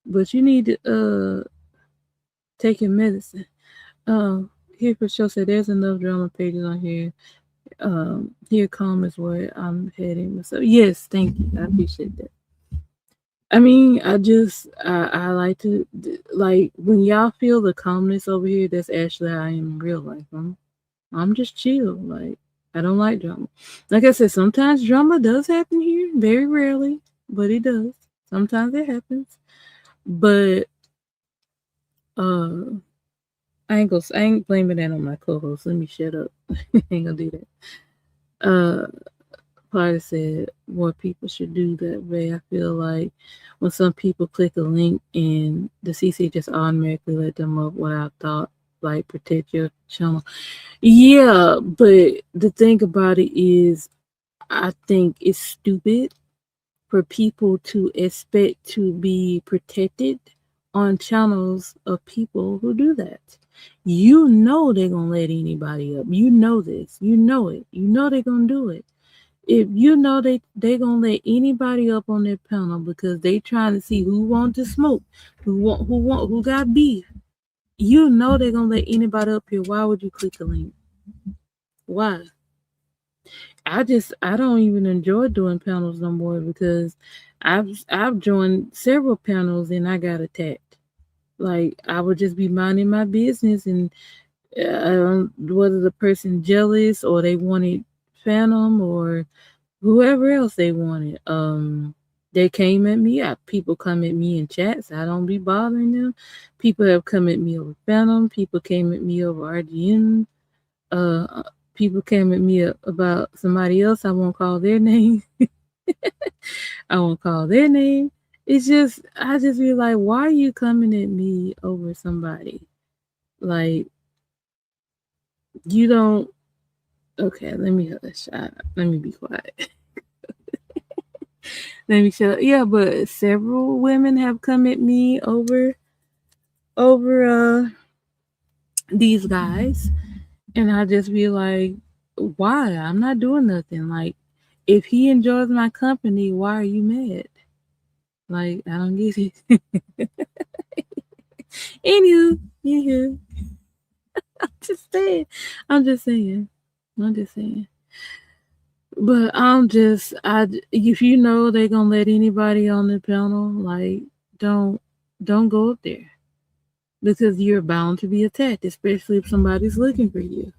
But you need to take your medicine. Here for sure said there's enough drama pages on here. Here come is where I'm heading. So yes, thank you. I appreciate that. I mean, I like to like when y'all feel the calmness over here. That's actually how I am in real life. I'm just chill. Like I don't like drama. Like I said, sometimes drama does happen here. Very rarely, but it does. Sometimes it happens. But uh I ain't blaming that on my co-host. Let me shut up. I ain't gonna do that. Uh Party said more people should do that way. I feel like when some people click a link and the CC just automatically let them up without thought, like protect your channel. Yeah, but the thing about it is I think it's stupid for people to expect to be protected on channels of people who do that. You know they're gonna let anybody up. You know this. You know it. You know they're gonna do it. If you know they gonna let anybody up on their panel because they trying to see who want to smoke, who got beef. You know they're gonna let anybody up here. Why would you click a link? Why? I don't even enjoy doing panels no more because I've joined several panels and I got attacked. Like I would just be minding my business and whether the person jealous or they wanted Phantom or whoever else they wanted. They came at me. People come at me in chats. I don't be bothering them. People have come at me over Phantom. People came at me over RGN. people came at me about somebody else. I won't call their name. I won't call their name. It's just I just be like, why are you coming at me over somebody? Like you don't. Okay, let me hush. Let me be quiet. Let me shut up. Yeah, but several women have come at me over these guys, and I just be like, why? I'm not doing nothing. Like, if he enjoys my company, why are you mad? Like, I don't get it. Anywho, anywho, just saying. I'm just saying. I'm just saying. But if you know they gonna let anybody on the panel, like, don't don't go up there because you're bound to be attacked, especially if somebody's looking for you.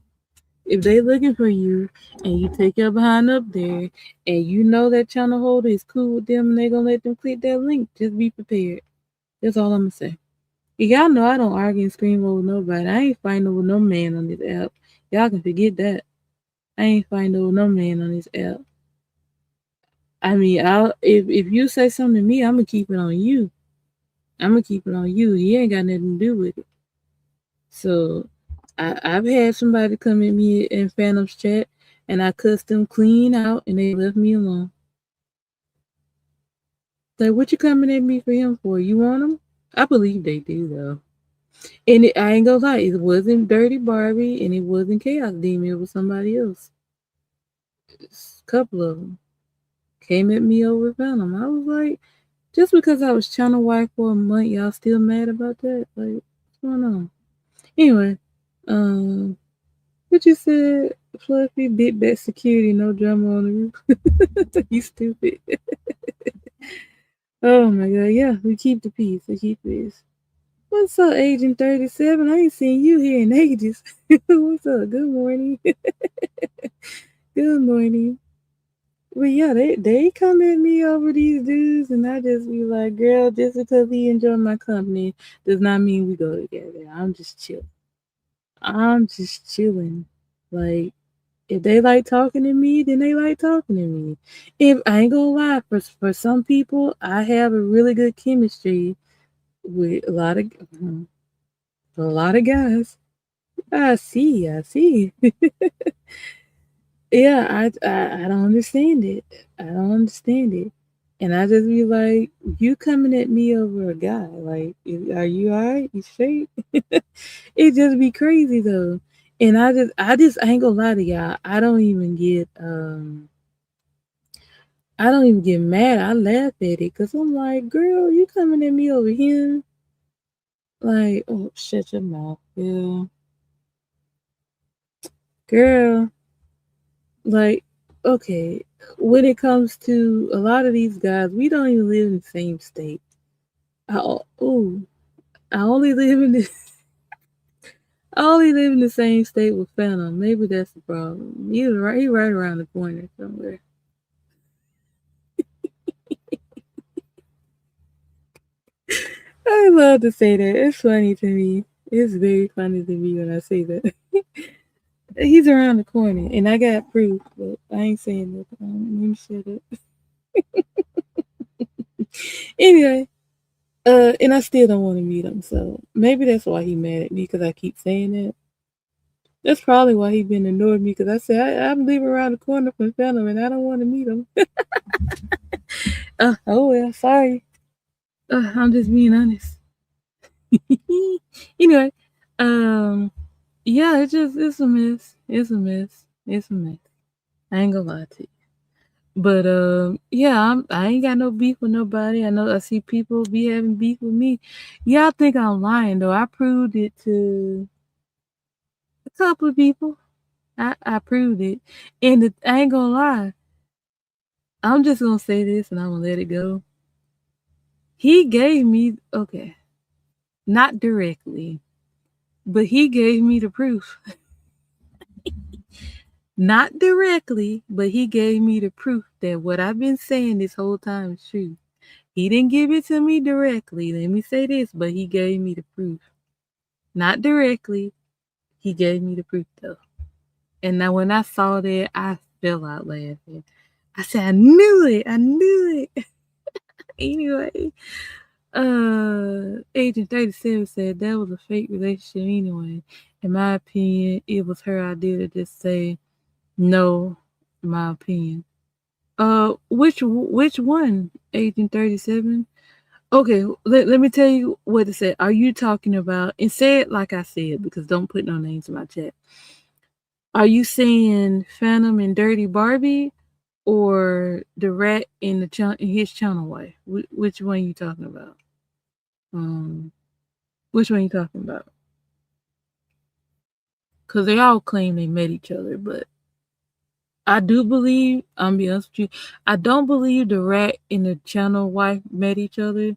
If they looking for you and you take your behind up there and you know that channel holder is cool with them and they gonna let them click that link, just be prepared. That's all I'm gonna say. Y'all know I don't argue and scream over nobody. I ain't fighting over no man on this app. Y'all can forget that. I ain't fighting over no man on this app. I mean, if you say something to me, I'm gonna keep it on you. I'm gonna keep it on you. You ain't got nothing to do with it. So I've had somebody come at me in Phantom's chat and I cussed them clean out and they left me alone. Like, what you coming at me for him for? You want him? I believe they do though. And I ain't gonna lie, it wasn't Dirty Barbie and it wasn't Chaos Demon. It was somebody else. A couple of them came at me over Phantom. I was like, just because I was channel wife for a month, y'all still mad about that? Like, what's going on? Anyway, um, what you said, Fluffy, big bet security, no drama on the roof. You stupid. Oh my god, yeah, we keep the peace. We keep peace. What's up, Agent 37? I ain't seen you here in ages. What's up? Good morning. Good morning. But yeah, they come at me over these dudes, and I just be like, girl, just because he enjoy my company does not mean we go together. I'm just chill. I'm just chilling. Like, if they like talking to me, then they like talking to me. If I ain't gonna lie, for some people, I have a really good chemistry with a lot of guys. I see. Yeah, I don't understand it. I don't understand it. And I just be like, you coming at me over a guy? Like, are you alright? You straight? It just be crazy though. And I ain't gonna lie to y'all. I don't even get mad. I laugh at it because I'm like, girl, you coming at me over him? Like, oh, shut your mouth, girl. Girl, like, okay, when it comes to a lot of these guys, we don't even live in the same state. Oh, I only live in the I only live in the same state with Phantom. Maybe that's the problem. He right around the corner somewhere. I love to say that. It's funny to me. It's very funny to me when I say that. He's around the corner, and I got proof, but I ain't saying nothing. Let me shut up. Anyway, and I still don't want to meet him, so maybe that's why he mad at me because I keep saying that. That's probably why he been annoyed me because I said I'm living around the corner from Phantom and I don't want to meet him. Oh well, sorry. I'm just being honest. Anyway, um, yeah, it's a mess. It's a mess. It's a mess. I ain't gonna lie to you. But yeah, I ain't got no beef with nobody. I know I see people be having beef with me. Y'all think I'm lying though. I proved it to a couple of people. I proved it. And I ain't gonna lie. I'm just gonna say this and I'm gonna let it go. He gave me okay, not directly, but he gave me the proof. Not directly, but he gave me the proof that what I've been saying this whole time is true. He didn't give it to me directly. Let me say this, but he gave me the proof. Not directly. He gave me the proof though. And now when I saw that, I fell out laughing. I said, I knew it. I knew it. Anyway, Agent 37 said that was a fake relationship anyway. In my opinion, it was her idea to just say no, in my opinion. Which one? Agent 37? Okay, let me tell you what it said. Are you talking about, and say it like I said, because don't put no names in my chat. Are you saying Phantom and Dirty Barbie, or the rat in his channel wife? Which one you talking about? Um, which one you talking about? Because they all claim they met each other, but I do believe, I'm be honest with you, I don't believe the rat and the channel wife met each other,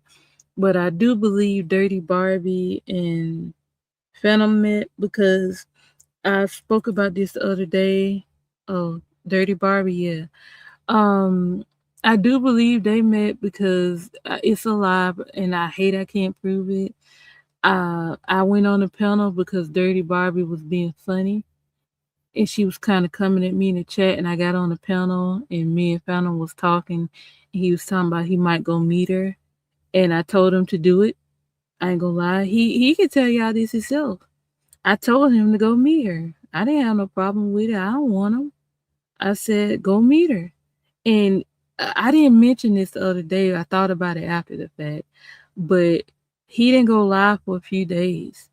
but I do believe Dirty Barbie and Phantom met, because I spoke about this the other day. Oh, Dirty Barbie, yeah. Um, I do believe they met because it's a lie, and I hate I can't prove it. I went on the panel because Dirty Barbie was being funny, and she was kind of coming at me in the chat, and I got on the panel, and me and Phantom was talking, and he was talking about he might go meet her, and I told him to do it. I ain't gonna lie, he can tell y'all this himself. I told him to go meet her. I didn't have no problem with it. I don't want him. I said, go meet her. And I didn't mention this the other day. I thought about it after the fact. But he didn't go live for a few days.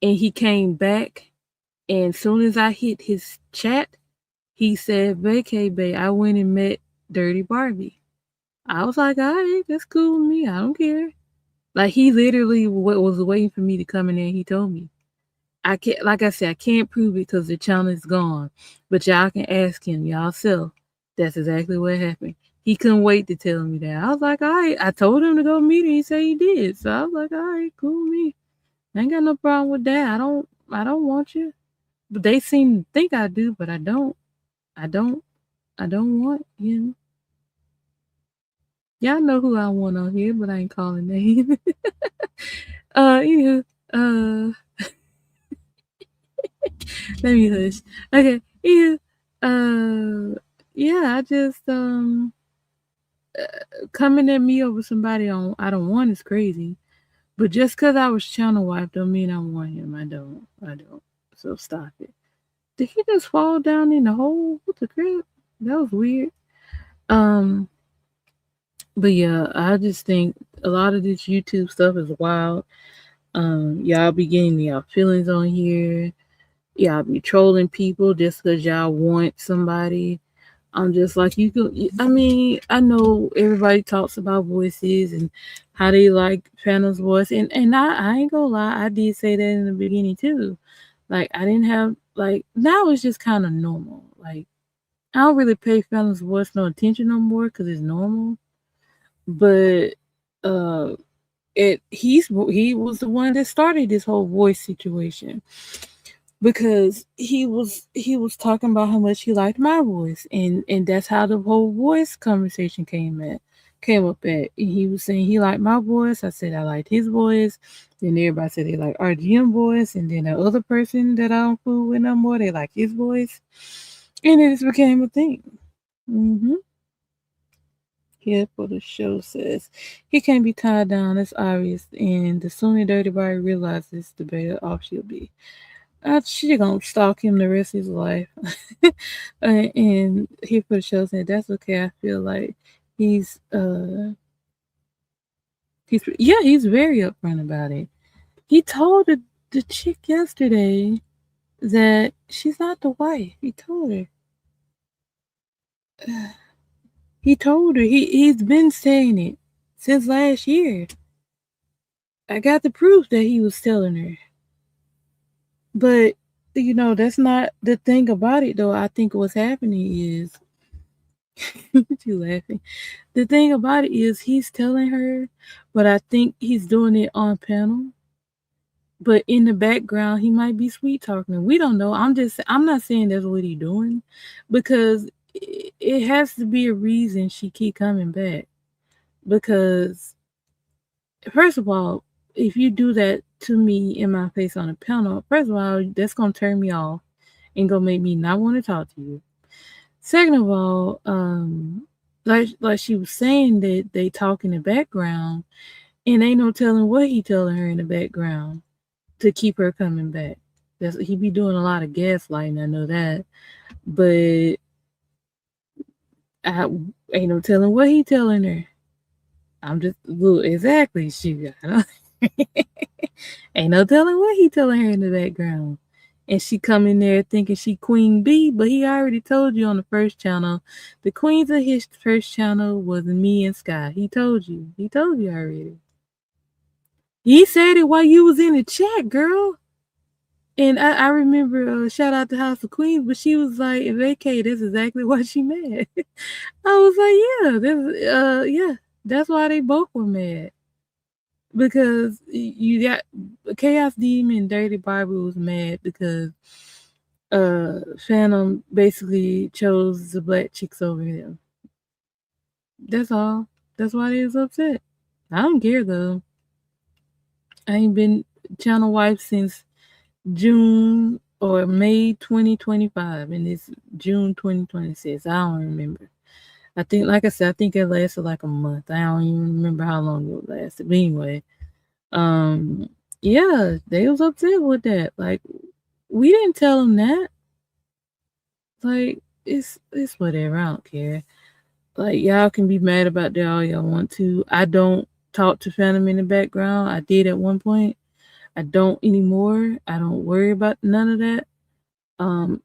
And he came back. And as soon as I hit his chat, he said, vacay, babe, I went and met Dirty Barbie. I was like, all right, that's cool with me. I don't care. Like, he literally was waiting for me to come in there. He told me. I can't, like I said, I can't prove it because the channel is gone. But y'all can ask him y'all self. That's exactly what happened. He couldn't wait to tell me that. I was like, all right. I told him to go meet her. He said he did. So I was like, all right, cool with me. I ain't got no problem with that. I don't want you. But they seem to think I do, but I don't. I don't. I don't want him. Y'all know who I want on here, but I ain't calling names. Yeah. Uh, Let me hush. Okay. Yeah. Yeah, I just coming at me over somebody I don't want is crazy. But just cause I was channel wife don't mean I want him. I don't. I don't. So stop it. Did he just fall down in the hole? What the crap? That was weird. Um, but yeah, I just think a lot of this YouTube stuff is wild. Y'all be getting y'all feelings on here. Y'all be trolling people just because y'all want somebody. I'm just like, you could, I mean, I know everybody talks about voices and how they like Phantom's voice. And I ain't gonna lie, I did say that in the beginning too. Like, I didn't have, like, now it's just kind of normal. Like, I don't really pay Phantom's voice no attention no more because it's normal. But, uh, he was the one that started this whole voice situation, because he was talking about how much he liked my voice, and that's how the whole voice conversation came up at. He was saying he liked my voice. I said I liked his voice. Then everybody said they like RGM voice, and then the other person that I don't fool with no more, they like his voice, and it just became a thing. Mm-hmm. Here for the show says he can't be tied down. It's obvious, and the sooner Dirty Body realizes, the better off she'll be. She gonna stalk him the rest of his life. And he for the show said that's okay. I feel like he's he's very upfront about it. He told the chick yesterday that she's not the wife. He told her. He told her. He's been saying it since last year. I got the proof that he was telling her. But that's not the thing about it though. I think what's happening is you laughing. The thing about it is he's telling her, but I think he's doing it on panel. But in the background, he might be sweet talking her. We don't know. I'm not saying that's what he's doing, because it has to be a reason she keep coming back. Because first of all, if you do that to me in my face on a panel, first of all, that's gonna turn me off. and gonna make me not want to talk to you. Second of all, like she was saying that they talk in the background, and ain't no telling what he telling her in the background to keep her coming back. He be doing a lot of gaslighting. I know that, but I ain't no telling what he telling her. I'm just look exactly. She ain't no telling what he telling her in the background. And she come in there thinking she Queen B, but he already told you on the first channel, the queens of his first channel was me and Sky. He told you. He told you already. He said it while you was in the chat, girl. And I remember shout out to House of Queens, but she was like, "Vacay, that's exactly why she mad." I was like, yeah, that's why they both were mad because you got Chaos Demon and Dirty Barbie was mad because Phantom basically chose the black chicks over him. That's all. That's why they was upset. I don't care though. I ain't been channel wife since June or May 2025, and it's June 2026. I don't remember. I think, like I said, I think it lasted like a month. I don't even remember how long it lasted. But anyway, um, yeah, they was upset with that. Like, we didn't tell them that. Like, it's whatever. I don't care. Like, y'all can be mad about that all y'all want to. I don't talk to Phantom in the background. I did at one point. I don't anymore. I don't worry about none of that.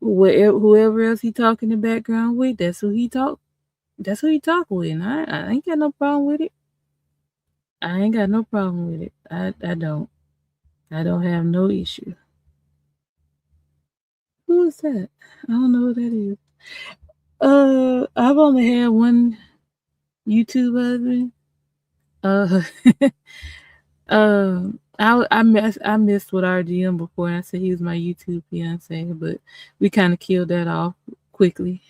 Whoever else he talk in the background with, that's who he talk. That's who he talk with, and I ain't got no problem with it. I ain't got no problem with it. I don't. I don't have no issue. Who is that? I don't know who that is. I've only had one YouTube husband. Uh, I missed with RGM before. And I said he was my YouTube fiance, but we kind of killed that off quickly.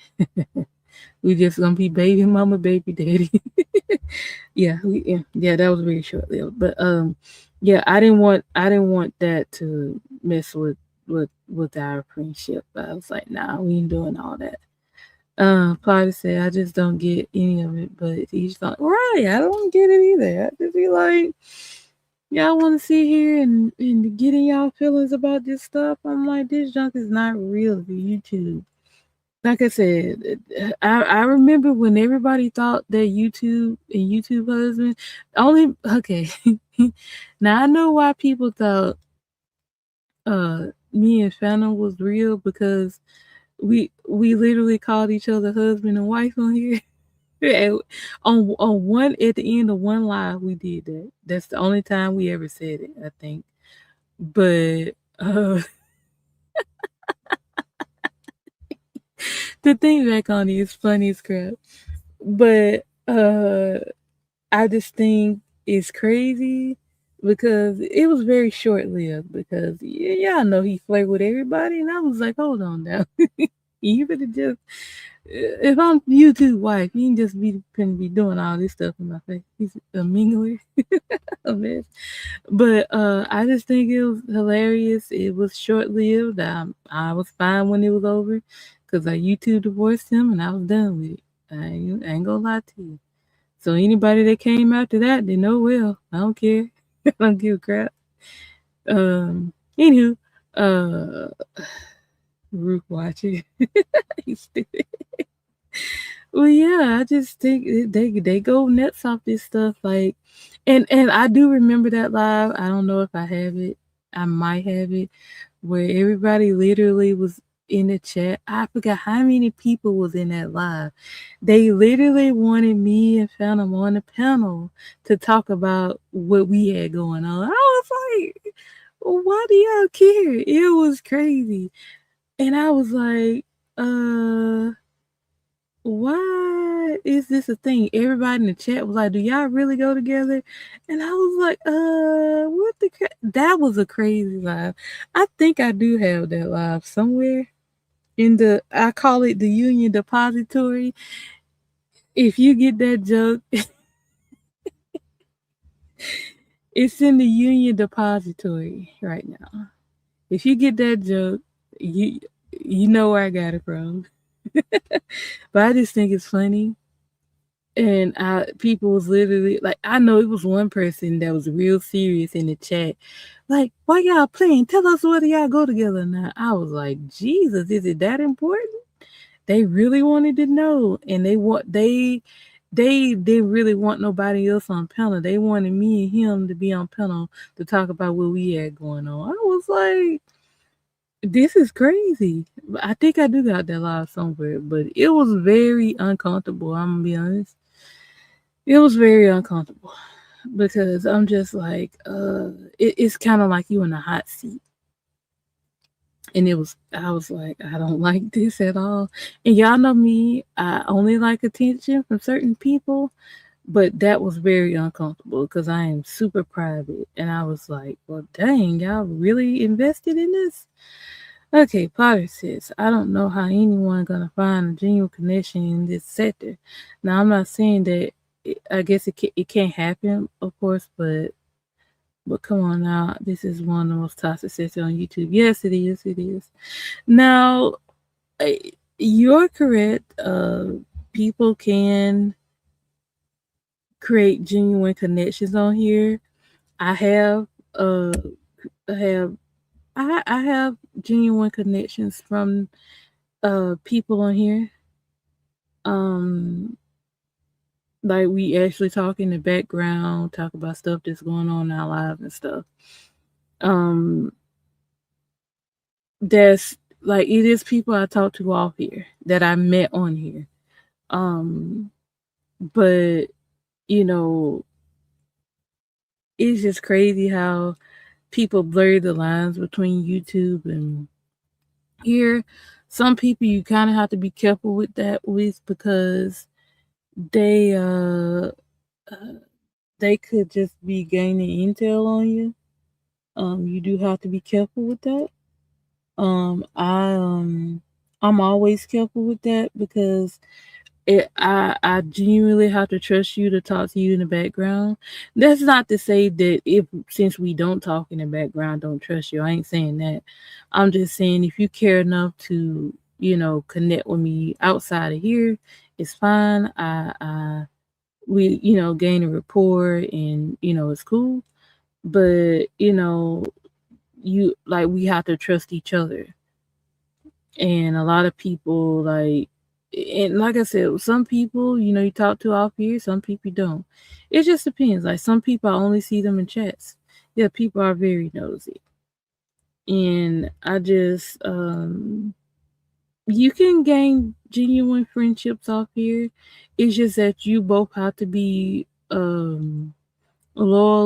We just gonna be baby mama, baby daddy. Yeah, that was very short lived. But yeah, I didn't want that to mess with our friendship. I was like, nah, we ain't doing all that. Party said, I just don't get any of it, but he's like, right, I don't get it either. I just be like, y'all want to sit here and get in y'all feelings about this stuff. I'm like, this junk is not real to YouTube. Like I said, I remember when everybody thought that YouTube and YouTube husband only okay. Now I know why people thought me and Phantom was real because we literally called each other husband and wife on here. On one at the end of one live we did that. That's the only time we ever said it, I think. But the thing back on it is funny as crap. But I just think it's crazy because it was very short lived. Because y'all know he flirt with everybody, and I was like, hold on now, you better just if I'm YouTube wife, you can just be couldn't be doing all this stuff in my face. He's a mingler, a mess. But I just think it was hilarious. It was short lived. I was fine when it was over because I YouTube divorced him and I was done with it. I ain't gonna lie to you. So anybody that came after that, they know well. I don't care. I don't give a crap. Anywho, uh, Rook watching. He's stupid. Well, yeah, I just think they go nuts off this stuff. Like, and I do remember that live. I don't know if I have it. I might have it where everybody literally was in the chat. I forgot how many people was in that live. They literally wanted me and Phantom on the panel to talk about what we had going on. I was like, why do y'all care? It was crazy. And I was like, why is this a thing? Everybody in the chat was like, do y'all really go together? And I was like, what the that was a crazy live. I think I do have that live somewhere in I call it the Union Depository. If you get that joke, it's in the Union Depository right now. If you get that joke, you You know where I got it from. But I just think it's funny. And people was literally like, I know it was one person that was real serious in the chat. Like, why y'all playing? Tell us whether y'all go together now. I was like, Jesus, is it that important? They really wanted to know, and they didn't really want nobody else on panel. They wanted me and him to be on panel to talk about what we had going on. I was like, this is crazy. I think I do got that live somewhere, but it was very uncomfortable. I'm gonna be honest. It was very uncomfortable because I'm just like, it's kind of like you in a hot seat. And I was like, I don't like this at all. And y'all know me, I only like attention from certain people, but that was very uncomfortable because I am super private. And I was like, well, dang, y'all really invested in this? Okay, Potter says, I don't know how anyone gonna find a genuine connection in this sector. Now, I'm not saying that. I guess it can't happen, of course, but come on now, this is one of the most toxic sectors on YouTube. Yes, it is. It is. Now, uh, you're correct. People can create genuine connections on here. I have, uh, I have, I have genuine connections from people on here. Um, like we actually talk in the background, talk about stuff that's going on in our lives and stuff. Um, there's like it is people I talk to off here that I met on here. Um, but you know, it's just crazy how people blur the lines between YouTube and here. Some people you kind of have to be careful with that with because they they could just be gaining intel on you. You do have to be careful with that. Um, I um, I'm always careful with that because I genuinely have to trust you to talk to you in the background. That's not to say that if since we don't talk in the background, don't trust you. I ain't saying that. I'm just saying if you care enough to connect with me outside of here, it's fine. I we gain a rapport and it's cool. But you like we have to trust each other. And a lot of people and like I said, some people, you talk to off here, some people don't. It just depends. Like some people I only see them in chats. Yeah, people are very nosy. And I just you can gain genuine friendships off here. It's just that you both have to be loyal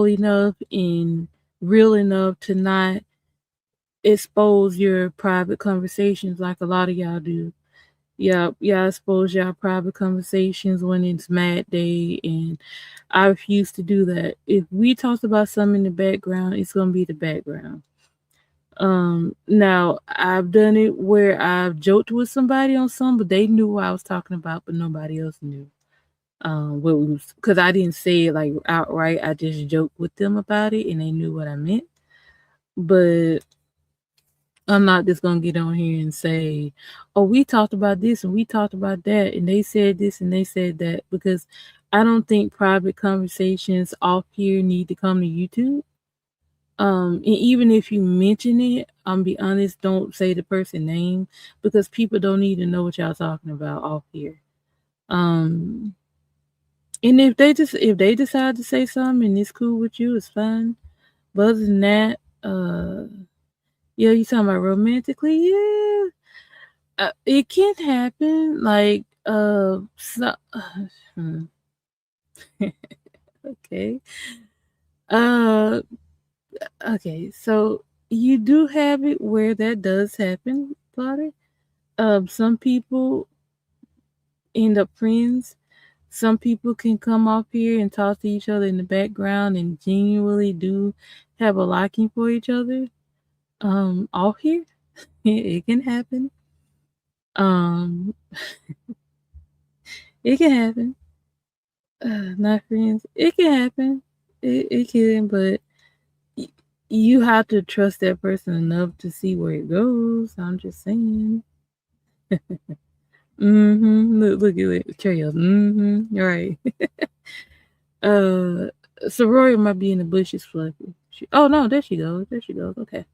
enough and real enough to not expose your private conversations like a lot of y'all do. Yeah, expose y'all private conversations when it's mad day, and I refuse to do that. If we talked about something in the background, it's gonna be the background. Now I've done it where I've joked with somebody on something, but they knew what I was talking about, but nobody else knew. What we was because I didn't say it like outright. I just joked with them about it, and they knew what I meant. But I'm not just gonna get on here and say, "Oh, we talked about this and we talked about that, and they said this and they said that," because I don't think private conversations off here need to come to YouTube. And even if you mention it, I'm be honest, don't say the person name because people don't need to know what y'all talking about off here. Um, and if they decide to say something and it's cool with you, it's fine. But other than that, yeah, you talking about romantically, yeah. It can happen. Like, so, hmm, okay. Uh, okay. So you do have it where that does happen, Plotter. Some people end up friends. Some people can come off here and talk to each other in the background and genuinely do have a liking for each other. Off here, it can happen. Um, it can happen. Not friends. It can happen. It can, but you have to trust that person enough to see where it goes. I'm just saying. Look at it, trails. You're right. Uh, Sorority might be in the bushes, Fluffy. Oh no, there she goes. There she goes. Okay.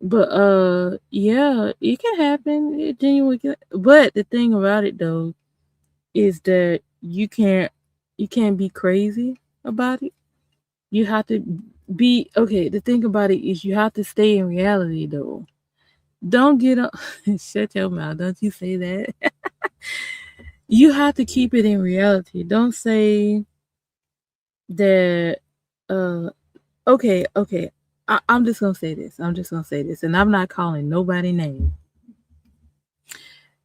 But yeah, it can happen. It genuinely can. But the thing about it though is that you can't be crazy about it. You have to be okay. The thing about it is you have to stay in reality though. Don't get up. Shut your mouth. Don't you say that. You have to keep it in reality. Don't say that. Uh, okay. I'm just gonna say this. I'm just gonna say this, and I'm not calling nobody name.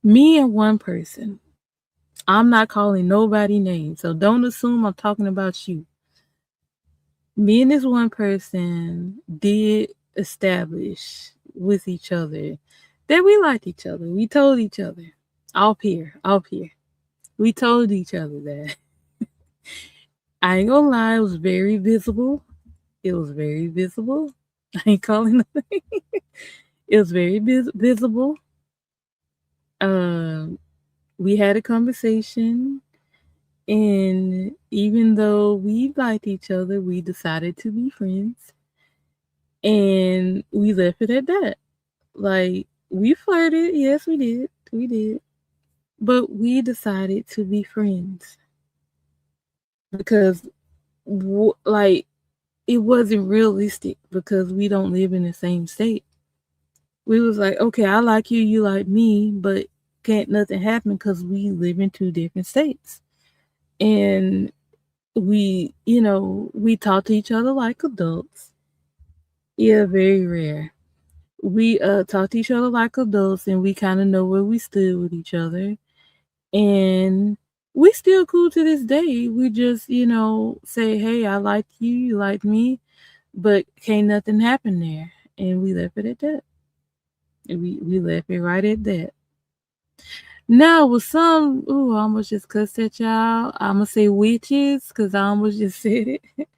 Me and one person. I'm not calling nobody name, so don't assume I'm talking about you. Me and this one person did establish with each other that we liked each other. We told each other, off here. We told each other that. I ain't gonna lie, it was very visible. It was very visible. I ain't calling nothing. It was very visible. Um, we had a conversation, and even though we liked each other, we decided to be friends, and we left it at that. Like we flirted, yes, we did, but we decided to be friends because, like, it wasn't realistic because we don't live in the same state. We was like, okay, I like you, you like me, but can't nothing happen because we live in two different states. And we talk to each other like adults. Yeah, very rare. We talk to each other like adults, and we kind of know where we stood with each other. And we still cool to this day. We just, say, hey, I like you, you like me, but can't nothing happen there. And we left it at that. We left it right at that. Now with some, ooh, I almost just cussed at y'all. I'ma say witches, cause I almost just said it.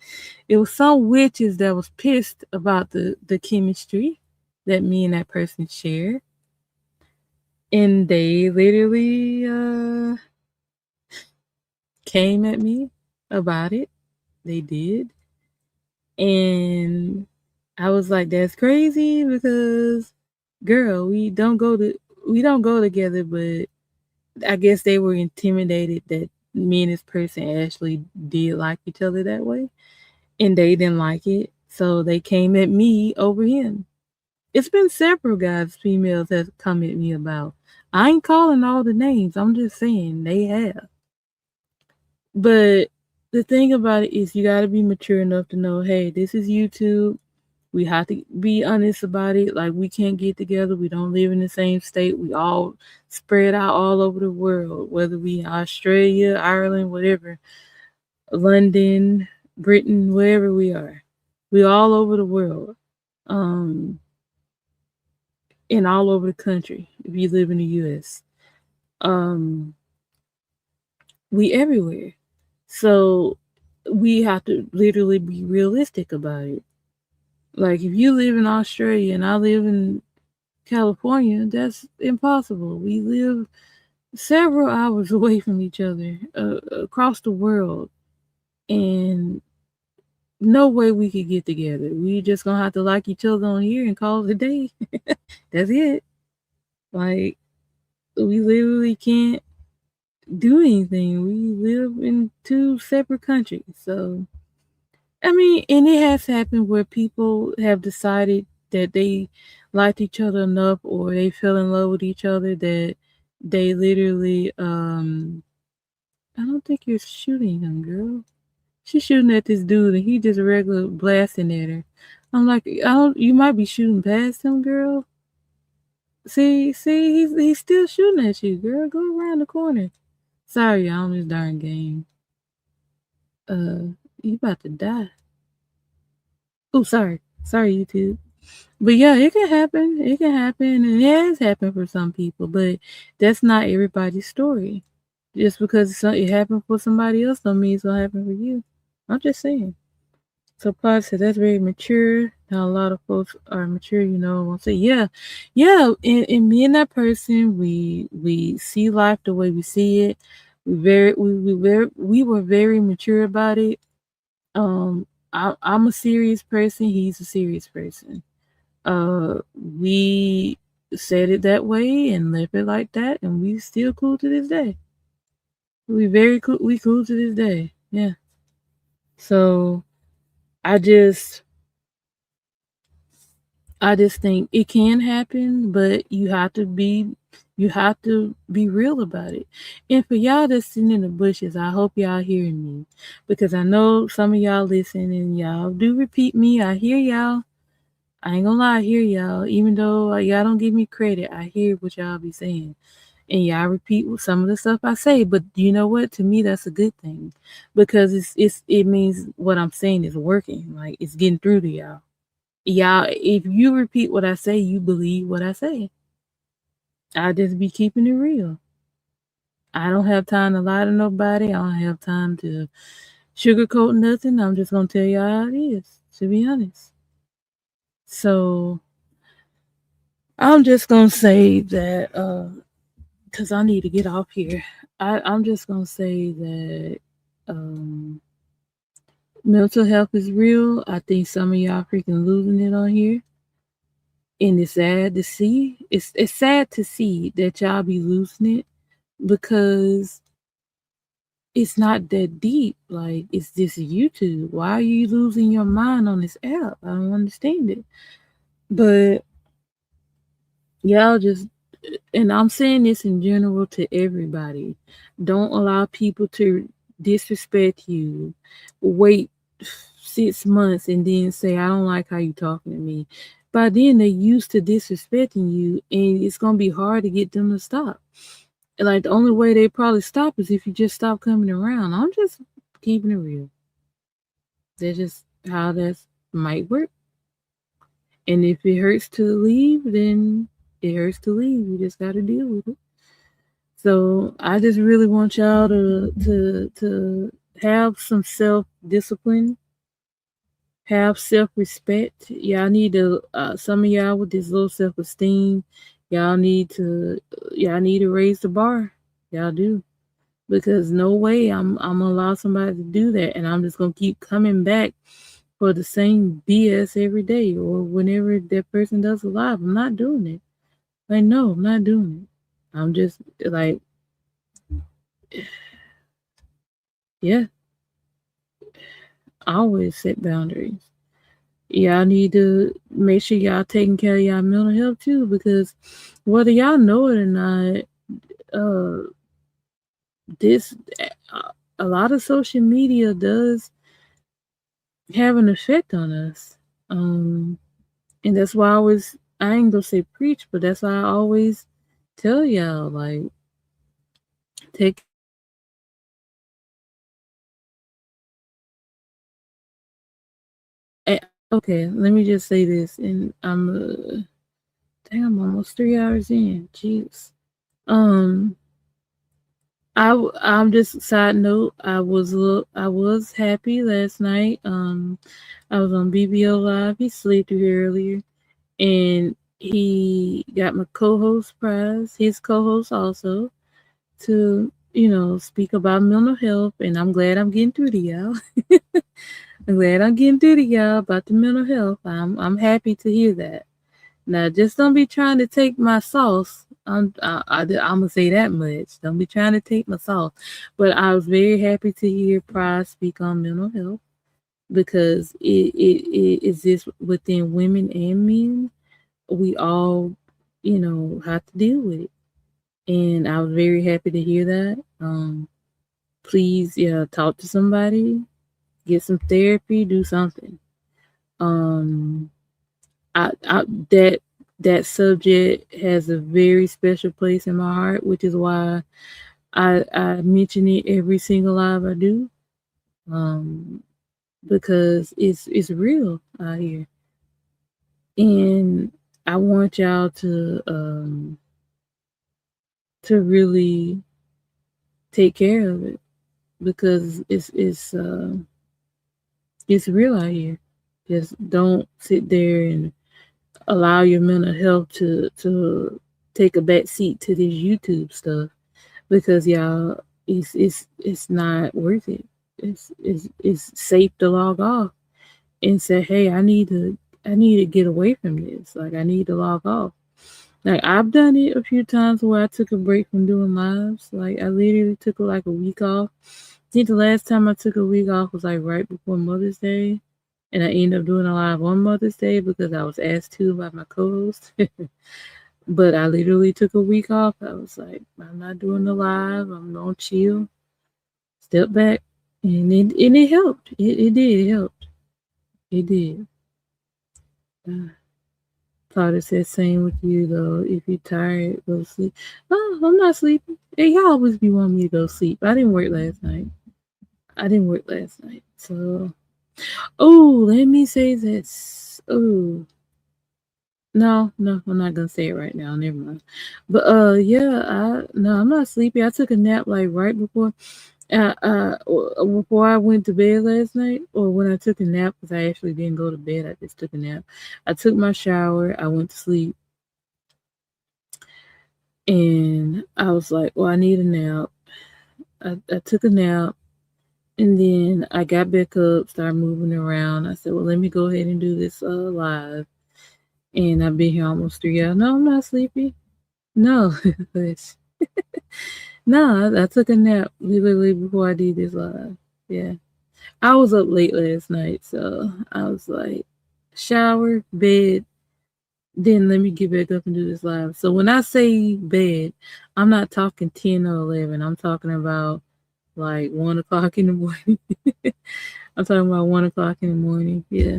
It was some witches that was pissed about the chemistry that me and that person shared, and they literally came at me about it. They did, and I was like, "That's crazy," because, girl, we don't go together, but I guess they were intimidated that me and this person actually did like each other that way, and they didn't like it, so they came at me over him. It's been several guys, females that come at me about. I ain't calling all the names. I'm just saying they have. But the thing about it is, you got to be mature enough to know, hey, this is YouTube. We have to be honest about it. Like, we can't get together. We don't live in the same state. We all spread out all over the world, whether we in Australia, Ireland, whatever, London, Britain, wherever we are. We all over the world. Um, and all over the country if you live in the US. Um, we everywhere. So we have to literally be realistic about it. Like if you live in Australia and I live in California, that's impossible. We live several hours away from each other across the world, and no way we could get together. We just gonna have to like each other on here and call it a day. That's it. Like we literally can't do anything. We live in two separate countries. So, I mean, and it has happened where people have decided that they liked each other enough or they fell in love with each other that they literally, I don't think you're shooting him, girl. She's shooting at this dude and he just regular blasting at her. I'm like, you might be shooting past him, girl. See, he's still shooting at you, girl. Go around the corner. Sorry, y'all, on this darn game. You about to die. Oh, sorry, YouTube. But yeah, it can happen. It can happen, and it has happened for some people. But that's not everybody's story. Just because it happened for somebody else, don't mean it's gonna happen for you. I'm just saying. So Pod said that's very mature. Now a lot of folks are mature, won't say, yeah, yeah. And me and that person, we see life the way we see it. We were very mature about it. Um, I'm a serious person. He's a serious person. We said it that way and left it like that, and we still cool to this day. We very cool. We cool to this day. Yeah. So I just I just think it can happen, but you have to be real about it. And for y'all that's sitting in the bushes, I hope y'all hearing me. Because I know some of y'all listen and y'all do repeat me. I hear y'all. I ain't gonna lie, I hear y'all. Even though y'all don't give me credit, I hear what y'all be saying. And y'all repeat some of the stuff I say. But you know what? To me that's a good thing. Because it means what I'm saying is working. Like it's getting through to y'all. Y'all, if you repeat what I say, you believe what I say. I just be keeping it real. I don't have time to lie to nobody. I don't have time to sugarcoat nothing. I'm just gonna tell y'all how it is, to be honest. So I'm just gonna say that because I need to get off here. I'm just gonna say that um mental health is real. I think some of y'all freaking losing it on here. And it's sad to see. It's sad to see that y'all be losing it because it's not that deep. Like it's just YouTube. Why are you losing your mind on this app? I don't understand it. But y'all just, and I'm saying this in general to everybody. Don't allow people to disrespect you. Wait 6 months and then say I don't like how you talking to me. By then they're used to disrespecting you, and it's gonna be hard to get them to stop. Like the only way they probably stop is if you just stop coming around. I'm just keeping it real. That's just how that might work. And if it hurts to leave, then it hurts to leave. You just got to deal with it. So I just really want y'all to have some self discipline, have self respect. Y'all need to some of y'all with this low self esteem. Y'all need to y'all need to raise the bar. Y'all do. Because no way I'm gonna allow somebody to do that, and I'm just gonna keep coming back for the same BS every day or whenever that person does a live. I'm not doing it. Like no, I'm not doing it. I'm just like yeah, I always set boundaries. Y'all need to make sure y'all taking care of y'all mental health too, because whether y'all know it or not, uh, this a lot of social media does have an effect on us. And that's why I ain't gonna say preach, but that's why I always tell y'all, like, take okay, let me just say this, and damn, almost 3 hours in. Jeez. Um, I'm just side note. I was happy last night. I was on BBO Live. He slid through here earlier, and he got my co-host prize. His co-host also to speak about mental health, and I'm glad I'm getting through to y'all. I'm glad I'm getting through to y'all about the mental health. I'm happy to hear that. Now, just don't be trying to take my sauce. I'm gonna say that much. Don't be trying to take my sauce. But I was very happy to hear Pride speak on mental health because it exists within women and men. We all, have to deal with it, and I was very happy to hear that. Please, yeah, talk to somebody, get some therapy, do something. Um, I that subject has a very special place in my heart, which is why I mention it every single live I do. Um, because it's real out here, and I want y'all to really take care of it because it's It's real out here. Just don't sit there and allow your mental health to take a back seat to this YouTube stuff because y'all it's not worth it. It's safe to log off and say, hey, I need to get away from this. Like I need to log off. Like I've done it a few times where I took a break from doing lives. Like I literally took like a week off. I think the last time I took a week off was like right before Mother's Day. And I ended up doing a live on Mother's Day because I was asked to by my co-host. But I literally took a week off. I was like, I'm not doing the live. I'm gonna chill, step back, and it helped. It did. It helped. It did. Uh, Thought it said same with you though. If you're tired, go to sleep. Oh, I'm not sleeping. Hey, y'all always be wanting me to go sleep. I didn't work last night. I didn't work last night. So, oh, let me say this. Oh, no, no, I'm not gonna say it right now. Never mind. But yeah, I'm not sleepy. I took a nap like right before I went to bed last night, or when I took a nap, because I actually didn't go to bed. I just took a nap. I took my shower. I went to sleep, and I was like, well, I need a nap. I took a nap, and then I got back up, started moving around. I said, well, let me go ahead and do this live. And I've been here almost 3 hours. No, I'm not sleepy. No, no, I took a nap literally before I did this live. Yeah. I was up late last night, so I was like, shower, bed, then let me get back up and do this live. So when I say bed, I'm not talking 10 or 11. I'm talking about like 1 o'clock in the morning. I'm talking about 1 o'clock in the morning. Yeah.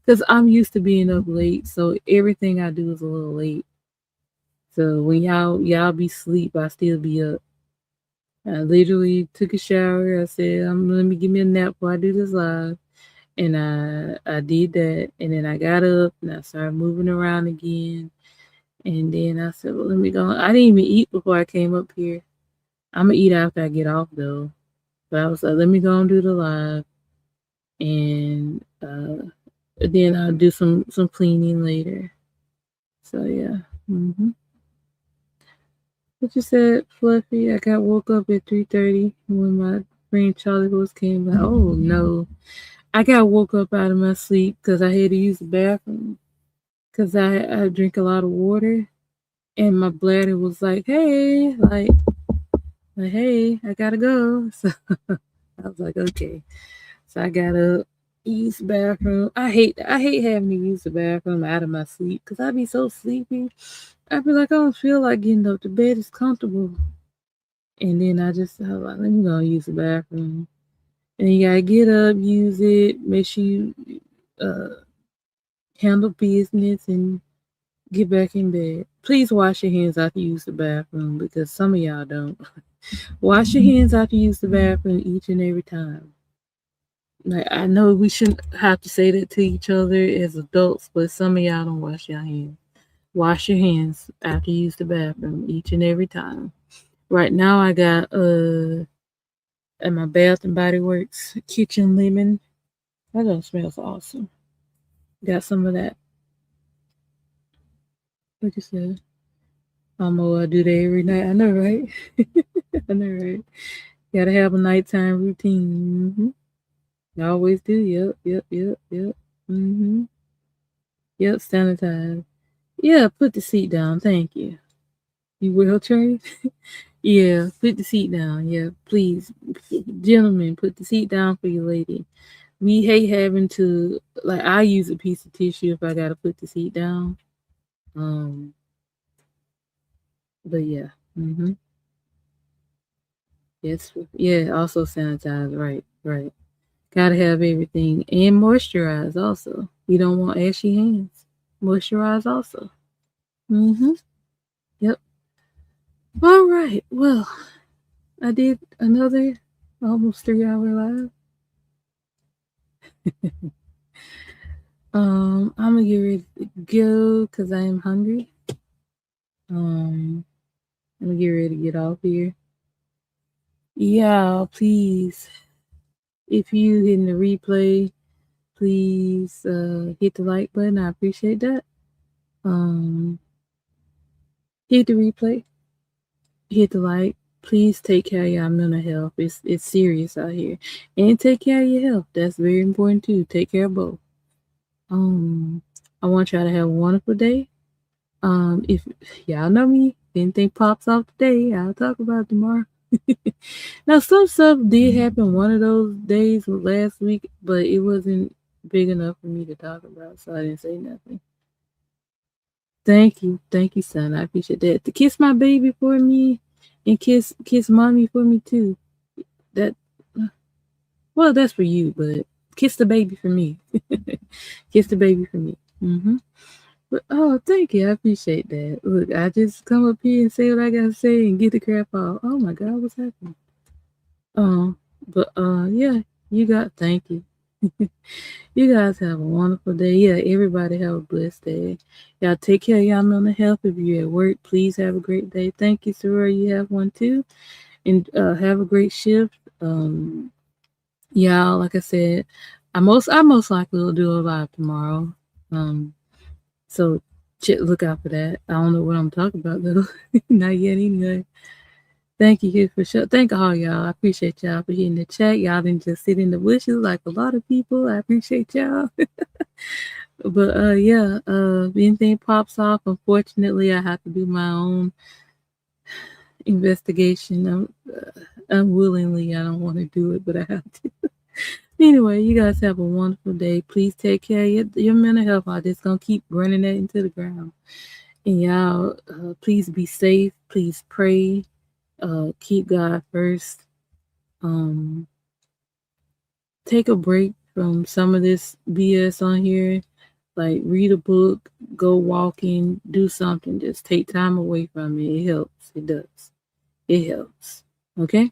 Because I'm used to being up late, so everything I do is a little late. So when y'all be asleep, I still be up. I literally took a shower. I said, let me give me a nap before I do this live. And I did that. And then I got up and I started moving around again. And then I said, well, let me go. I didn't even eat before I came up here. I'm going to eat after I get off, though. But I was like, let me go and do the live. And then I'll do some cleaning later. So, yeah. What you said, Fluffy? I got woke up at 3:30 when my friend Charlie Horse came by. Oh, no. I got woke up out of my sleep because I had to use the bathroom because I drink a lot of water and my bladder was like hey, I gotta go. So I was like, okay. So I got up, used the bathroom. I hate having to use the bathroom out of my sleep because I be so sleepy. I be like, I don't feel like getting up. The bed is comfortable. And then I was like, let me go use the bathroom. And you gotta get up, use it, make sure you uh, handle business and get back in bed. Please wash your hands after you use the bathroom because some of y'all don't. Wash your hands after you use the bathroom each and every time. Like I know we shouldn't have to say that to each other as adults, but some of y'all don't wash your hands. Wash your hands after you use the bathroom each and every time. Right now I got at my Bath and Body Works kitchen lemon. That smells awesome. Got some of that. Like you said. I do that every night. I know, right? I know, right? Gotta have a nighttime routine. I always do. Yep. Mm-hmm. Yep, sanitize. Yeah, put the seat down. Thank you. You will, Treez? Yeah, put the seat down. Yeah, please. Gentlemen, put the seat down for your lady. We hate having to, like, I use a piece of tissue if I gotta put the seat down. Um, but yeah. Yes. Yeah, also sanitize. Right. Gotta have everything and moisturize also. We don't want ashy hands. Moisturize also. Mm-hmm. Yep. All right. Well, I did another almost 3 hour live. I'm gonna get ready to go because I am hungry. Um, I'm gonna get ready to get off here. Yeah, please. If you hitting the replay, please hit the like button. I appreciate that. Um, hit the replay. Hit the like. Please take care of your mental health. It's serious out here, and take care of your health. That's very important too. Take care of both. Um, I want y'all to have a wonderful day. If y'all know me, if anything pops off today, I'll talk about it tomorrow. Now, some stuff did happen one of those days last week, but it wasn't big enough for me to talk about, so I didn't say nothing. Thank you, son. I appreciate that. To kiss my baby for me, and kiss mommy for me too. That well, that's for you, but kiss the baby for me. Kiss the baby for me. But oh, thank you. I appreciate that. Look, I just come up here and say what I gotta say and get the crap out. Oh my God, what's happening? But yeah, you got. Thank you. You guys have a wonderful day. Yeah, everybody have a blessed day. Y'all take care of y'all mental health. If you're at work, please have a great day. Thank you, Sarah. You have one too, and have a great shift. Y'all, like I said, I most likely will do a live tomorrow. Um, so look out for that. I don't know what I'm talking about though. Not yet anyway. Thank you here for sure. Thank all y'all. I appreciate y'all for hitting the chat. Y'all didn't just sit in the bushes like a lot of people. I appreciate y'all. But yeah, if anything pops off, unfortunately I have to do my own investigation. Unwillingly, I don't want to do it, but I have to. Anyway, you guys have a wonderful day. Please take care of your mental health. I'm just gonna keep running that into the ground. And y'all, please be safe. Please pray. Keep God first. Um, take a break from some of this BS on here. Like read a book, go walking, do something. Just take time away from it. It helps. It does. It helps. Okay.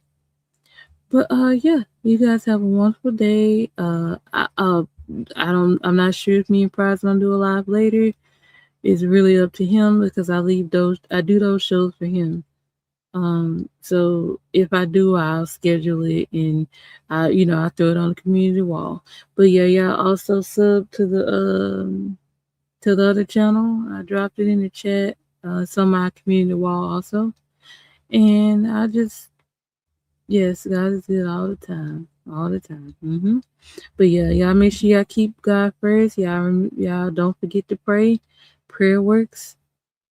But yeah, you guys have a wonderful day. I'm not sure if me and Prize gonna do a live later. It's really up to him because I do those shows for him. So if I do, I'll schedule it and I throw it on the community wall. But yeah, y'all also sub to the other channel. I dropped it in the chat. It's on my community wall also. And yes, God is good all the time. All the time. But yeah, y'all make sure y'all keep God first. Y'all don't forget to pray. Prayer works.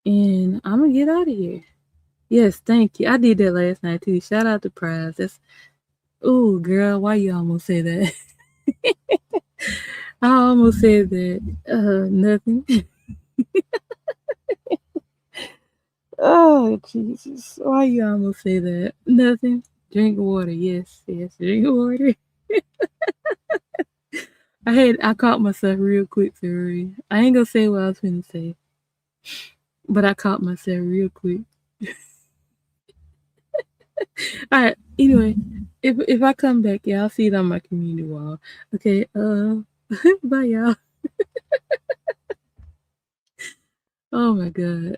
And I'm going to get out of here. Yes, thank you. I did that last night too. Shout out to Prize. Oh, girl, why you almost say that? I almost said that. Nothing. Oh, Jesus. Why you almost say that? Nothing. Drink water. Yes, drink water. I caught myself real quick, sorry. I ain't gonna say what I was gonna say, but I caught myself real quick. All right. Anyway, if I come back, yeah, I'll see it on my community wall. Okay. Bye, y'all. Oh my God.